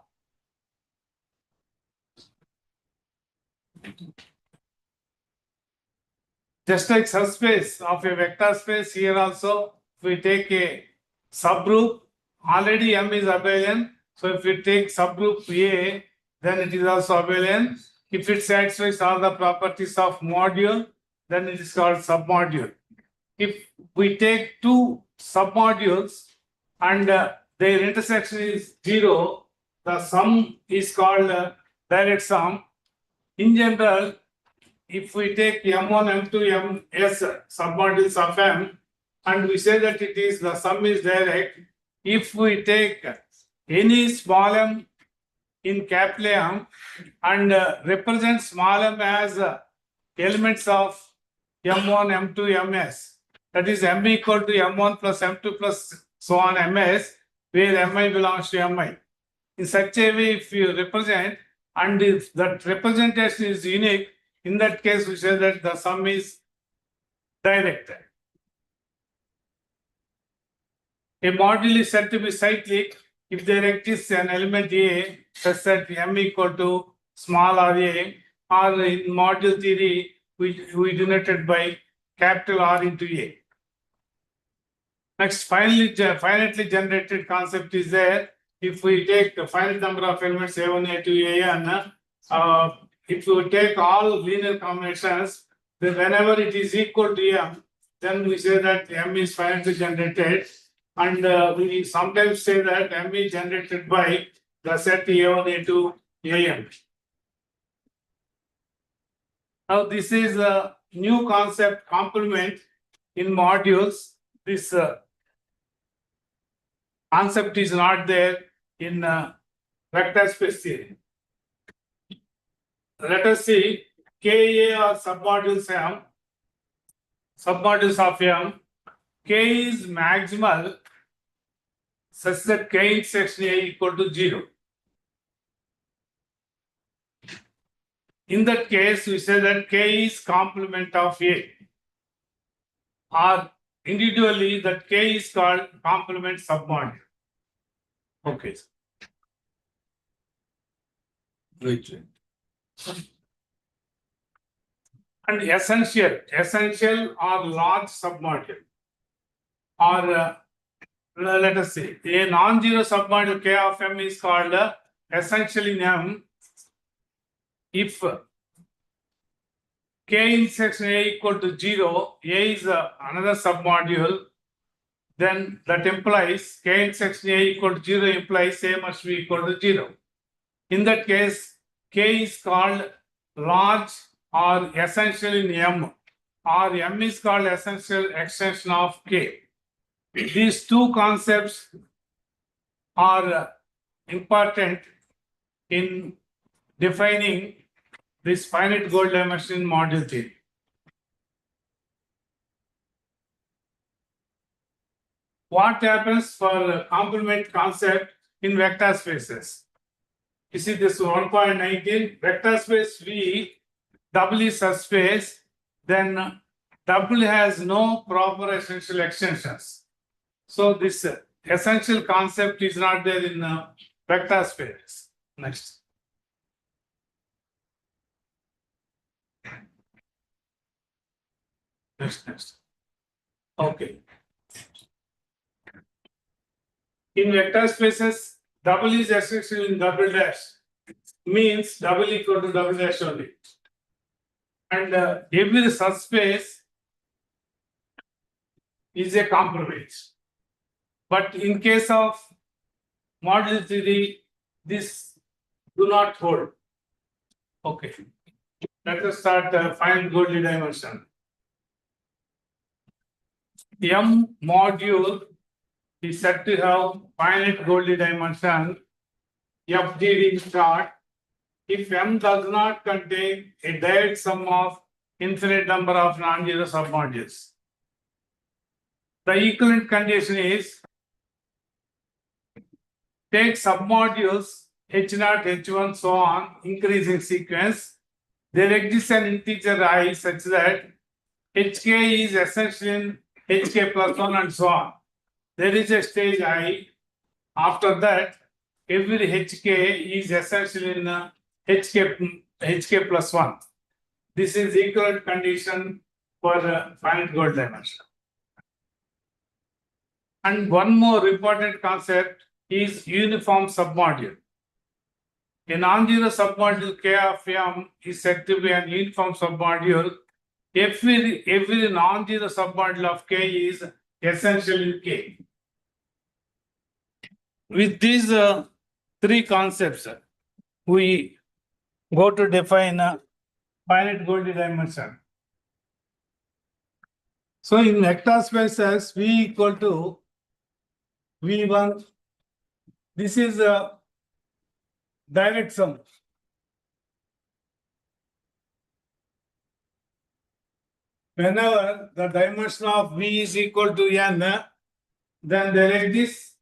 Just like subspace of a vector space, here also if we take a subgroup, already M is abelian. So if we take subgroup A, then it is also abelian. If it satisfies all the properties of module, then it is called submodule. If we take two submodules and their intersection is 0, the sum is called direct sum. In general, if we take M1, M2, Ms submodules of M, and we say that it is the sum is direct, if we take any small m in capital M and represent small m as elements of M1, M2, Ms, that is M equal to M1 plus M2 plus so on Ms, where Mi belongs to Mi. In such a way, if you represent, and if that representation is unique, in that case, we say that the sum is direct. A module is said to be cyclic if there exists an element A such that M equal to small r A, or in module theory, we denoted by capital R into A. Next, finitely generated concept is there. If we take the finite number of elements A1, A2, An, if you take all linear combinations, then whenever it is equal to M, then we say that M is finitely generated. And we sometimes say that M is generated by the set A1, A2, Am. Now, this is a new concept, complement in modules. This concept is not there in vector space theory. Let us see Ka or submodules M, submodules of M. K is maximal such that K intersection A equal to 0. In that case, we say that K is complement of A, or individually that K is called complement submodule. Okay. Wait. And essential or large submodule, or let us say a non-zero submodule K of M is called essential in M if K intersection A equal to 0, A is another submodule, then that implies K intersection A equal to 0 implies A must be equal to 0. In that case, K is called large or essential in M, or M is called essential extension of K. These two concepts are important in defining this finite goal dimension module theory. What happens for complement concept in vector spaces? You see this 1.19 vector space V, W is subspace, then W has no proper essential extensions. So this essential concept is not there in vector space. Next. Next. Okay. In vector spaces, double is essential in double dash, means double equal to double dash only. And every subspace is a complement. But in case of module theory, this do not hold. Okay. Let us start finite Goldie dimension. M module is said to have finite Goldie dimension FGD chart if M does not contain a direct sum of infinite number of non-zero submodules. The equivalent condition is take submodules H0, H1, so on, increasing sequence. There exists an integer I such that Hk is essential in Hk plus 1 and so on. There is a stage I. After that, every Hk is essential in Hk plus 1. This is equivalent condition for finite Gold dimension. And one more important concept is uniform submodule. A non-zero submodule K of M is said to be an uniform submodule. Every non-zero submodule of K is essential in K. With these three concepts. We go to define a finite Goldie dimension. So in vector spaces, V equal to V1. This is a direct sum. Whenever the dimension of V is equal to n, then there exist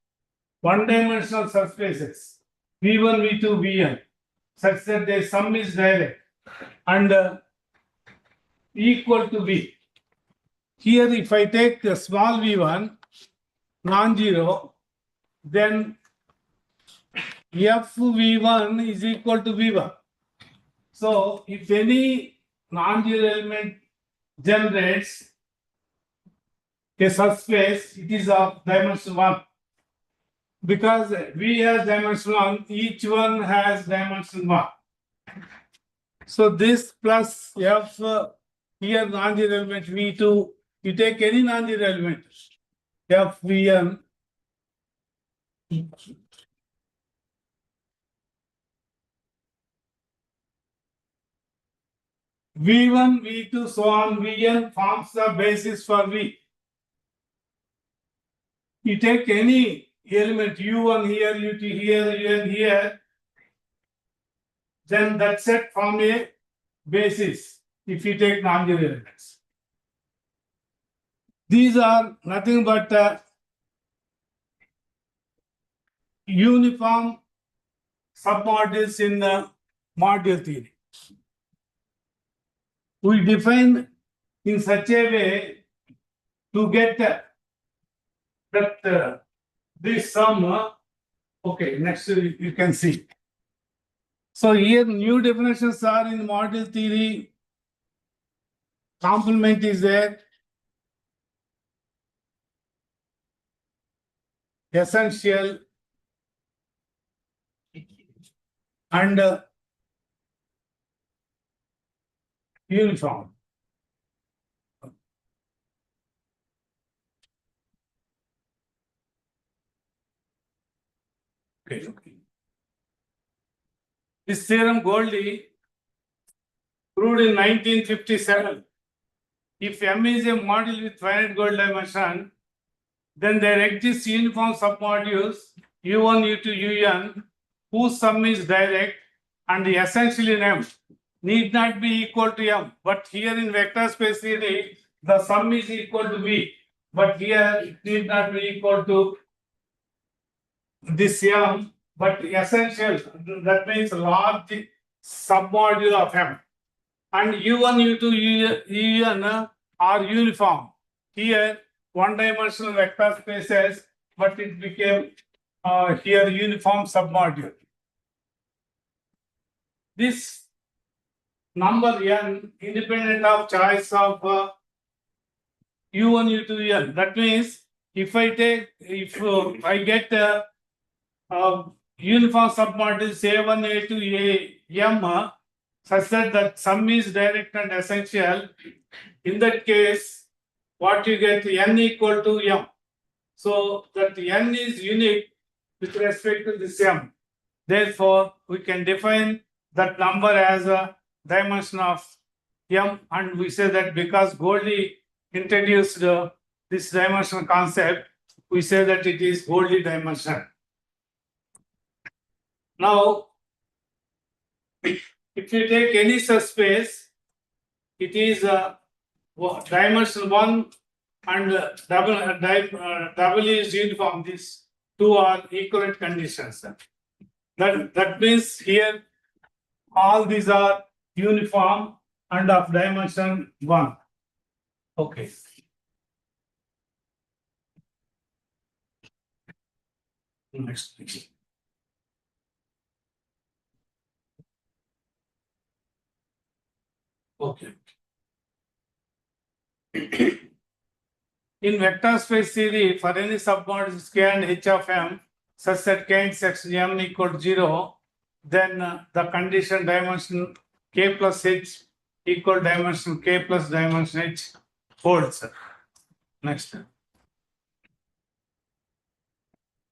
one-dimensional subspaces V1, V2, Vn, such that their sum is direct and equal to V. Here, if I take the small v1 non-zero, then f v1 is equal to v1. So, if any non-zero element generates a subspace, it is of dimension 1. Because V has dimension 1, each one has dimension 1. So, this plus f here non-zero element v2, you take any non-zero element f vn v1, v2, so on, vn forms the basis for v. You take any element u1 here, u2 here, un here, then that set form a basis if you take non-zero elements. These are nothing but uniform submodules in the module theory. We define in such a way to get that this sum. Okay, next you can see. So here new definitions are in module theory. Complement is there. Essential and uniform. Okay. This theorem Goldie proved in 1957. If M is a module with finite Goldie dimension, then there exists uniform submodules U1, U2, Un, whose sum is direct and essentially in M need not be equal to M. But here in vector space theory, the sum is equal to V. But here it need not be equal to this M, but essential, that means large submodule of M. And U1, U2, Un are uniform. Here, one-dimensional vector spaces, but it became here uniform submodule. This number n independent of choice of U1, U2, Un. That means if I get uniform submodules A1, A2, M, such that the sum is direct and essential, in that case, what you get n equal to M. So that n is unique with respect to this M. Therefore, we can define that number as a dimension of M, and we say that because Goldie introduced this dimension concept, we say that it is Goldie dimension. Now, if you take any subspace, it is dimension 1 and double is uniform. These two are equivalent conditions. That means here all these are uniform and of dimension 1. Okay. Next, please. Okay. In vector space theory, for any submodules K and H of M, such that K intersection M equal to 0, then the condition dimension K plus H equal dimension K plus dimension H holds. Next.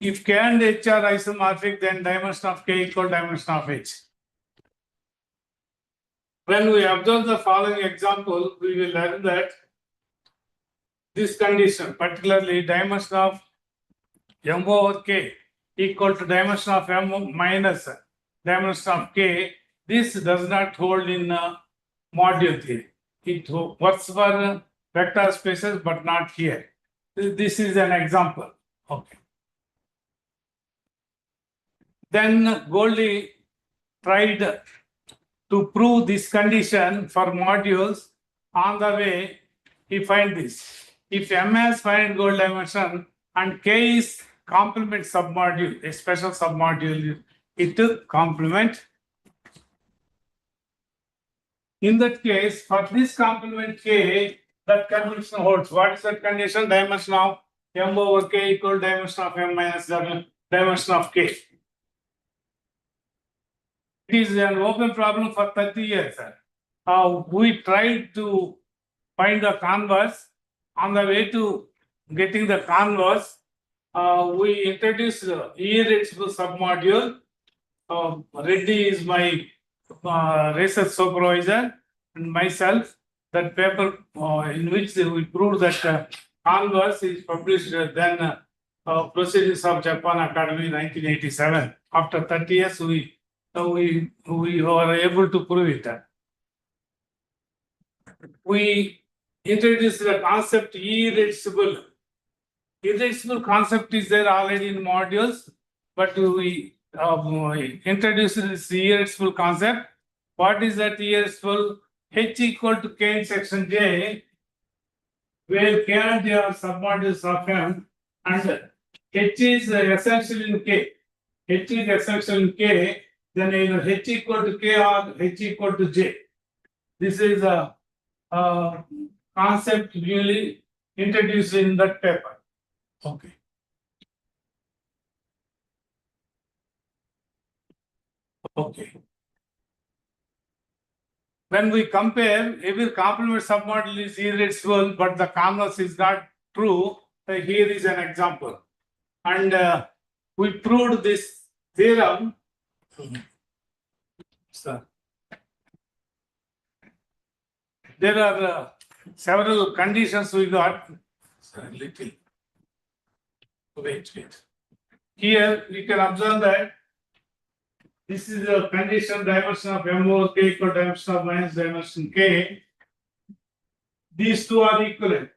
If K and H are isomorphic, then dimension of K equal dimension of H. When we observe the following example, we will learn that this condition, particularly dimension of M over K equal to dimension of M minus dimension of K, this does not hold in module theory. It works for vector spaces, but not here. This is an example. Okay. Then Goldie tried to prove this condition for modules. On the way, he find this. If M has finite goal dimension and K is complement submodule, a special submodule, it will complement. In that case, for this complement K, that condition holds. What is that condition? Dimension of M over K equal dimension of M minus dimension of K. It is an open problem for 30 years. We tried to find the converse. On the way to getting the converse, we introduced irreducible submodule. Reddy is my research supervisor and myself. That paper in which we proved that converse is published then Proceedings of Japan Academy 1987. After 30 years, we were able to prove it. We introduced the concept irreducible. Irreducible concept is there already in modules, but we introduced this irreducible concept. What is that irreducible? H equal to K in section J, where K and J are submodules of M, and H is essential in K. H is essential in K, then either H equal to K or H equal to J. This is a concept really introduced in that paper. Okay. Okay. When we compare, every complement submodule is irreducible, but the converse is not true. Here is an example. And we proved this theorem. So, there are several conditions we got. Little. Wait. Here you can observe that this is a condition dimension of M over K equal dimension of minus dimension K. These two are equivalent.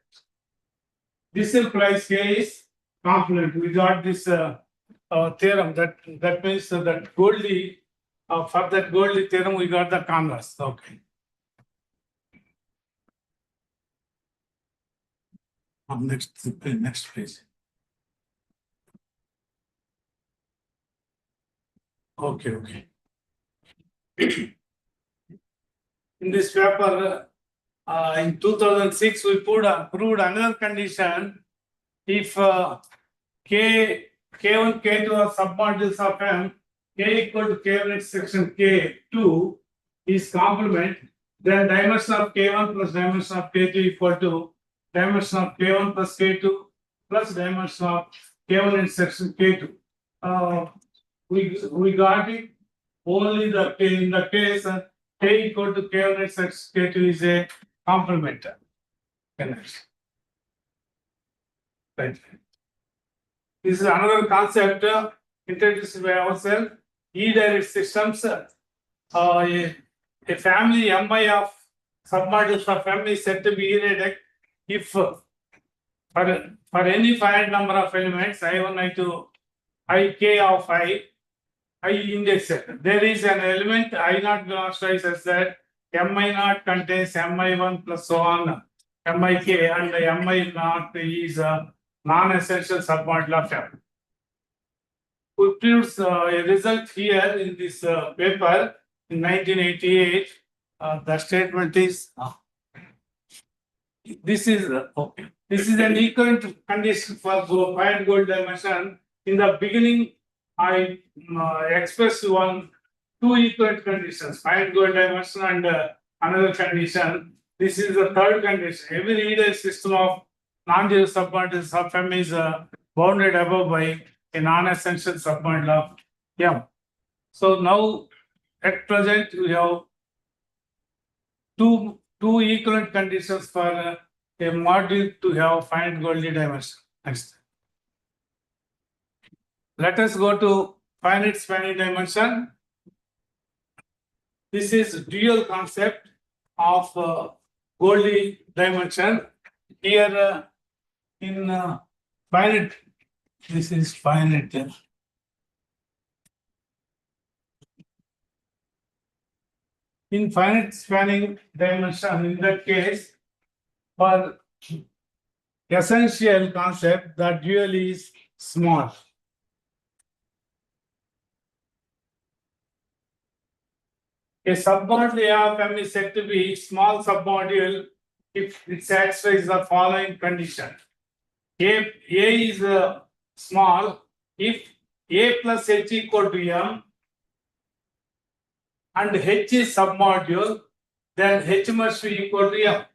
This implies K is complement. We got this theorem that means that Goldie, for that Goldie theorem, we got the converse. Okay. Next please. Okay. In this paper, in 2006, we proved another condition. If K1, K2 are submodules of M, K equal to K1 section K2 is complement, then dimension of K1 plus dimension of K2 equal to dimension of K1 plus K2 plus dimension of K1 in section K2. We got it only the K in the case K equal to K1 in section K2 is a complement. Right. This is another concept introduced by ourselves. E-direct systems. A family MI of submodules of M is said to be E-direct if for any finite number of elements I1, I2, Ik of I indexed. There is an element I0 belongs to I such that Mi0 contains Mi1 plus so on Mik, and Mi0 is a non-essential submodule of M. We produced a result here in this paper in 1988. The statement is this is okay. This is an equivalent condition for finite goal dimension. In the beginning, I expressed two equivalent conditions: finite goal dimension and another condition. This is the third condition. Every reader system of non-zero submodules of M is bounded above by a non-essential submodule of M. So now at present we have two equivalent conditions for a module to have finite Goldie dimension. Next. Let us go to finite spanning dimension. This is dual concept of Goldie dimension. Here in finite, this is finite. In finite spanning dimension, in that case, for essential concept, the dual is small. A submodule A of M is said to be small submodule if it satisfies the following condition. A is small if A plus H equal to M and H is submodule, then H must be equal to M.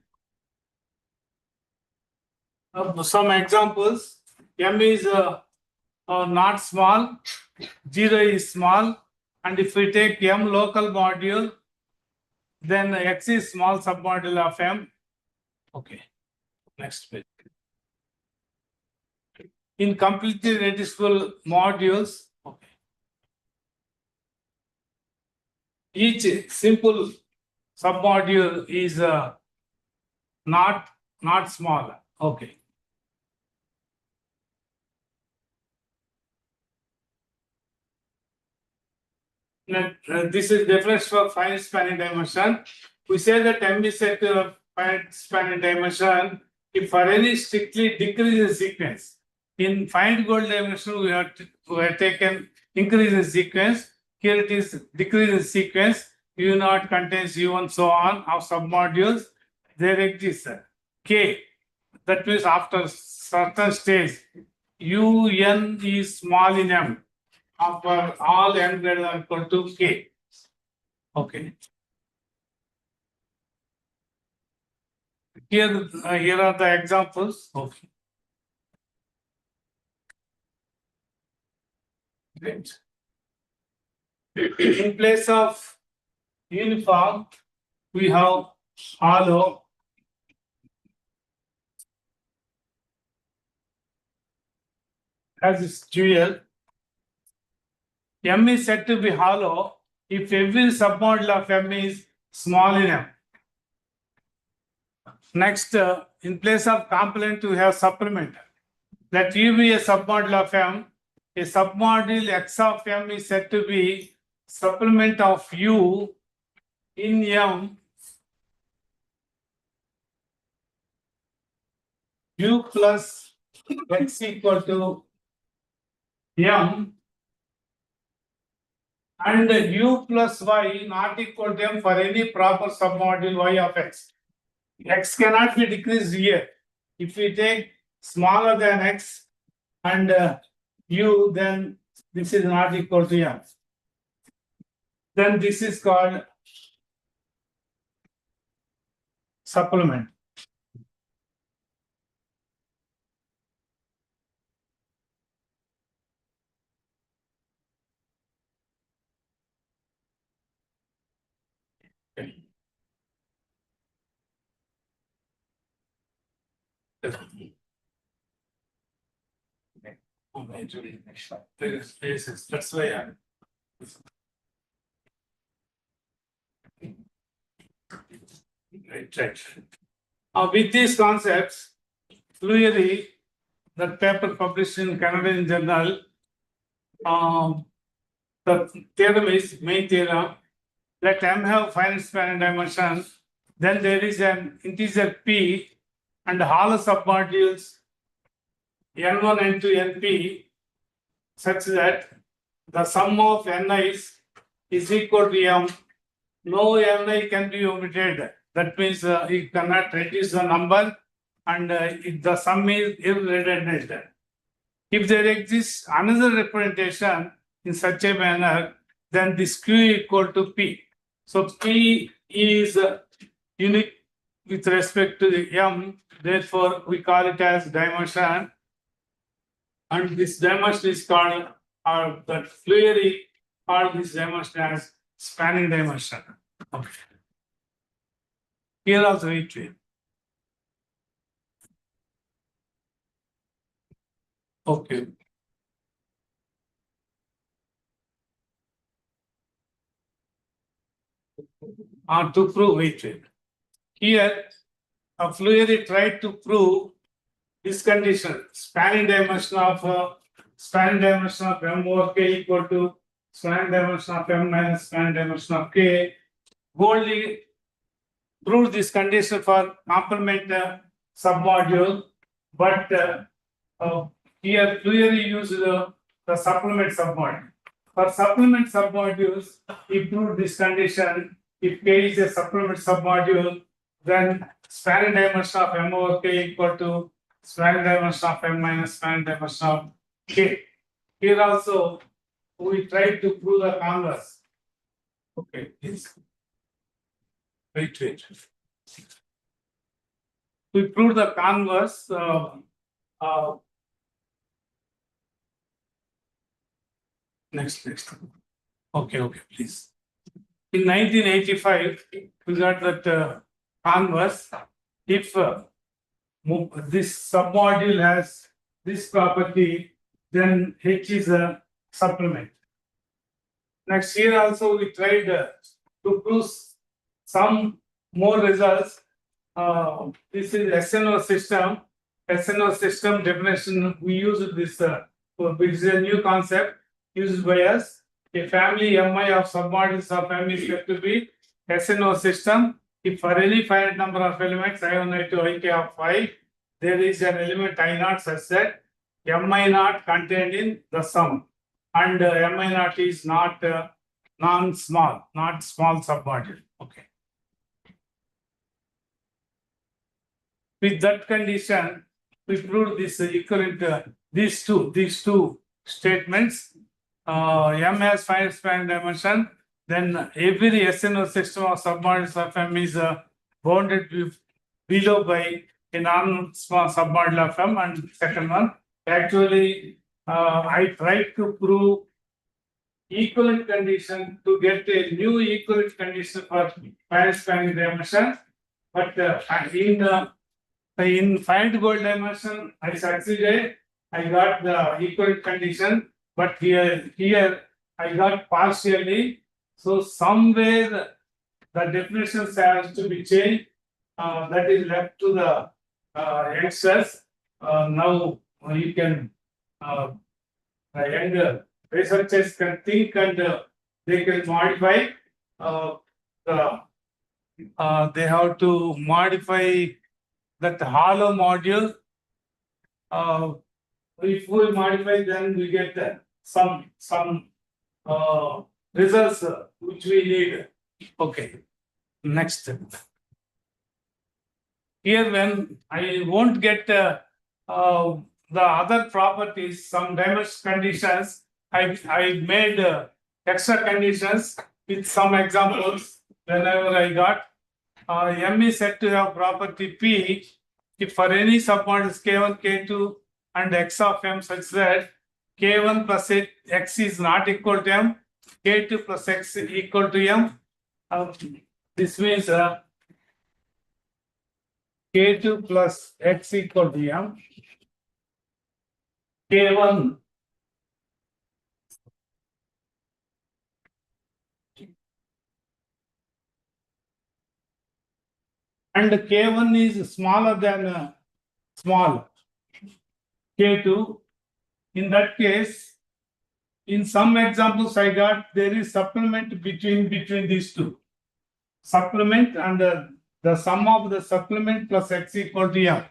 Some examples, M is not small, 0 is small, and if we take M local module, then X is small submodule of M. Okay, next page. In completely reducible modules, okay, each simple submodule is not small. Okay. Now, this is definition for finite spanning dimension. We say that M is set to a finite spanning dimension if for any strictly decreasing sequence. In finite Goldie dimension, we have taken increasing sequence. Here it is decreasing sequence. U0 contains U1 so on of submodules. There exists K. That means after certain stage, UN is small in M. For all n greater than equal to K. Okay. Here are the examples. Okay. Great. In place of uniform, we have hollow. As its dual. M is said to be hollow if every submodule of M is small in M. Next, in place of complement, we have supplement. Let U be a submodule of M. A submodule X of M is said to be supplement of U in M. U plus X equal to M. And U plus Y not equal to M for any proper submodule Y of X. X cannot be decreased here. If we take smaller than X and U, then this is not equal to M. Then this is called supplement. That's why I. Right. With these concepts, clearly, that paper published in Canadian Journal, the theorem is main theorem. Let M have finite spanning dimension. Then there is an integer P and hollow submodules N1, N2, Np such that the sum of Ni's is equal to M. No Ni can be omitted. That means you cannot reduce the number and the sum is irredundant. If there exists another representation in such a manner, then this Q equal to P. So P is unique with respect to the M. Therefore, we call it as dimension And this dimension is called, or that Flueri called this dimension as spanning dimension. Okay. Here also it will. Okay. To prove it. Here, a Flueri tried to prove this condition, spanning dimension of M over K equal to spanning dimension of M minus spanning dimension of K. Boldly proved this condition for complement submodule, but here Flueri used the supplement submodule. For supplement submodules, he proved this condition. If K is a supplement submodule, then spanning dimension of M over K equal to spanning dimension of M minus spanning dimension of K. Here also, we tried to prove the converse. Okay, please. Wait. We proved the converse. Next. Okay, please. In 1985, we got that converse. If this submodule has this property, then H is a supplement. Next year also we tried to prove some more results. This is SNO system. SNO system definition, we use this, which is a new concept used by us. A family Mi of submodules of M is said to be SNO system. If for any finite number of elements I1, I2, Ik of 5, there is an element I0 such that Mi0 contained in the sum, and Mi0 is not non-small, not small submodule. Okay. With that condition, we proved this equivalent these two statements. M has finite spanning dimension. Then every SNO system of submodules of M is bounded below by a non-small submodule of M. And second one, actually, I tried to prove equivalent condition to get a new equivalent condition for finite spanning dimension. But in finite goal dimension, I succeeded. I got the equivalent condition, but here I got partially. So somewhere the definitions has to be changed. That is left to the youngsters. Now you can and researchers can think and they can modify. They have to modify that hollow module. If we modify, then we get some results which we need. Okay, next. Here, when I won't get the other properties, some dimension conditions, I made extra conditions with some examples. Whenever I got M is said to have property P if for any submodules K1, K2 and X of M such that K1 plus X is not equal to M, K2 plus X is equal to M. This means K2 plus X equal to M, K1 and K1 is smaller than small K2. In that case, in some examples I got there is supplement between these two. Supplement and the sum of the supplement plus X equal to M.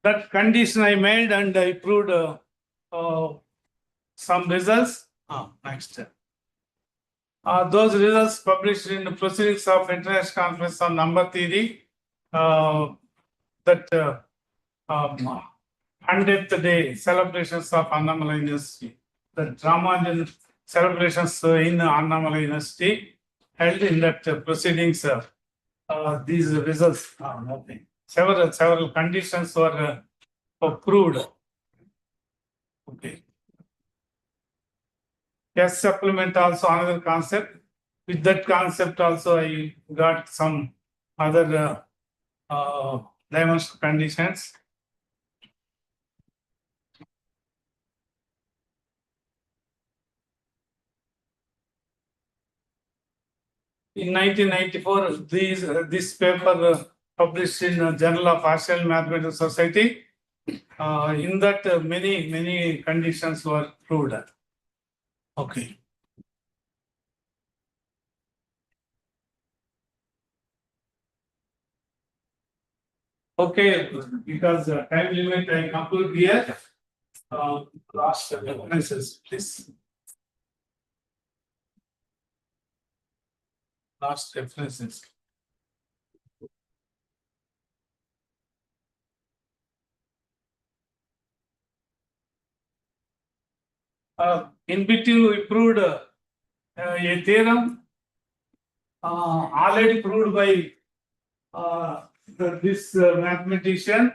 That condition I made and I proved some results. Next. Those results published in the Proceedings of International Conference on Number Theory, that 100th day celebrations of Annamala University, the Ramanujan celebrations in Annamala University held in that proceedings. These results are nothing. Several conditions were proved Okay. S supplement also another concept. With that concept also I got some other dimensional conditions. In 1994, this paper published in Journal of Australian Mathematical Society. In that many conditions were proved. Okay. Okay, because time limit, I conclude here. Last references, please. Last references. In between, we proved a theorem already proved by this mathematician,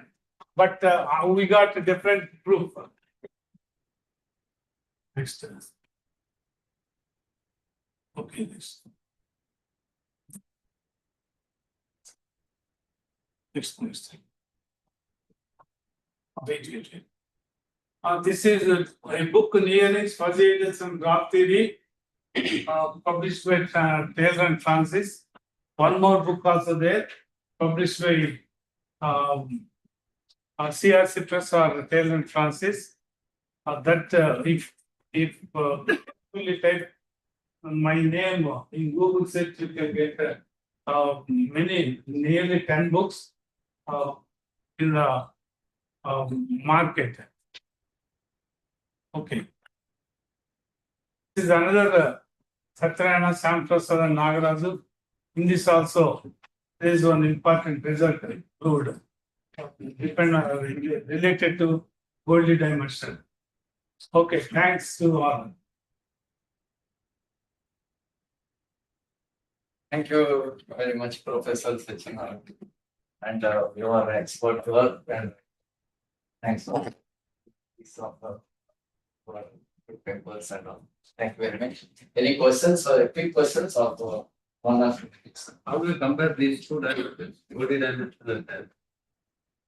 but we got a different proof. Next. Okay, next. Next. Wait. This is a book, Nearings, Fuzzy Edges and Graph Theory, published by Taylor and Francis. One more book also there, published by CRC Press or Taylor and Francis. If fully type my name in Google search, you can get nearly 10 books in the market. Okay. This is another Satyarayana, Sam Prasad and Nagaraju. In this also, there is one important result proved related to Goldie dimension. Okay, thanks to all. Thank you very much, Professor Sachin, and your expert work, and thanks for papers and all. Thank you very much. Any questions or quick questions of one or two? How do you compare these two dimensions? Goldie dimension and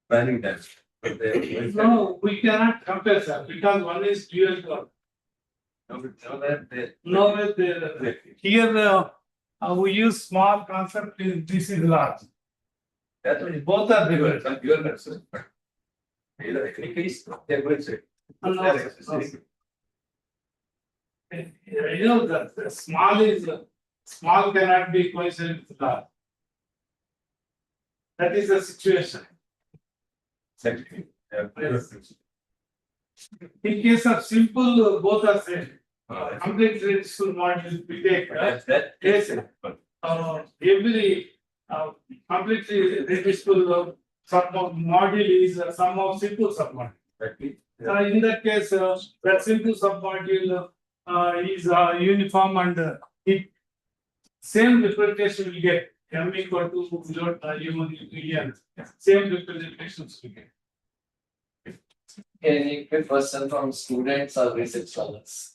planning dimension? No, we cannot compare, sir, because one is dual God. No, here we use small concept, this is large. Both are different. You know that the small cannot be coincident with large. That is the situation. In case of simple, both are same. Complete reducible module we take. Every completely reducible submodule is a sum of simple submodule. In that case, that simple submodule is uniform and it same representation we get. M equal to U1 same representations we get. Any quick question from students or research scholars?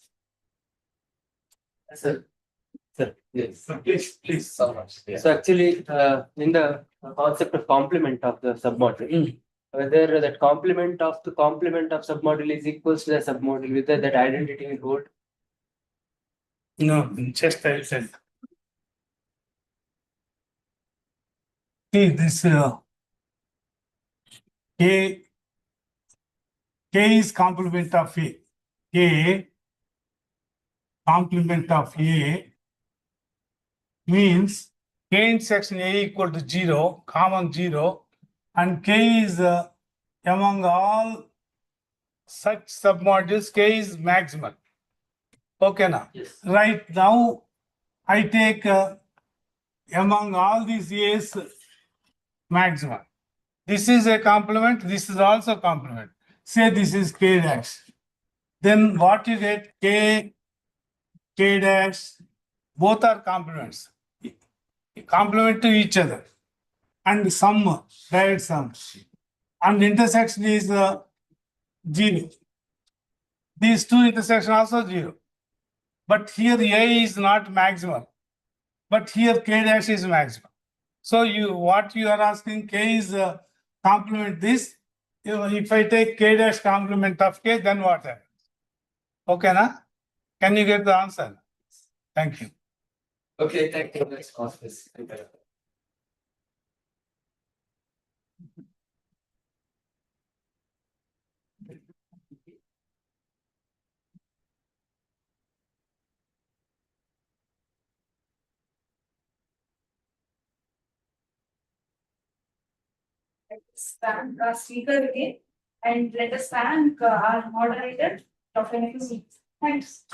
Sir. Yes. Please. So much. Yeah. So actually, in the concept of complement of the submodule, whether that complement of submodule is equals to the submodule, whether that identity will hold. No, just I said. See this K is complement of A. K complement of A means K intersection A equal to 0, common 0, and K is among all such submodules, K is maximal. Okay now. Yes. Right now, I take among all these A's maximum. This is a complement, this is also complement. Say this is K dash. Then what you get? K dash, both are complements. Complement to each other. And sum, direct sum. And intersection is 0. These two intersections also 0. But here A is not maximum. But here K dash is maximum. So what you are asking, K is complement this. If I take K dash complement of K, then what happens? Okay, na? Can you get the answer? Thank you. Okay, thank you. Let's pause this. Let's thank our speaker again, and let us thank our moderator, Dr. Nikhil. Thanks.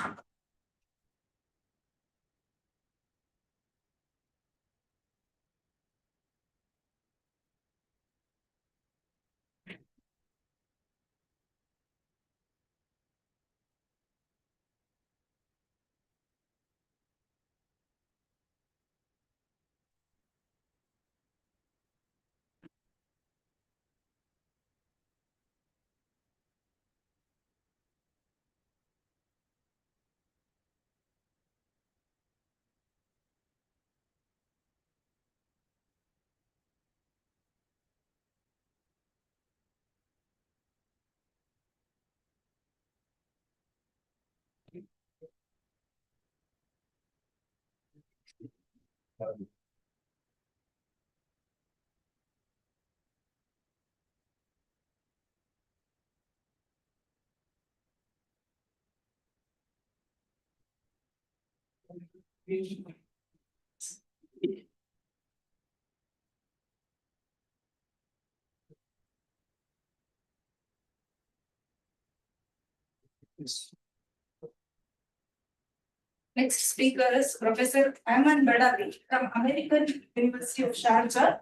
Next speaker is Professor Ayman Badawi from American University of Sharjah,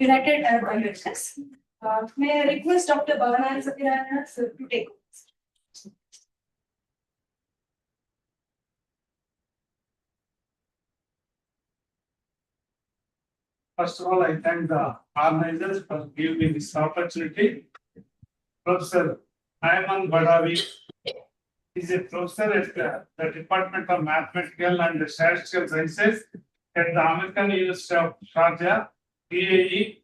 United Arab Emirates. May I request Dr. Bhavana Satyarayana to take over. First of all, I thank the organizers for giving me this opportunity. Professor Ayman Badawi is a professor at the Department of Mathematical and Statistical Sciences at the American University of Sharjah, UAE.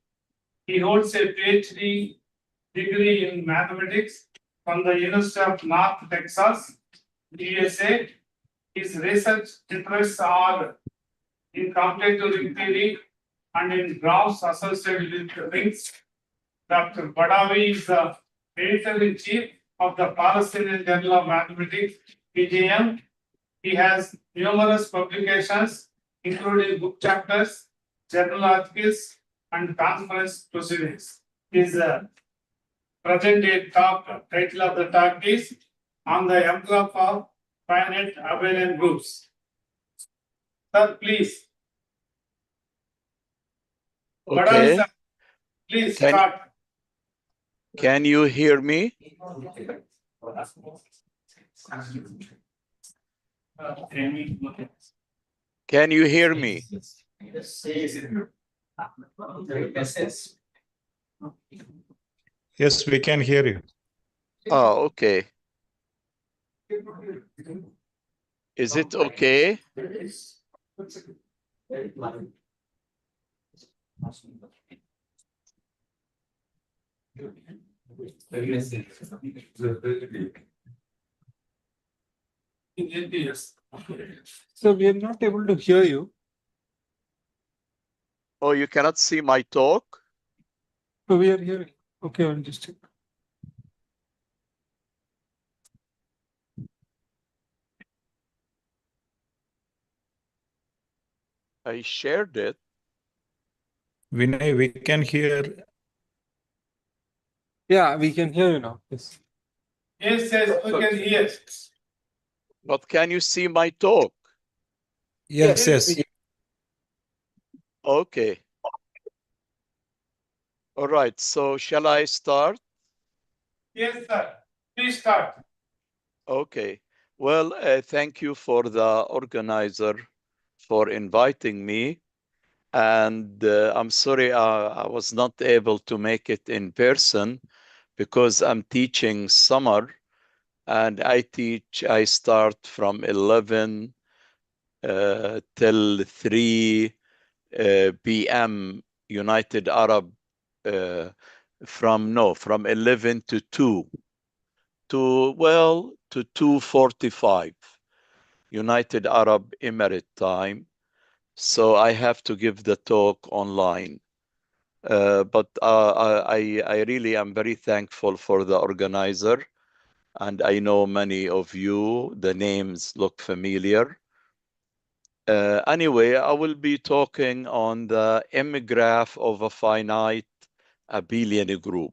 He holds a PhD degree in mathematics from the University of North Texas, USA. His research interests are in computational ring theory and in graphs associated with rings. Dr. Badawi is the editor-in-chief of the Palestinian Journal of Mathematics, PJM. He has numerous publications, including book chapters, journal articles, and conference proceedings. His present day talk, title of the talk is On the Envelope of Finite Abelian Groups. Sir, please. Badawi, Okay. sir, please start. Can you hear me? Can you hear me? Yes, we can hear you. Oh, okay. Is it okay? So we are not able to hear you. Oh, you cannot see my talk? So we are hearing. Okay, I'll just check. I shared it. Vinay, we can hear. Yeah, we can hear you now. Yes. Yes, yes, we can hear. But can you see my talk? Yes, yes. Okay. All right. So shall I start? Yes, sir. Please start. Okay. Well, thank you for the organizer for inviting me. And I'm sorry I was not able to make it in person because I'm teaching summer and I start from 11 till 3 p.m. United Arab, from 11 to 2 to 2:45 United Arab Emirate time. So I have to give the talk online. But I really am very thankful for the organizer, and I know many of you, the names look familiar. Anyway, I will be talking on the M graph of a finite abelian group.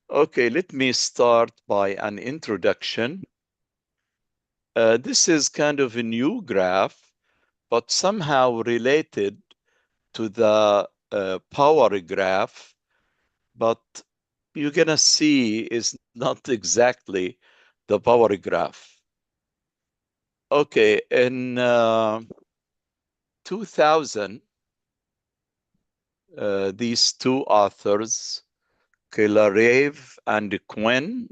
Okay, let me start by an introduction. This is kind of a new graph, but somehow related to the power graph, but you're gonna see is not exactly the power graph. Okay, in 2000, these two authors, Kilarev and Quinn,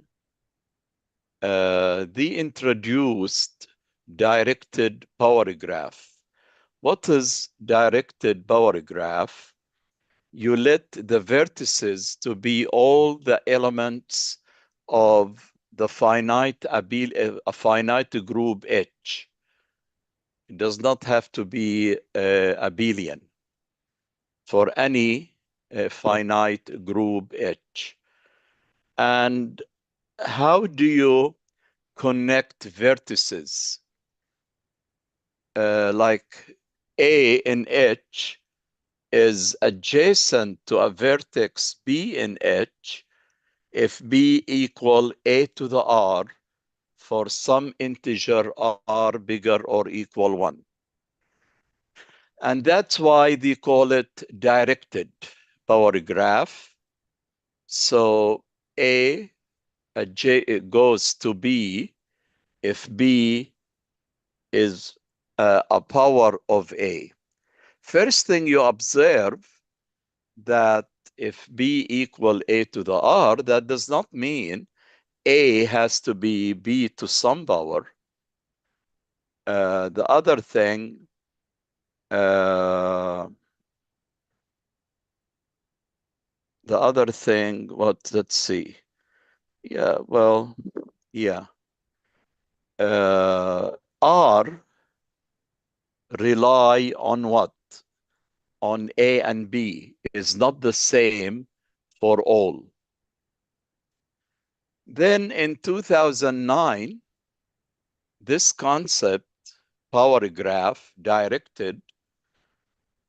they introduced directed power graph. What is directed power graph? You let the vertices to be all the elements of the finite a finite group H. It does not have to be abelian for any finite group H. And how do you connect vertices? Like A in H is adjacent to a vertex B in H if B equal A to the R for some integer R bigger or equal 1. And that's why they call it directed power graph. So A goes to B if B is a power of A. First thing you observe that if B equal A to the R, that does not mean A has to be B to some power. The other thing, let's see. Yeah, well, yeah. R rely on what? On A and B is not the same for all. Then in 2009, this concept, power graph, directed,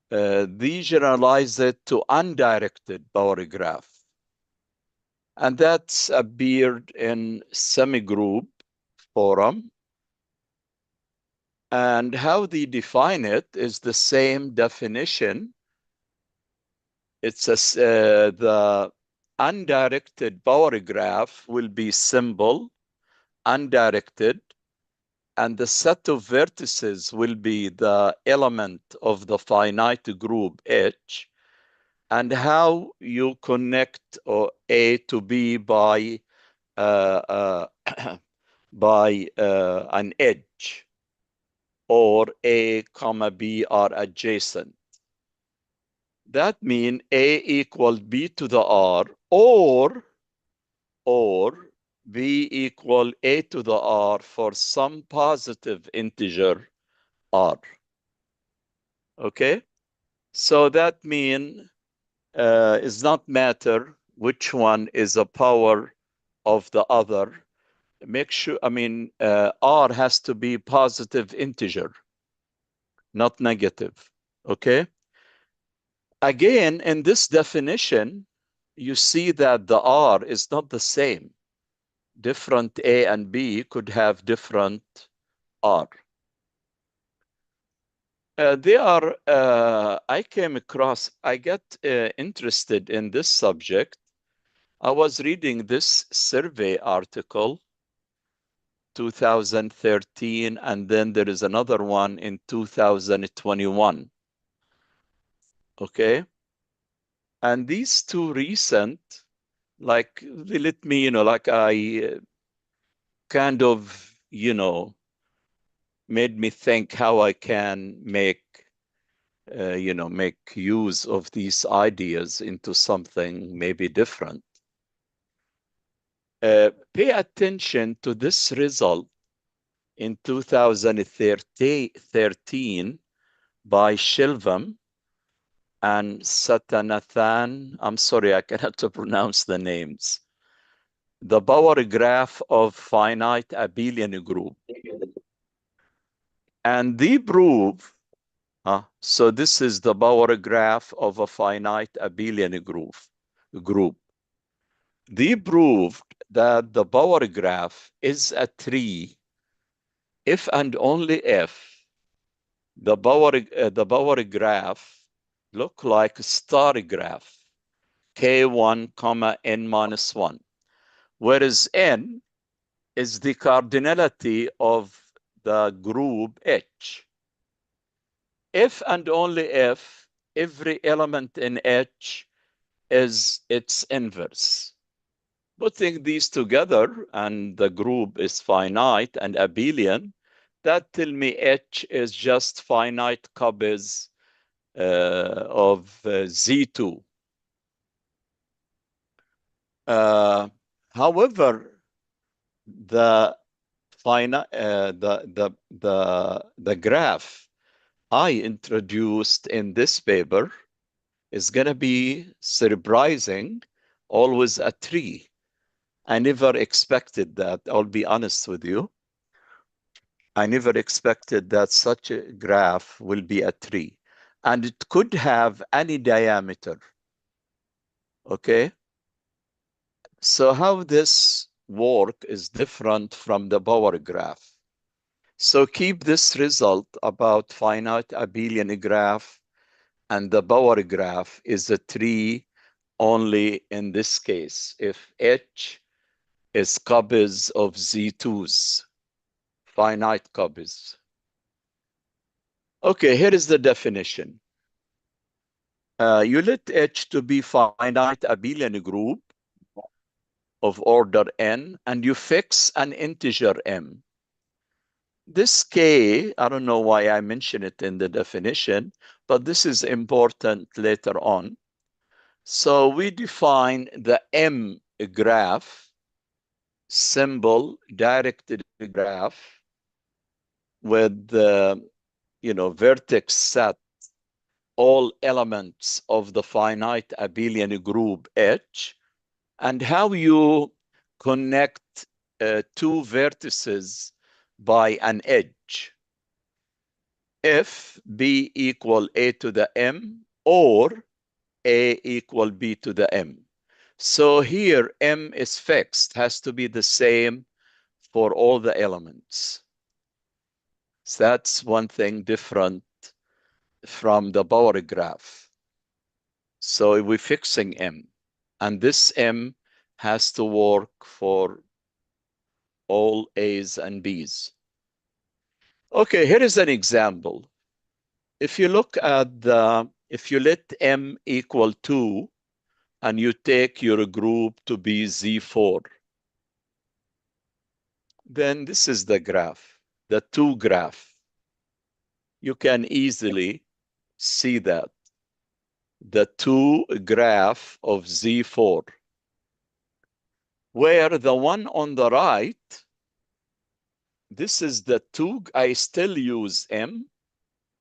they generalize it to undirected power graph. And that's appeared in semigroup forum. And how they define it is the same definition. It's the undirected power graph will be simple, undirected, and the set of vertices will be the element of the finite group H, and how you connect A to B by an edge, or A comma B are adjacent. That means A equals B to the R, or B equal A to the R for some positive integer R. Okay? So that means it's not matter which one is a power of the other. Make sure, R has to be positive integer, not negative. Okay? Again, in this definition, you see that the R is not the same. Different A and B could have different R. I got interested in this subject. I was reading this survey article, 2013, and then there is another one in 2021. Okay? And these two recent, like, they let me, kind of, you know, made me think how I can make, you know, make use of these ideas into something maybe different. Pay attention to this result in 2013 by Shilvam and Satanathan. I'm sorry, I cannot pronounce the names. The power graph of finite abelian group. And they prove, so this is the power graph of a finite abelian group. They proved that the power graph is a tree if and only if the power graph look like a star graph, k1 comma n minus 1, whereas n is the cardinality of the group H. If and only if every element in H is its inverse. Putting these together, and the group is finite and abelian, that tell me H is just finite copies of Z2. However, the graph I introduced in this paper is going to be surprising, always a tree. I never expected that. I'll be honest with you. I never expected that such a graph will be a tree. And it could have any diameter. Okay? So how this work is different from the power graph. So keep this result about finite abelian graph and the power graph is a tree only in this case if H is copies of Z2's, finite copies. Okay, here is the definition. You let H to be finite abelian group of order n and you fix an integer m. This k, I don't know why I mention it in the definition, but this is important later on. So we define the m graph, symbol directed graph with the, you know, vertex set all elements of the finite abelian group H, and how you connect two vertices by an edge. If B equal A to the M or A equal B to the M. So here M is fixed, has to be the same for all the elements. So that's one thing different from the power graph. So we're fixing M, and this M has to work for all A's and B's. Okay, here is an example. If you look at if you let M equal 2 and you take your group to be Z4, then this is the graph, the 2 graph. You can easily see that. The 2 graph of Z4, where the one on the right, this is the 2, I still use M,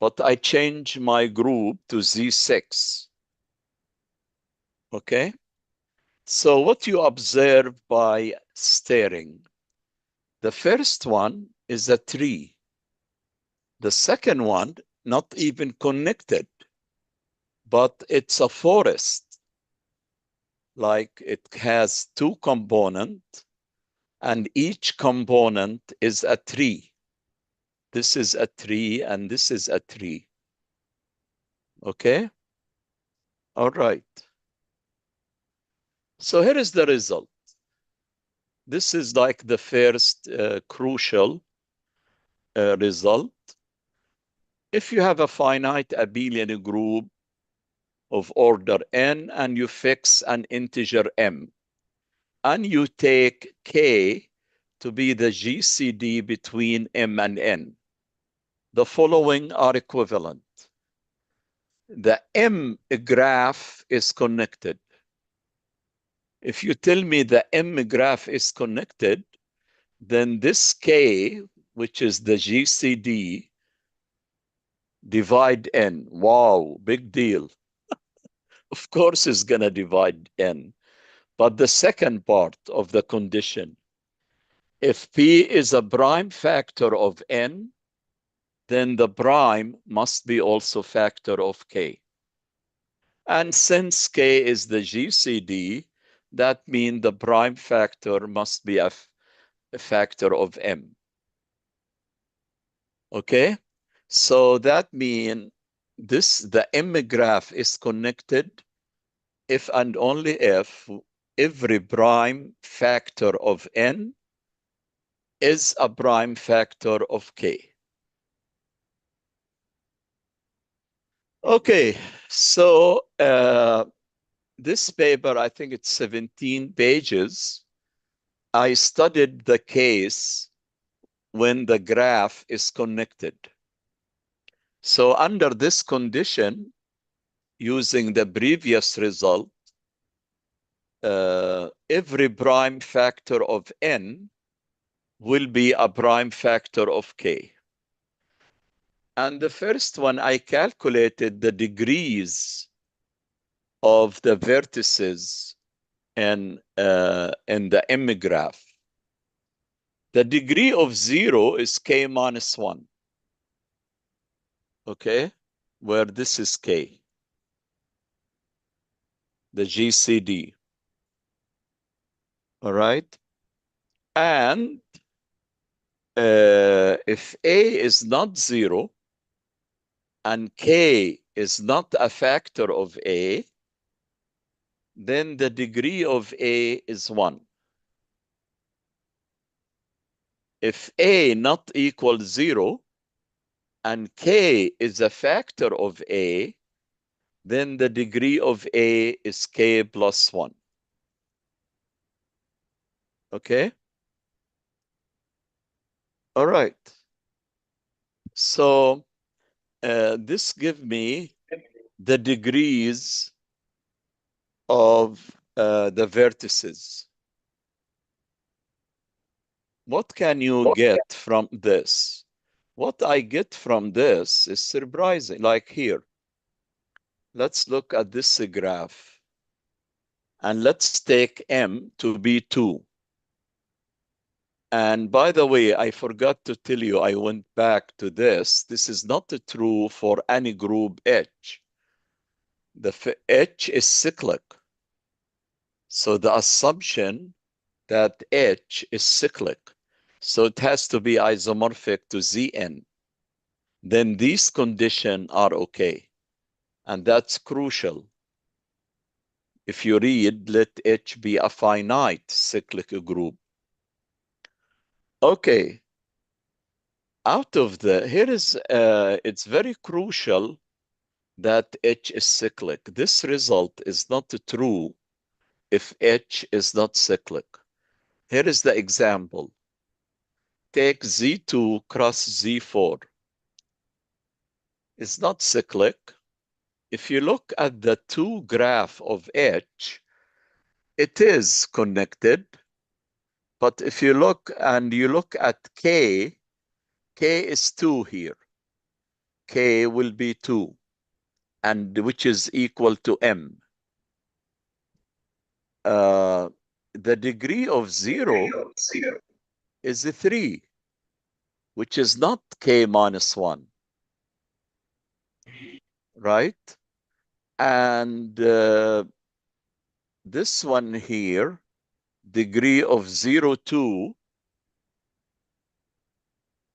but I change my group to Z6. Okay? So what you observe by staring, the first one is a tree. The second one, not even connected, but it's a forest. Like it has 2 components, and each component is a tree. This is a tree, and this is a tree. Okay? All right. So here is the result. This is like the first crucial result. If you have a finite abelian group of order n and you fix an integer m, and you take k to be the GCD between M and N. The following are equivalent. The M graph is connected. If you tell me the M graph is connected, then this K, which is the GCD, divide N. Wow, big deal. Of course it's going to divide N. But the second part of the condition, if P is a prime factor of N, then the prime must be also factor of K. And since K is the GCD, that means the prime factor must be a factor of M. Okay? So that means the M graph is connected if and only if every prime factor of N is a prime factor of K. Okay, so this paper, I think it's 17 pages. I studied the case when the graph is connected. So under this condition, using the previous result, every prime factor of N will be a prime factor of K. And the first one, I calculated the degrees of the vertices in the M graph. The degree of 0 is K minus 1. Okay, where this is K, the GCD. All right. And if A is not 0 and K is not a factor of A, then the degree of A is 1. If A not equals 0 and K is a factor of A, then the degree of A is K plus 1. Okay? All right. So this gives me the degrees of the vertices. What can you get from this? What I get from this is surprising. Like here, let's look at this graph. And let's take M to be 2. And by the way, I forgot to tell you, I went back to this. This is not true for any group H. The H is cyclic. So the assumption that H is cyclic, so it has to be isomorphic to Zn. Then these conditions are okay. And that's crucial. If you read, let H be a finite cyclic group. Okay. Out of here is, it's very crucial that H is cyclic. This result is not true if H is not cyclic. Here is the example. Take Z2 cross Z4. It's not cyclic. If you look at the 2 graph of H, it is connected. But if you look and you look at K, K is 2 here. K will be 2, and which is equal to M. The degree of 0 is 3, which is not K minus 1. Right? And this one here, degree of 0, 2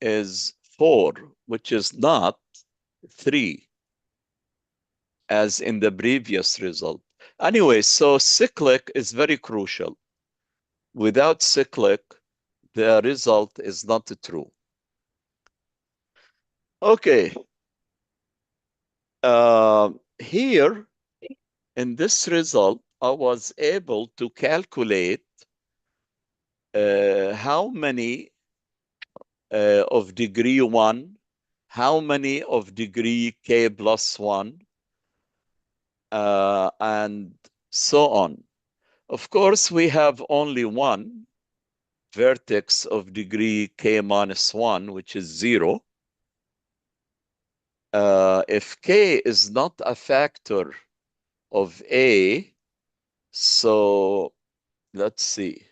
is 4, which is not 3, as in the previous result. Anyway, so cyclic is very crucial. Without cyclic, the result is not true. Okay. Here, in this result, I was able to calculate how many of degree 1, how many of degree k plus 1, and so on. Of course, we have only one vertex of degree k minus 1, which is 0. If k is not a factor of a, so let's see.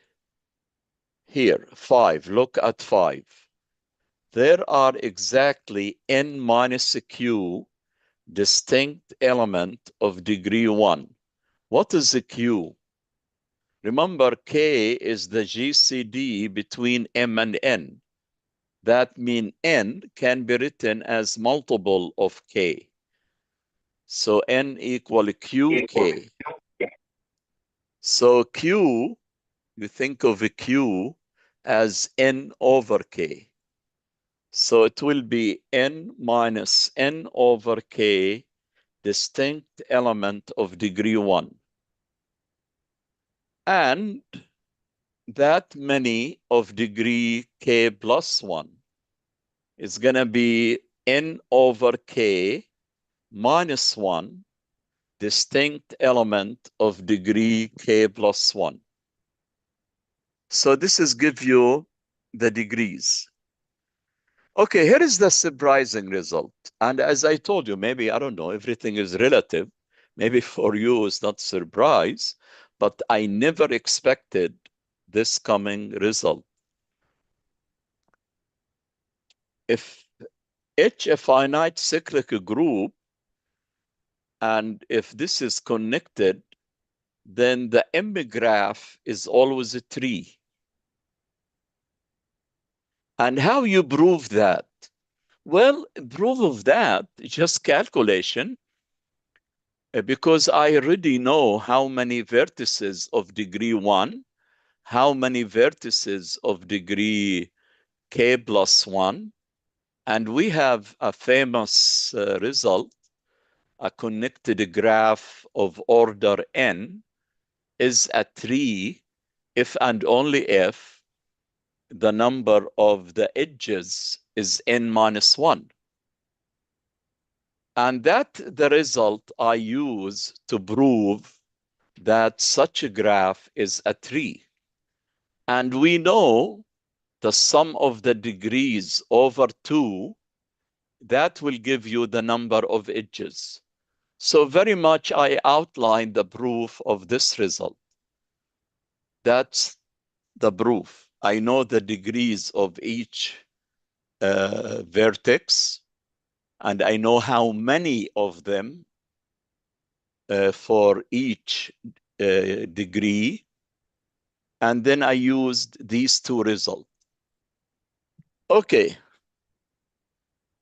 Here, 5, look at 5. There are exactly n minus q distinct element of degree 1. What is the q? Remember, k is the GCD between m and n. That means n can be written as multiple of k. So n equal qk. So q, you think of a q as n over k. So it will be n minus n over k distinct element of degree 1. And that many of degree k plus 1 is going to be n over k minus 1 distinct element of degree k plus 1. So this is give you the degrees. Okay, here is the surprising result. And as I told you, maybe, I don't know, everything is relative. Maybe for you it's not surprise, but I never expected this coming result. If H a finite cyclic group, and if this is connected, then the M graph is always a tree. And how you prove that? Well, proof of that, just calculation, because I already know how many vertices of degree 1, how many vertices of degree k plus 1, and we have a famous result, a connected graph of order n is a tree if and only if the number of the edges is n minus 1. And that the result I use to prove that such a graph is a tree. And we know the sum of the degrees over 2, that will give you the number of edges. So very much I outlined the proof of this result. That's the proof. I know the degrees of each vertex, and I know how many of them for each degree. And then I used these two results. Okay.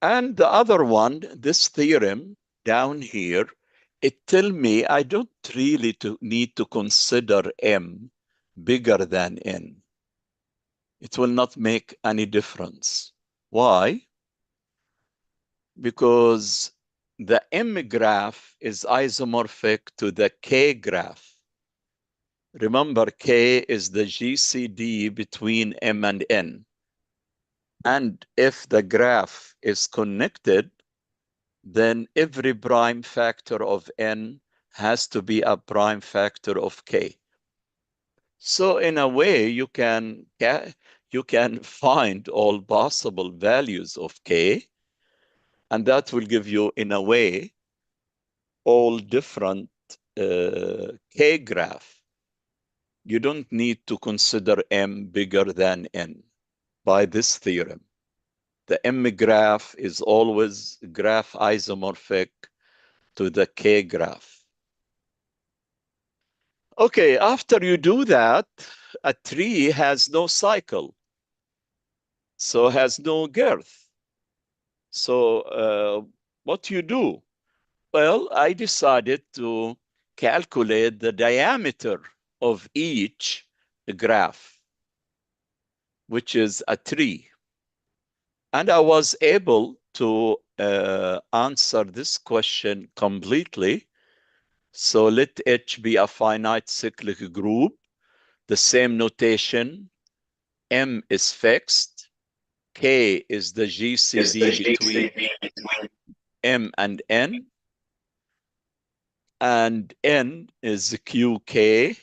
And the other one, this theorem down here, it tells me I don't really need to consider m bigger than n. It will not make any difference. Why? Because the m graph is isomorphic to the k graph. Remember, k is the GCD between m and n. And if the graph is connected, then every prime factor of n has to be a prime factor of k. So in a way, you can find all possible values of k, and that will give you, in a way, all different k graph. You don't need to consider m bigger than n by this theorem. The m graph is always graph isomorphic to the k graph. Okay, after you do that, a tree has no cycle, so has no girth. So what you do? Well, I decided to calculate the diameter of each graph, which is a tree. And I was able to answer this question completely. So let H be a finite cyclic group, the same notation, M is fixed, K is the GCD between M and N is QK.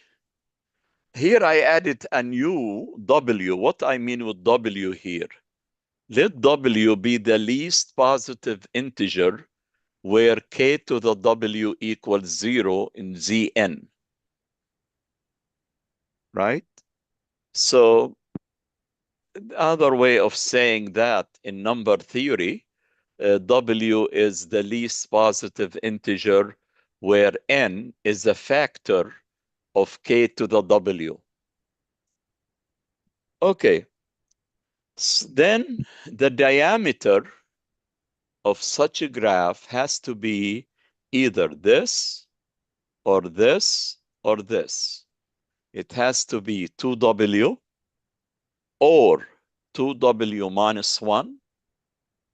Here I added a new W. What I mean with W here? Let W be the least positive integer where K to the W equals 0 in Zn. Right? So the other way of saying that in number theory, W is the least positive integer where N is a factor of K to the W. Okay. Then the diameter of such a graph has to be either this or this or this. It has to be 2W or 2W minus 1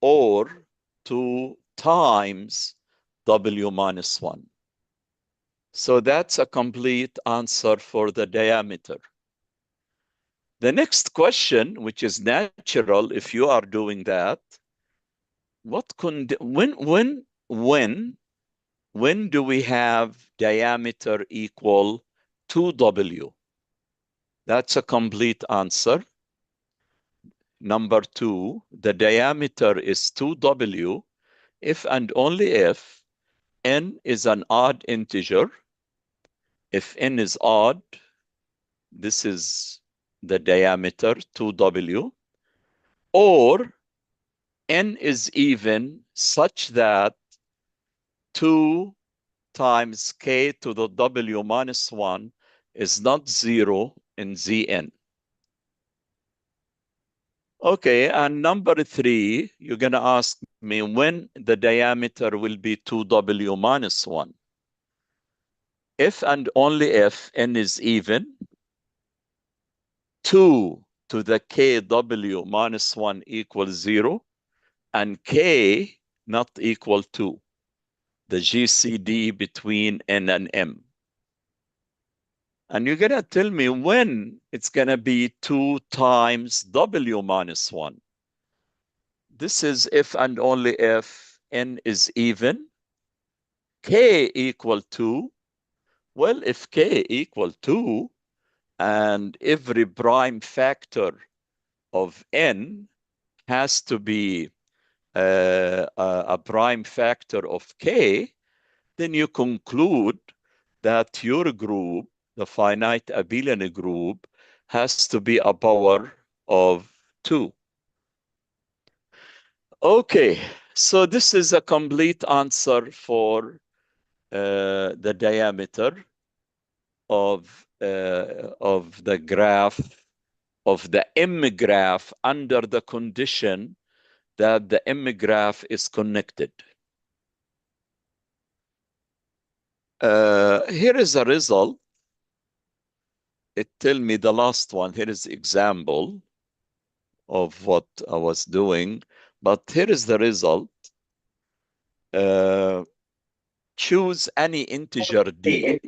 or 2 times W minus 1. So that's a complete answer for the diameter. The next question, which is natural if you are doing that, when do we have diameter equal 2W? That's a complete answer. Number 2, the diameter is 2W if and only if N is an odd integer. If N is odd, this is the diameter 2W, or N is even such that 2 times K to the W minus 1 is not 0 in Zn. Okay, and number 3, you're going to ask me when the diameter will be 2W minus 1. If and only if N is even, 2 to the KW minus 1 equals 0, and K not equal to the GCD between N and M. And you're going to tell me when it's going to be 2 times W minus 1. This is if and only if N is even, K equal 2. Well, if K equal 2, and every prime factor of N has to be a prime factor of K, then you conclude that your group, the finite abelian group, has to be a power of 2. Okay, so this is a complete answer for the diameter of the graph, of the M graph under the condition that the M graph is connected. Here is a result. It tell me the last one. Here is example of what I was doing, but here is the result. Choose any integer D.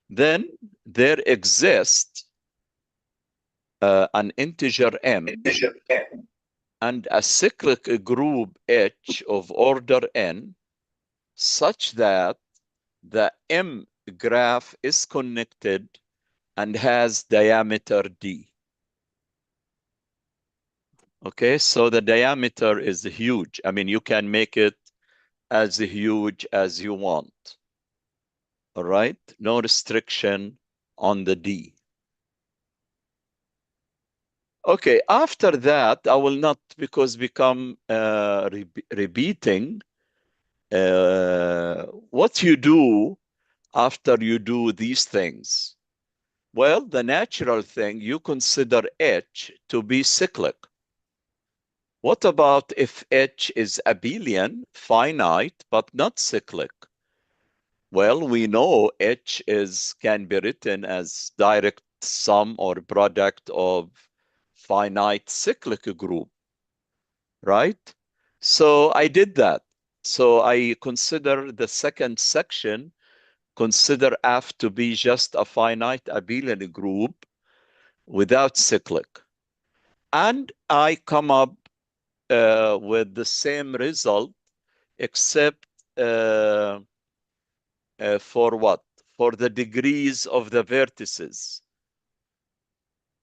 Then there exists an integer M and a cyclic group H of order N such that the M graph is connected and has diameter D. Okay, so the diameter is huge. I mean, you can make it as huge as you want. All right, no restriction on the D. Okay, after that, I will not, because become repeating. What you do after you do these things? Well, the natural thing, you consider H to be cyclic. What about if H is abelian, finite, but not cyclic? Well, we know H can be written as direct sum or product of finite cyclic group, right? So I did that. So I consider the second section, consider F to be just a finite abelian group without cyclic. And I come up with the same result, except for what? For the degrees of the vertices.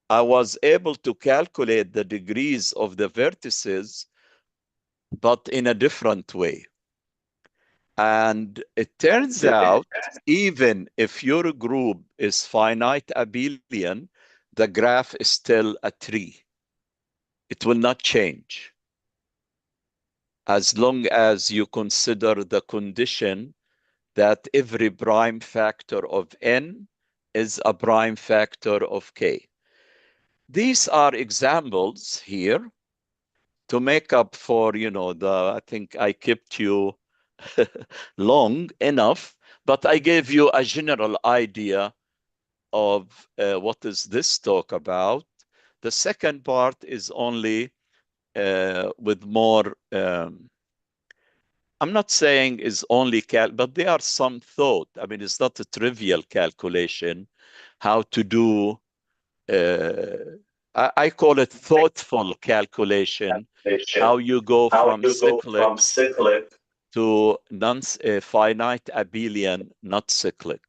I was able to calculate the degrees of the vertices, but in a different way. And it turns out, even if your group is finite abelian, the graph is still a tree. It will not change as long as you consider the condition that every prime factor of n is a prime factor of k. These are examples here to make up for, I think I kept you long enough, but I gave you a general idea of what is this talk about. The second part is only with more, I'm not saying is only but there are some thought. I mean, it's not a trivial calculation, how to do, I call it thoughtful calculation, how you go from cyclic to finite abelian, not cyclic.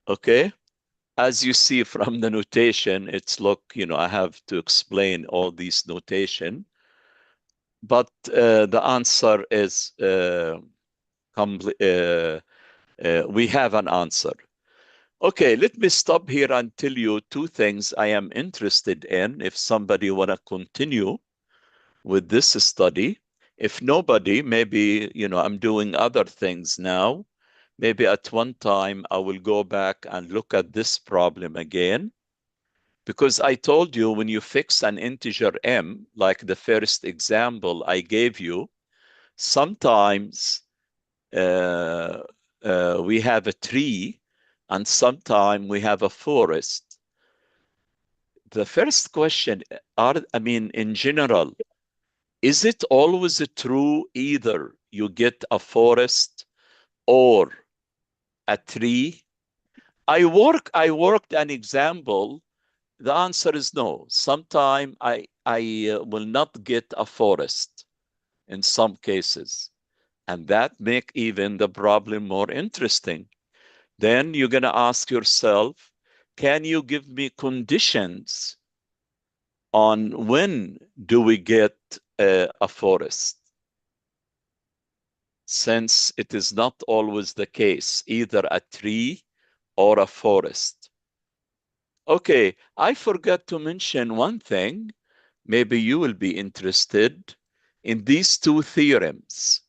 Okay? As you see from the notation, it's I have to explain all these notation, but the answer is we have an answer. Okay, let me stop here and tell you two things I am interested in if somebody want to continue with this study. If nobody, maybe, I'm doing other things now. Maybe at one time I will go back and look at this problem again. Because I told you when you fix an integer m, like the first example I gave you, sometimes we have a tree and sometimes we have a forest. The first question, in general, is it always true either you get a forest or a tree? I worked an example. The answer is no. Sometime I will not get a forest in some cases. And that make even the problem more interesting. Then you're going to ask yourself, can you give me conditions on when do we get a forest? Since it is not always the case, either a tree or a forest. Okay, I forgot to mention one thing. Maybe you will be interested in these two theorems.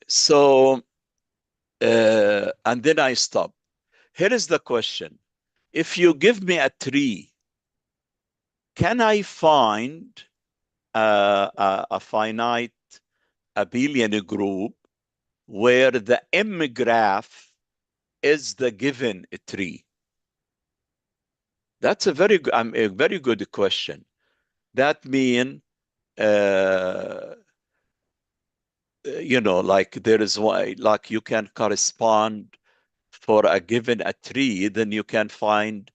So, and then I stop. Here is the question. If you give me a tree, can I find a finite abelian group where the M graph is the given tree? That's a very good question. That means, like there is why, like you can correspond for a given a tree, then you can find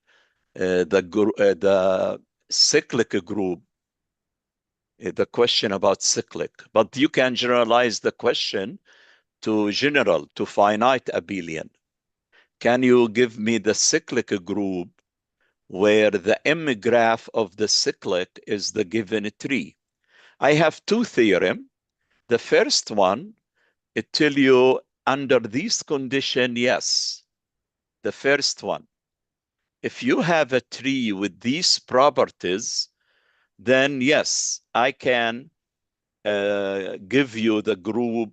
the cyclic group. The question about cyclic, but you can generalize the question to finite abelian. Can you give me the cyclic group where the M graph of the cyclic is the given tree? I have two theorems. The first one, it tell you under these conditions, yes. The first one, if you have a tree with these properties, then yes, I can give you the group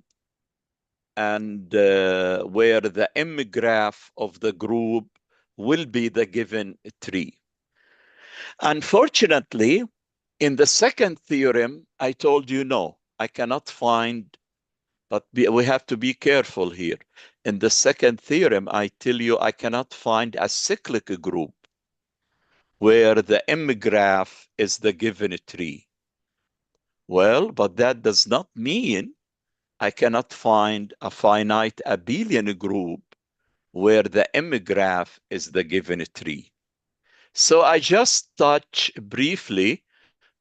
and where the M graph of the group will be the given tree. Unfortunately, in the second theorem, I told you no, I cannot find, but we have to be careful here. In the second theorem, I tell you I cannot find a cyclic group where the M graph is the given tree. Well, but that does not mean I cannot find a finite abelian group where the M graph is the given tree. So I just touch briefly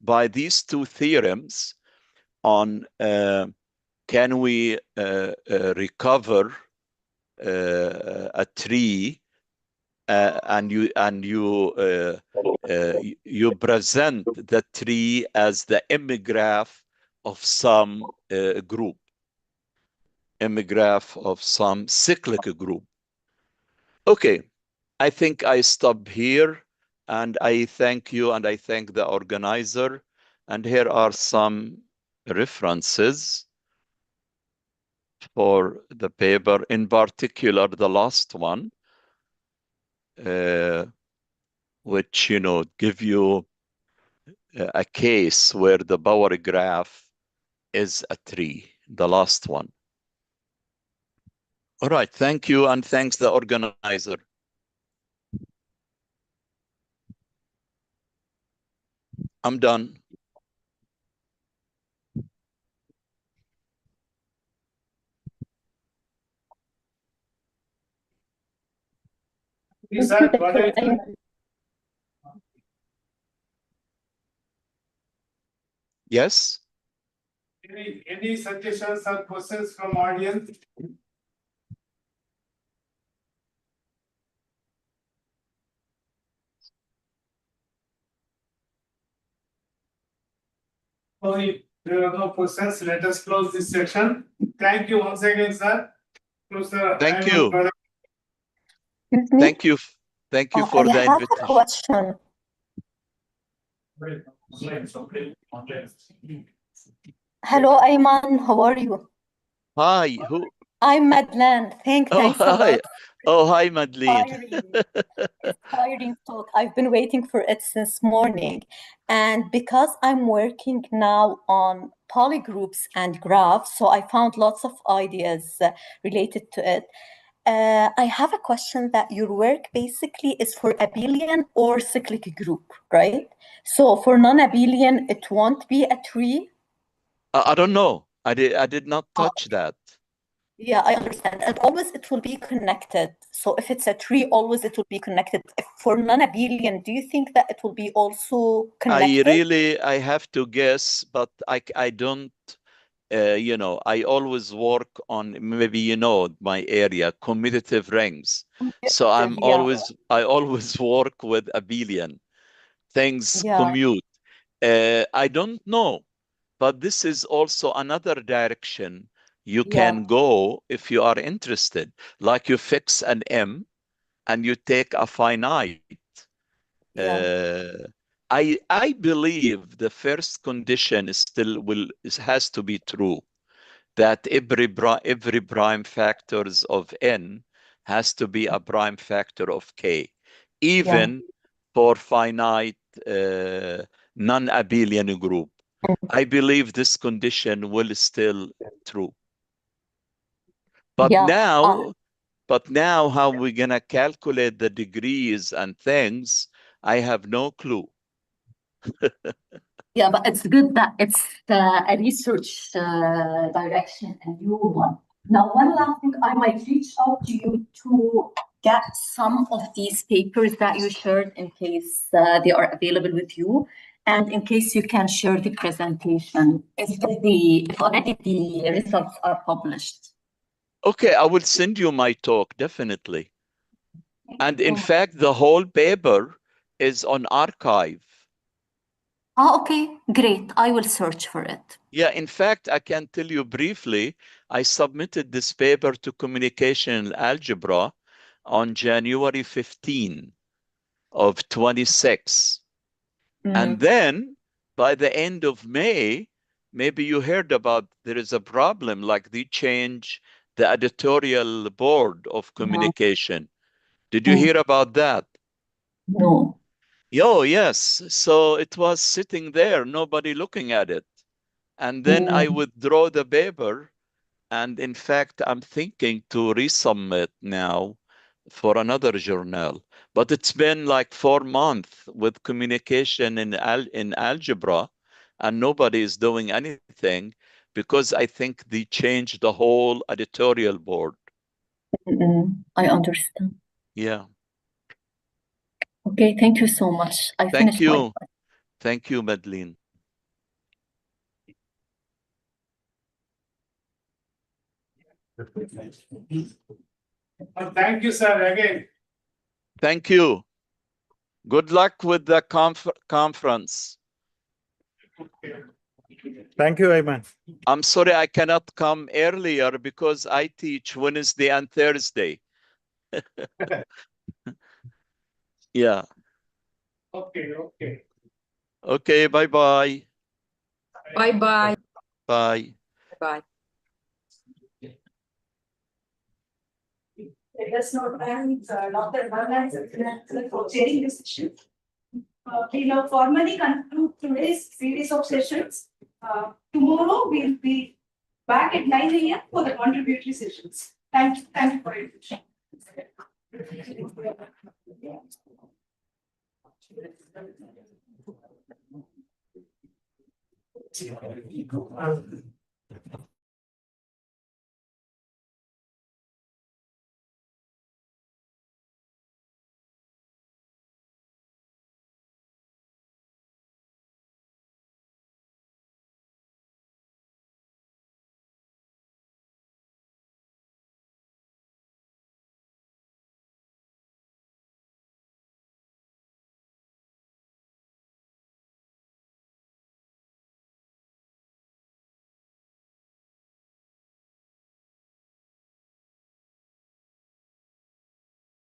by these two theorems on can we recover a tree and you present the tree as the imgraph of some group, imgraph of some cyclic group. Okay, I think I stop here, and I thank you and I thank the organizer. And here are some references for the paper, in particular the last one, which, you know, give you a case where the power graph is a tree, the last one. All right, thank you, and thanks the organizer. I'm done. Is that what I do? Yes? Any suggestions or questions from audience? If there are no questions, let us close this section. Thank you once again, sir. Thank you. Excuse me? Thank you. Thank you for I the have a invitation. question. Hello, Ayman. How are you? Hi, who? I'm Madeleine. Thanks a hi. lot. Oh, hi, Madeleine. Inspiring talk. I've been waiting for it since morning. And because I'm working now on polygroups and graphs, so I found lots of ideas related to it. I have a question that your work basically is for abelian or cyclic group, right? So for non-abelian, it won't be a tree. I don't know. I did not touch that. Yeah, I understand. And always it will be connected. So if it's a tree, always it will be connected. If for non-abelian, do you think that it will be also connected? I have to guess, but I don't, you know, I always work on, maybe you know my area, commutative rings. So I always work with abelian. Things commute. I don't know, but this is also another direction you can go if you are interested. Like you fix an M and you take a finite. I believe the first condition is has to be true, that every prime factors of n has to be a prime factor of k, even for finite non-abelian group. I believe this condition will still true. But now how we're gonna calculate the degrees and things, I have no clue. Yeah, but it's good that it's a research direction and new one. Now, one last thing, I might reach out to you to get some of these papers that you shared in case they are available with you, and in case you can share the presentation if already the results are published. Okay, I will send you my talk, definitely. And in fact, the whole paper is on archive. Oh, okay, great. I will search for it. Yeah, in fact, I can tell you briefly, I submitted this paper to Communication Algebra on January 15 of 26. And then by the end of May, maybe you heard about there is a problem, like they change the editorial board of communication. Did you hear about that? No. Oh, yes. So it was sitting there, nobody looking at it. And then I withdraw the paper. And in fact, I'm thinking to resubmit now for another journal. But it's been like 4 months with communication in algebra, and nobody is doing anything because I think they changed the whole editorial board. I understand. Yeah. Okay, thank you so much. I Thank finished my you. Thank you, Madeline. Thank you, sir, again. Thank you. Good luck with the conference. Thank you, Ayman. I'm sorry I cannot come earlier because I teach Wednesday and Thursday. Yeah. Okay, okay. Okay, bye-bye. Bye-bye. Bye. Bye. Let us not thank Dr. Bhavna for chairing this session. We now formally conclude today's series of sessions. Tomorrow we'll be back at 9 a.m. for the contributory sessions. Thank you for your attention.